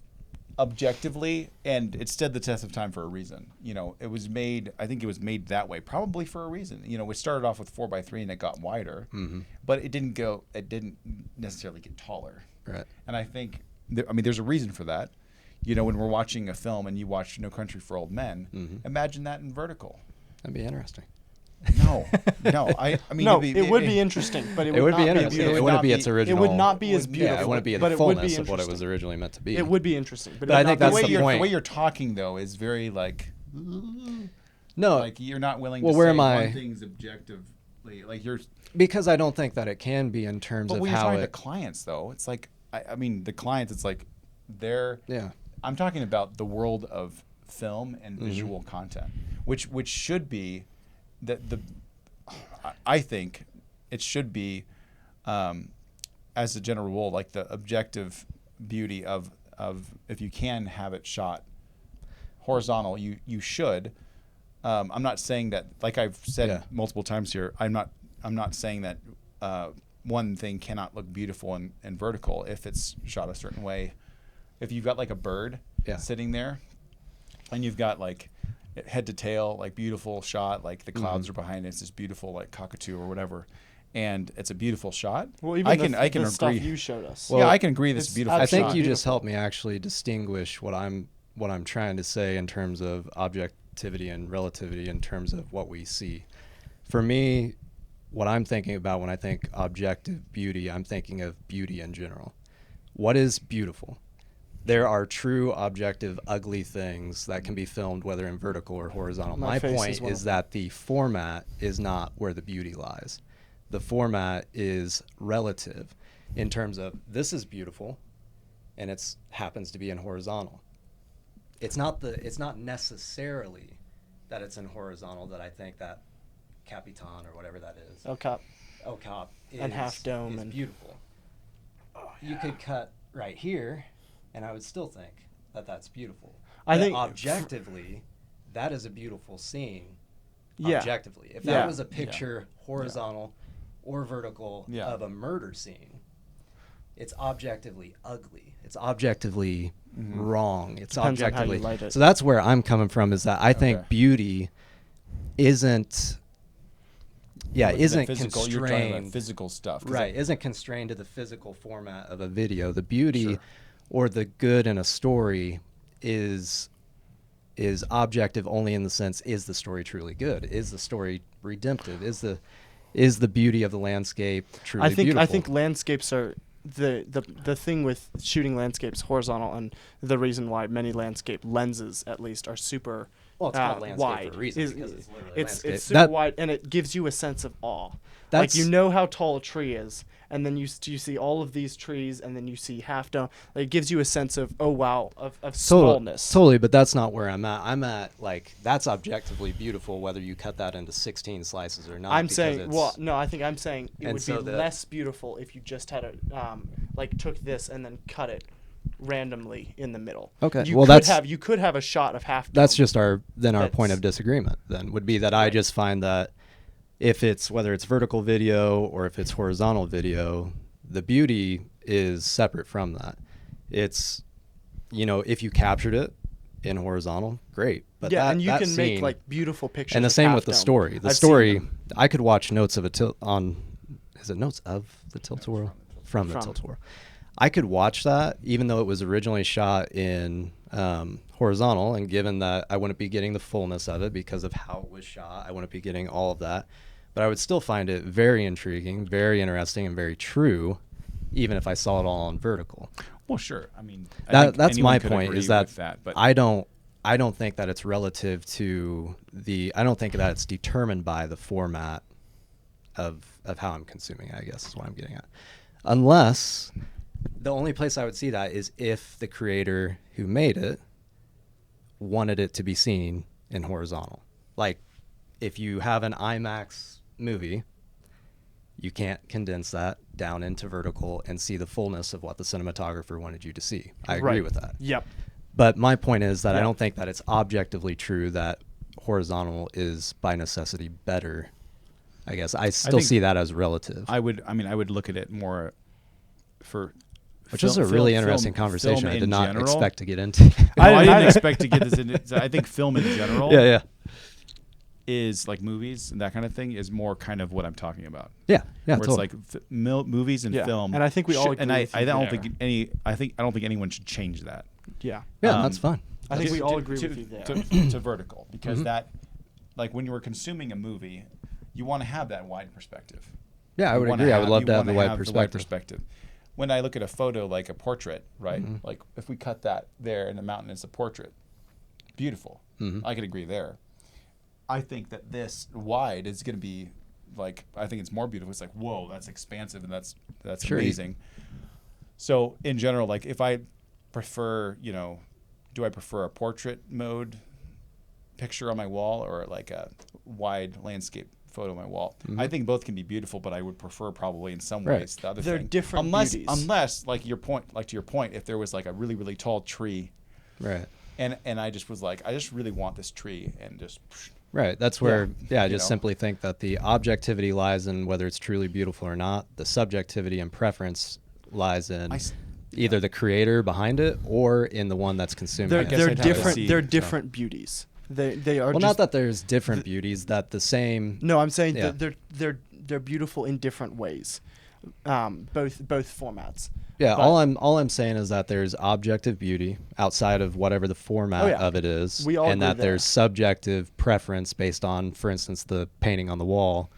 S2: objectively, and it stood the test of time for a reason. You know, it was made. I think it was made that way, probably for a reason. You know, it started off with 4x3 and it got wider, but it didn't go. It didn't necessarily get taller.
S3: Right.
S2: And I think, there's a reason for that. You know, when we're watching a film and you watch No Country for Old Men, imagine that in vertical.
S3: That'd be interesting.
S2: No. I mean,
S1: no,
S2: it'd
S1: it would be interesting, but it
S3: It
S1: would
S3: would be
S1: not be
S3: interesting.
S1: beautiful.
S3: It wouldn't be its
S1: It
S3: original.
S1: would not be as
S2: Yeah,
S1: beautiful.
S3: it wouldn't be
S1: but
S3: the
S1: it would be
S3: fullness of what it was
S1: interesting.
S3: originally meant to be.
S1: It would be interesting, but,
S3: But I
S1: it would
S3: think
S1: not
S3: that's
S1: be
S3: the
S1: beautiful.
S3: point.
S2: The way you're talking though is very like
S3: No,
S2: like you're not willing
S3: Well,
S2: to
S3: where
S2: say
S3: am I-
S2: one thing's objectively like you're.
S3: because I don't think that it can be in terms
S2: But
S3: of
S2: when you're
S3: how
S2: talking to
S3: it.
S2: clients though, it's like the clients. It's like they're.
S3: Yeah.
S2: I'm talking about the world of film and
S3: Mm-hmm.
S2: visual content, which should be I think it should be, as a general rule, like the objective beauty of if you can have it shot horizontal, you should. I'm not saying that, like I've said
S3: Yeah.
S2: multiple times here. I'm not saying that one thing cannot look beautiful in vertical if it's shot a certain way. If you've got like a bird
S3: Yeah.
S2: sitting there, and you've got like head to tail, like beautiful shot, like the clouds are behind it, it's this beautiful like cockatoo or whatever, and it's a beautiful shot.
S1: Well, even
S2: I can
S1: the stuff
S2: agree.
S1: you showed us.
S3: Well,
S2: yeah, I can agree. This is
S1: it's
S2: beautiful.
S3: I think
S2: shot.
S3: you just helped me actually distinguish what I'm trying to say in terms of objectivity and relativity in terms of what we see. For me, what I'm thinking about when I think objective beauty, I'm thinking of beauty in general. What is beautiful? There are true objective ugly things that can be filmed whether in vertical or horizontal. My point is that the format is not where the beauty lies. The format is relative in terms of this is beautiful and it happens to be in horizontal. It's not necessarily that it's in horizontal that I think that Capitan or whatever that is.
S1: OCOP
S3: is,
S1: and Half Dome
S3: is
S1: and
S3: beautiful. Oh, yeah. You could cut right here and I would still think that that's beautiful.
S1: I think
S3: objectively that is a beautiful scene.
S1: Yeah.
S3: Objectively. If that was a picture horizontal or vertical of a murder scene, it's objectively ugly. It's objectively wrong. It's
S1: Depends on
S3: objectively.
S1: how you light it.
S3: So that's where I'm coming from, is that I think beauty isn't isn't
S2: physical,
S3: constrained.
S2: You're talking about physical stuff.
S3: Right, isn't constrained to the physical format of a video. The beauty or the good in a story is objective only in the sense, is the story truly good? Is the story redemptive? Is the beauty of the landscape truly beautiful?
S1: I think landscapes are the thing with shooting landscapes horizontal, and the reason why many landscape lenses at least are super
S3: it's called landscape
S1: wide
S3: for a reason, because it's literally landscape.
S1: It's super wide, and it gives you a sense of awe. Like, you know how tall a tree is, and then you see all of these trees, and then you see Half Dome. Like, it gives you a sense of of smallness.
S3: Totally, but that's not where I'm at. I'm at, like, that's objectively beautiful whether you cut that into 16 slices or not.
S1: I'm saying, I think I'm saying it would
S3: so
S1: be less beautiful if you just had took this and then cut it randomly in the middle.
S3: Okay,
S1: you could have a shot of Half Dome.
S3: That's just our point of disagreement. Then would be that I just find that if it's whether it's vertical video or if it's horizontal video, the beauty is separate from that. It's, if you captured it in horizontal, great. But
S1: and you can make like beautiful pictures.
S3: And the same with the story. The story, I could watch Notes of a Tilt on. Is it Notes of the Tilt-A-Whirl? From the Tilt-A-Whirl. I could watch that even though it was originally shot in horizontal, and given that I wouldn't be getting the fullness of it because of how it was shot, I wouldn't be getting all of that. But I would still find it very intriguing, very interesting, and very true, even if I saw it all on vertical.
S2: Well, sure. I mean,
S3: that's my point. Is that,
S2: but
S3: I don't think that it's relative to I don't think that it's determined by the format of how I'm consuming it, I guess is what I'm getting at. Unless the only place I would see that is if the creator who made it wanted it to be seen in horizontal. Like, if you have an IMAX movie, you can't condense that down into vertical and see the fullness of what the cinematographer wanted you to see. I agree with that.
S1: Yep.
S3: But my point is that I don't think that it's objectively true that horizontal is by necessity better. I guess I still see that as relative.
S2: I would look at it more for
S3: which is a really interesting conversation I did not expect to get into.
S2: I didn't expect to get this into. I think film in general is like movies and that kind of thing is more kind of what I'm talking about.
S3: Yeah,
S2: where it's like movies and film.
S1: And I think we all agree.
S2: And I don't think anyone should change that.
S1: Yeah.
S3: Yeah, that's fine.
S1: I think we all agree with you there.
S2: To vertical, because that, like, when you were consuming a movie, you want to have that wide perspective.
S3: Yeah, I would agree. I would love to have the wide perspective.
S2: When I look at a photo like a portrait, right? Like, if we cut that there in the mountain, it's a portrait. Beautiful. I could agree there. I think that this wide is going to be, like, I think it's more beautiful. It's like, whoa, that's expansive and that's amazing. So in general, like, if I prefer, do I prefer a portrait mode picture on my wall or like a wide landscape photo on my wall? I think both can be beautiful, but I would prefer probably in some ways the other
S1: They're
S2: thing.
S1: different beauties.
S2: Unless, like to your point, if there was like a really, really tall tree,
S3: right?
S2: And I just was like, I just really want this tree, and just
S3: right. That's where I just simply think that the objectivity lies in whether it's truly beautiful or not. The subjectivity and preference lies in either the creator behind it or in the one that's consuming it.
S1: They're different. They're different beauties. They are.
S3: Well, not that there's different beauties. That the same.
S1: No, I'm saying that they're beautiful in different ways, both formats.
S3: Yeah,
S1: But-
S3: all I'm saying is that there's objective beauty outside of whatever the format of it is,
S1: We all
S3: and
S1: agree
S3: that
S1: there.
S3: there's subjective preference based on, for instance, the painting on the wall.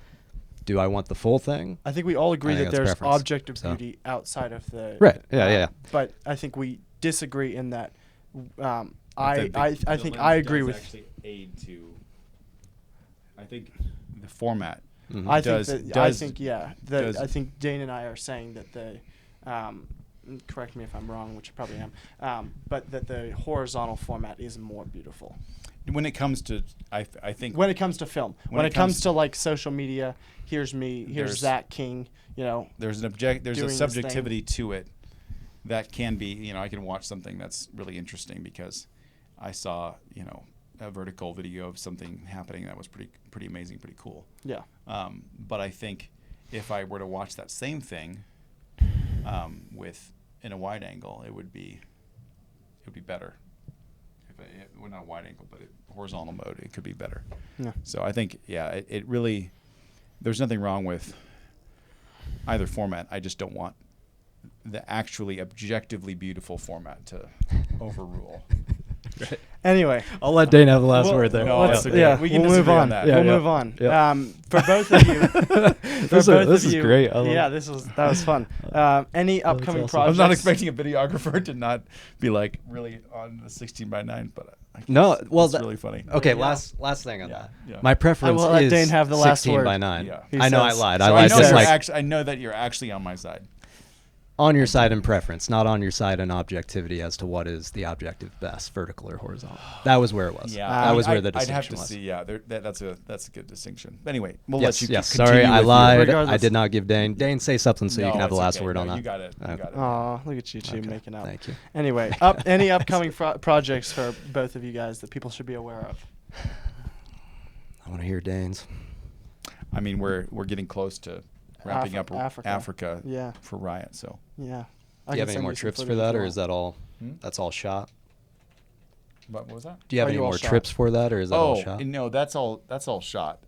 S3: Do I want the full thing?
S1: I think we all agree
S3: I think
S1: that
S3: that's
S1: there's
S3: preference,
S1: objective
S3: so.
S1: beauty outside of the
S3: Right. Yeah.
S1: But I think we disagree in that.
S2: I
S1: I think I agree with.
S2: actually aid to. I think the format.
S3: Mhm.
S1: I
S2: does-
S1: think that,
S2: does-
S1: I think yeah.
S2: does-
S1: I think Dane and I are saying that the. Correct me if I'm wrong, which I probably am. But that the horizontal format is more beautiful.
S2: When it comes to, I think
S1: When it comes to film, when it comes to like social media, here's me, here's
S2: There's-
S1: Zach King. You know,
S2: there's a
S1: doing this
S2: subjectivity to it that can be, I can watch something that's really interesting because I saw, a vertical video of something happening that was pretty amazing, pretty cool.
S1: yeah.
S2: But I think if I were to watch that same thing with in a wide angle, it would be better. Well, not a wide angle, but horizontal mode, it could be better.
S1: Yeah.
S2: So I think, it really, there's nothing wrong with either format. I just don't want the actually objectively beautiful format to overrule.
S3: Right.
S1: Anyway,
S3: I'll let Dane have the last word there.
S2: No,
S1: let's,
S2: that's okay.
S1: yeah,
S2: We can
S1: we'll move
S2: disagree on
S1: on.
S2: that.
S3: Yeah,
S1: We'll
S3: yeah.
S1: move on.
S3: Yeah.
S1: For both of you,
S3: This is great. I love
S1: that was fun. Any upcoming
S3: awesome.
S1: projects?
S2: I'm not expecting a videographer to not be like really on the 16:9, but
S3: No, well,
S2: it's really funny.
S3: Okay,
S1: Yeah.
S3: last thing on that.
S2: Yeah.
S3: My preference
S1: I will let
S3: is
S1: Dane have the last
S3: 16
S1: word.
S3: by 9.
S2: Yeah.
S1: He
S3: I know I
S1: says-
S3: lied.
S2: So
S3: I
S2: I
S3: lied
S2: know,
S3: just
S2: you're
S3: like
S2: I know that you're actually on my side.
S3: on your side in preference, not on your side in objectivity as to what is the objective best, vertical or horizontal. That was where it was. That was where the
S2: I'd have
S3: distinction
S2: to
S3: was.
S2: see. Yeah, that's a good distinction. But anyway, we'll
S3: Yes,
S2: let you.
S3: yes.
S2: continue
S3: Sorry, I
S2: with your-
S3: lied. I
S1: Regardless.
S3: did not give Dane. Dane, say something so you
S2: No,
S3: can have the
S2: it's
S3: last
S2: okay.
S3: word
S2: No,
S3: on that.
S2: You got it. You
S3: Okay.
S2: got it.
S1: Aw, look at you two
S3: Okay.
S1: making out.
S3: Thank you.
S1: Anyway, any upcoming projects for both of you guys that people should be aware of?
S3: I want to hear Dane's.
S2: I mean, we're getting close to wrapping up
S1: Africa. Yeah.
S2: for Riot. So
S1: Yeah.
S3: Do you have any more trips for that, or is that all? That's all shot.
S2: what was that?
S3: Do you have
S1: Are
S3: any
S1: you all
S3: more
S1: shot?
S3: trips for that, or is that all shot?
S2: No, that's all shot,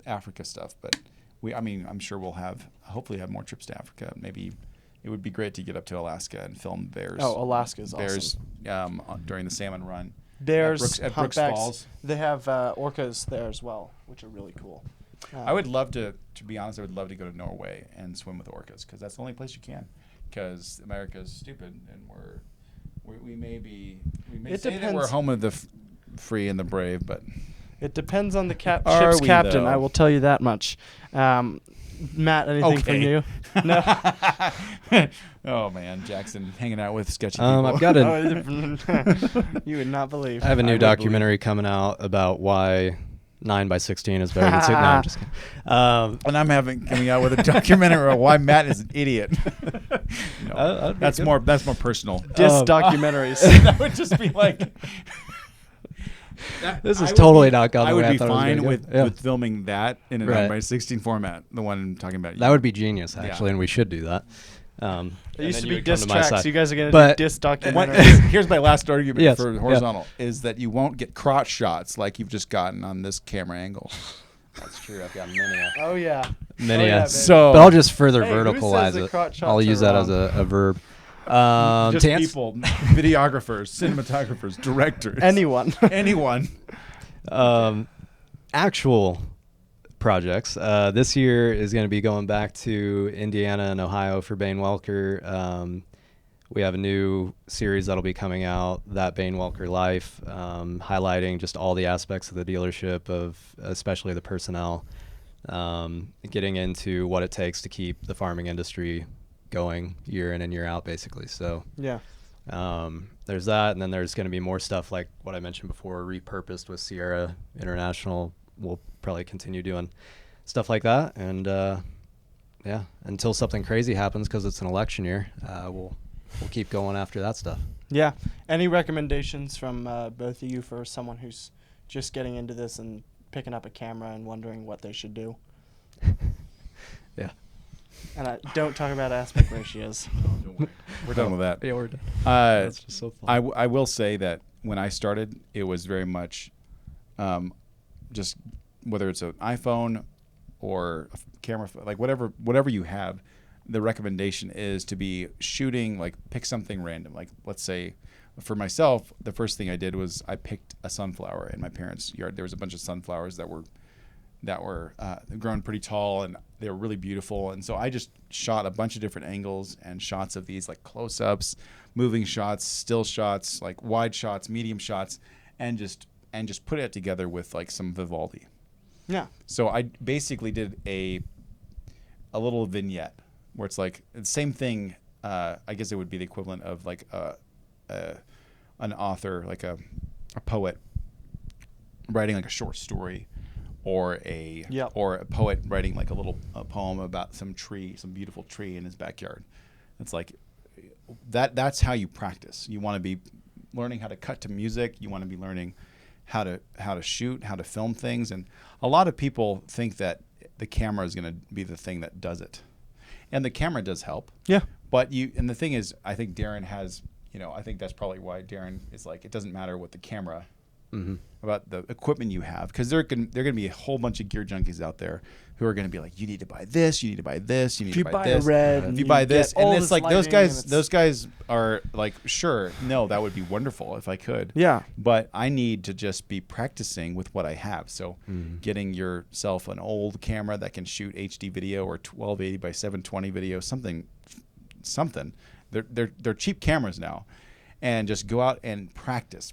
S2: Africa stuff. But I'm sure we'll hopefully have more trips to Africa. Maybe it would be great to get up to Alaska and film bears.
S1: Oh, Alaska's
S2: bears,
S1: awesome.
S2: during the salmon run.
S1: Bears,
S2: at Brooks
S1: humpbacks.
S2: Falls.
S1: They have orcas there as well, which are really cool.
S2: I would love to be honest, I would love to go to Norway and swim with orcas because that's the only place you can. Because America's stupid and we may
S1: It
S2: say that
S1: depends.
S2: we're home of the free and the brave, but
S1: It depends on the
S2: Are
S1: ship's
S2: we,
S1: captain.
S2: though?
S1: I will tell you that much. Matt, anything from
S2: Okay.
S1: you? No.
S2: oh man, Jackson hanging out with sketchy people.
S3: I've got a.
S1: Oh, you would not believe.
S3: I have a
S2: I
S3: new
S2: would
S3: documentary coming out about why 9:16 is better than 6. No, I'm just kidding.
S2: And I'm coming out with a documentary on why Matt is an idiot. No,
S3: That'd be
S2: that's
S3: good.
S2: more documentaries.
S1: Diss documentaries.
S2: That would just be like.
S3: This is totally not gone the
S2: I
S3: way
S2: would
S3: I
S2: be
S3: thought it was
S2: fine
S3: gonna
S2: with,
S3: go. Yeah.
S2: with filming that in a
S3: Right.
S2: 9:16 format. The one I'm talking about.
S3: That would be genius, actually,
S2: Yeah.
S3: and we should do that. And
S1: There used
S3: then
S1: to
S3: you
S1: be
S3: would come
S1: diss
S3: to my
S1: tracks.
S3: side.
S1: You guys are going to
S3: But-
S1: do diss
S2: What-
S1: documentaries.
S2: here's my last argument
S3: Yes,
S2: for
S3: yeah.
S2: horizontal is that you won't get crotch shots like you've just gotten on this camera angle.
S3: That's true. I've got many.
S1: Oh, yeah.
S3: Many.
S1: Oh, yeah, babe.
S2: So
S3: But I'll just further
S1: Hey, who says
S3: verticalize
S1: the
S3: it.
S1: crotch
S3: I'll
S1: shots
S3: use
S1: are
S3: that as
S1: wrong?
S3: a verb.
S2: just
S3: to ans-
S2: people, videographers, cinematographers, directors,
S1: Anyone.
S2: anyone.
S3: Actual projects. This year is going to be going back to Indiana and Ohio for Bane Welker. We have a new series that'll be coming out, That Bane Welker Life, highlighting just all the aspects of the dealership, of especially the personnel, getting into what it takes to keep the farming industry going year in and year out, basically. So
S1: Yeah.
S3: there's that, and then there's going to be more stuff like what I mentioned before, repurposed with Sierra International. We'll probably continue doing stuff like that, and yeah, until something crazy happens, because it's an election year, we'll keep going after that stuff.
S1: Yeah. Any recommendations from both of you for someone who's just getting into this and picking up a camera and wondering what they should do?
S3: Yeah.
S1: And don't talk about aspect ratios.
S2: We're done with that.
S3: Yeah, we're done.
S2: That's
S3: just so fun.
S2: I will say that when I started, it was very much just whether it's an iPhone or a camera, like whatever you have, the recommendation is to be shooting, like pick something random. Like let's say for myself, the first thing I did was I picked a sunflower in my parents' yard. There was a bunch of sunflowers that were grown pretty tall, and they were really beautiful. And so I just shot a bunch of different angles and shots of these, like close-ups, moving shots, still shots, like wide shots, medium shots, and just put it together with like some Vivaldi.
S1: Yeah.
S2: So I basically did a little vignette where it's like the same thing. I guess it would be the equivalent of like an author, like a poet writing like a short story, or a poet writing like a poem about some beautiful tree in his backyard. It's like that's how you practice. You want to be learning how to cut to music. You want to be learning how to shoot, how to film things. And a lot of people think that the camera is going to be the thing that does it. And the camera does help.
S1: Yeah.
S2: But and the thing is, I think Darren has, I think that's probably why Darren is like, it doesn't matter what the camera, about the equipment you have, because there are going to be a whole bunch of gear junkies out there who are going to be like, you need to buy this, you need to buy this, you need to buy this. If you buy this, and it's like those guys are like, sure, no, that would be wonderful if I could.
S1: Yeah.
S2: But I need to just be practicing with what I have. So getting yourself an old camera that can shoot HD video or 1280 by 720 video, something. They're cheap cameras now. And just go out and practice.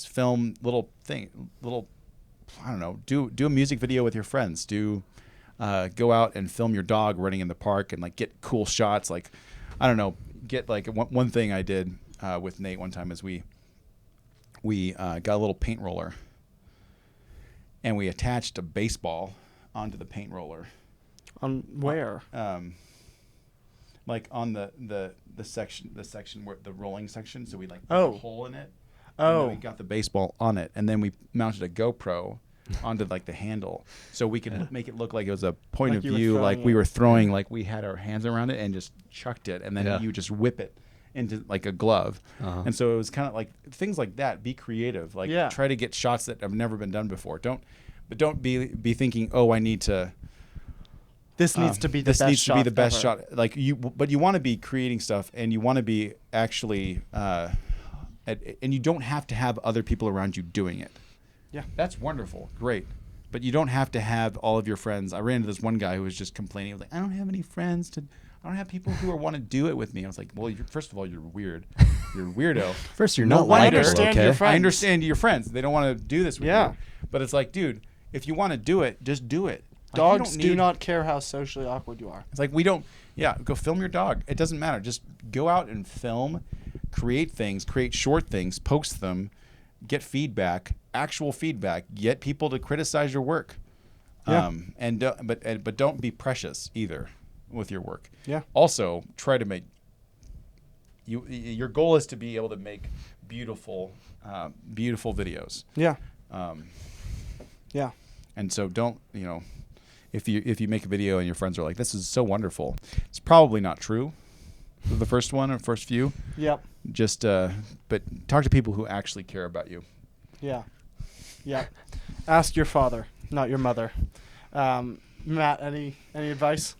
S2: Film I don't know, do a music video with your friends. Go out and film your dog running in the park and like get cool shots. Like, I don't know, get like one thing I did with Nate one time is we got a little paint roller and we attached a baseball onto the paint roller.
S1: On where?
S2: Like on the section where the rolling section, so we like put a hole in it. And then we got the baseball on it, and then we mounted a GoPro onto like the handle, so we could make it look like it was a point of view, like we were throwing, like we had our hands around it and just chucked it, and then you just whip it into like a glove. And so it was kind of like things like that. Be creative, like try to get shots that have never been done before. Don't be thinking, oh, I need to.
S1: This needs to be the best shot. This needs to be the best shot.
S2: Like but you want to be creating stuff, and you want to be actually, and you don't have to have other people around you doing it.
S1: Yeah,
S2: that's wonderful, great, but you don't have to have all of your friends. I ran into this one guy who was just complaining. He was like, I don't have any friends I don't have people who want to do it with me. I was like, well, first of all, you're weird. You're a weirdo.
S3: First, you're not lighter.
S2: I understand your friends. They don't want to do this with you. But it's like, dude, if you want to do it, just do it. Like,
S1: dogs do not care how socially awkward you are.
S2: It's like go film your dog. It doesn't matter. Just go out and film, create things, create short things, post them, get feedback, actual feedback, get people to criticize your work.
S1: Yeah.
S2: But don't be precious either with your work.
S1: Yeah.
S2: Also, try to make your goal is to be able to make beautiful videos.
S1: Yeah.
S2: And so don't, if you make a video and your friends are like, this is so wonderful, it's probably not true. The first one or first few.
S1: Yep.
S2: Just but talk to people who actually care about you.
S1: Yeah. Yeah. Ask your father, not your mother. Matt, any advice?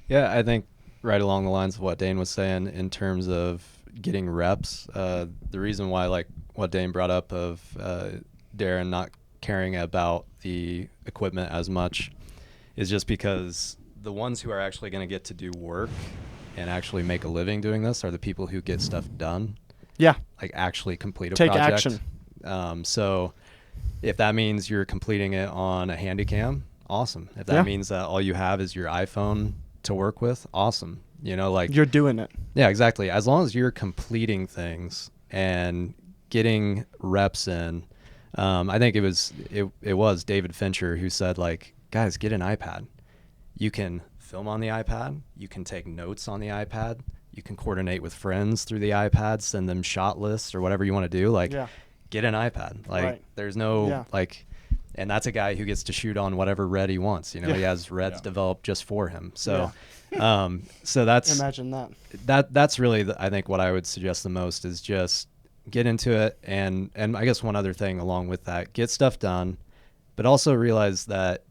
S3: Yeah, I think right along the lines of what Dane was saying in terms of getting reps. The reason why, like what Dane brought up of Darren not caring about the equipment as much, is just because the ones who are actually going to get to do work and actually make a living doing this are the people who get stuff done.
S1: Yeah.
S3: Like actually complete a
S1: Take
S3: project.
S1: Action.
S3: So if that means you're completing it on a Handycam, awesome. If that means that all you have is your iPhone to work with, awesome. Like
S1: you're doing it.
S3: Yeah, exactly. As long as you're completing things and getting reps in. I think it was David Fincher who said, like, guys, get an iPad. You can film on the iPad. You can take notes on the iPad. You can coordinate with friends through the iPad, send them shot lists or whatever you want to do. Like, get an iPad. Like, there's no, like, and that's a guy who gets to shoot on whatever red he wants. He has reds developed just for him. So, so that's,
S1: imagine
S3: that's really, I think what I would suggest the most is just get into it. And I guess one other thing along with that, get stuff done, but also realize that,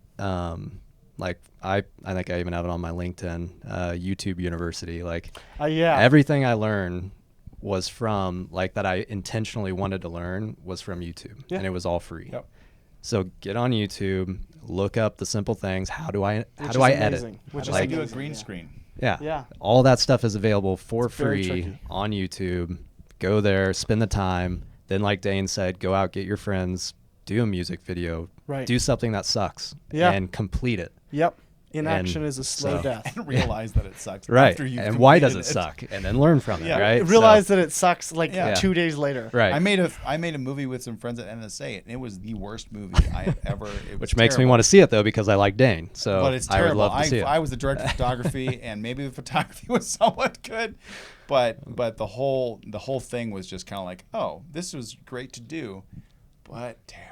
S3: Like I think I even have it on my LinkedIn, YouTube University. Like
S1: Yeah.
S3: everything I learned was from like that I intentionally wanted to learn was from YouTube,
S1: Yeah.
S3: and it was all free.
S2: Yep.
S3: So get on YouTube, look up the simple things. How do I
S1: Which is
S3: edit?
S1: amazing. Which
S2: How
S1: is
S2: do I do a
S1: amazing,
S2: green
S1: yeah.
S2: screen?
S3: Yeah.
S1: Yeah.
S3: All that stuff is available for
S1: It's very
S3: free
S1: tricky.
S3: on YouTube. Go there, spend the time. Then, like Dane said, go out, get your friends, do a music video,
S1: Right.
S3: do something that sucks,
S1: Yeah.
S3: and complete it.
S1: Yep.
S3: And
S1: Inaction is a slow
S3: so-
S1: death.
S2: And realize that it sucks.
S3: Right.
S2: After you've
S3: And why does
S2: completed
S3: it suck? And then learn from
S2: Yeah.
S3: it, right?
S1: Realize
S3: So-
S1: that it sucks like
S2: Yeah.
S1: 2 days later.
S3: right.
S2: I made a movie with some friends at NSA, and it was the worst movie I have ever. It was
S3: Which makes me
S2: terrible.
S3: want to see it, though, because I like Dane. So
S2: But it's
S3: I would
S2: terrible.
S3: love to see it.
S2: I was the director of photography, and maybe the photography was somewhat good, but the whole thing was just kind of like, oh, this was great to do, but terrible.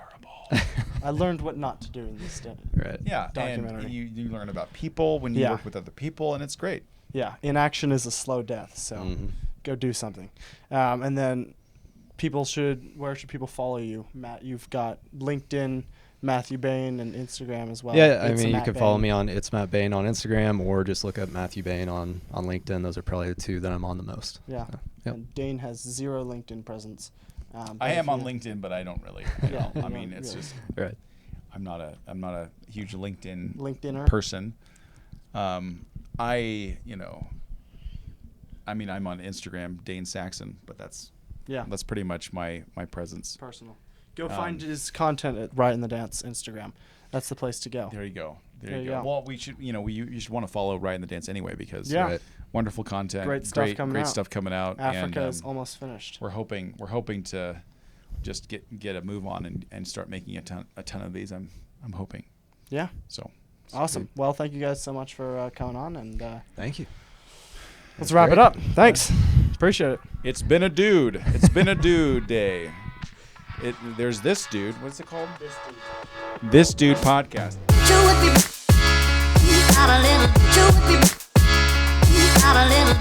S1: I learned what not to do in this day.
S3: Right.
S2: Yeah,
S1: Documentary.
S2: and you learn about people when you
S1: Yeah.
S2: work with other people, and it's great.
S1: Yeah. Inaction is a slow death. So
S3: Mhm.
S1: go do something. And then where should people follow you? Matt, you've got LinkedIn, Matthew Bane, and Instagram as well.
S3: Yeah, I
S1: It's
S3: mean, you
S1: Matt
S3: can follow
S1: Bane.
S3: me on It's Matt Bane on Instagram, or just look up Matthew Bane on LinkedIn. Those are probably the two that I'm on the most.
S1: Yeah.
S3: So, yep.
S1: And Dane has 0 LinkedIn presence. But
S2: I
S1: if
S2: am on
S1: you-
S2: LinkedIn, but I don't really.
S1: Yeah,
S2: I
S1: you
S2: mean,
S1: don't
S2: it's
S1: really.
S2: just
S3: Right.
S2: I'm not a huge
S1: LinkedIner.
S2: person. I mean, I'm on Instagram, Dane Saxon, but that's pretty much my presence.
S1: Personal. Go find his content at Right in the Dance Instagram. That's the place to go.
S2: There you go.
S1: There you go.
S2: Well, we should, you should want to follow Right in the Dance anyway, because
S1: Yeah.
S3: Right.
S2: wonderful content,
S1: Great stuff coming
S2: great
S1: out.
S2: stuff coming out.
S1: Africa
S2: and,
S1: is almost finished.
S2: we're hoping to just get a move on and start making a ton of these. I'm hoping.
S1: Yeah.
S2: So
S1: Awesome. Well, thank you guys so much for coming on, and
S3: Thank you.
S1: let's wrap it up. Thanks. Appreciate it.
S2: It's been a dude. It's been a dude day. There's this dude. What's it called? This dude podcast.
S4: You would be out a little. You would be out a little.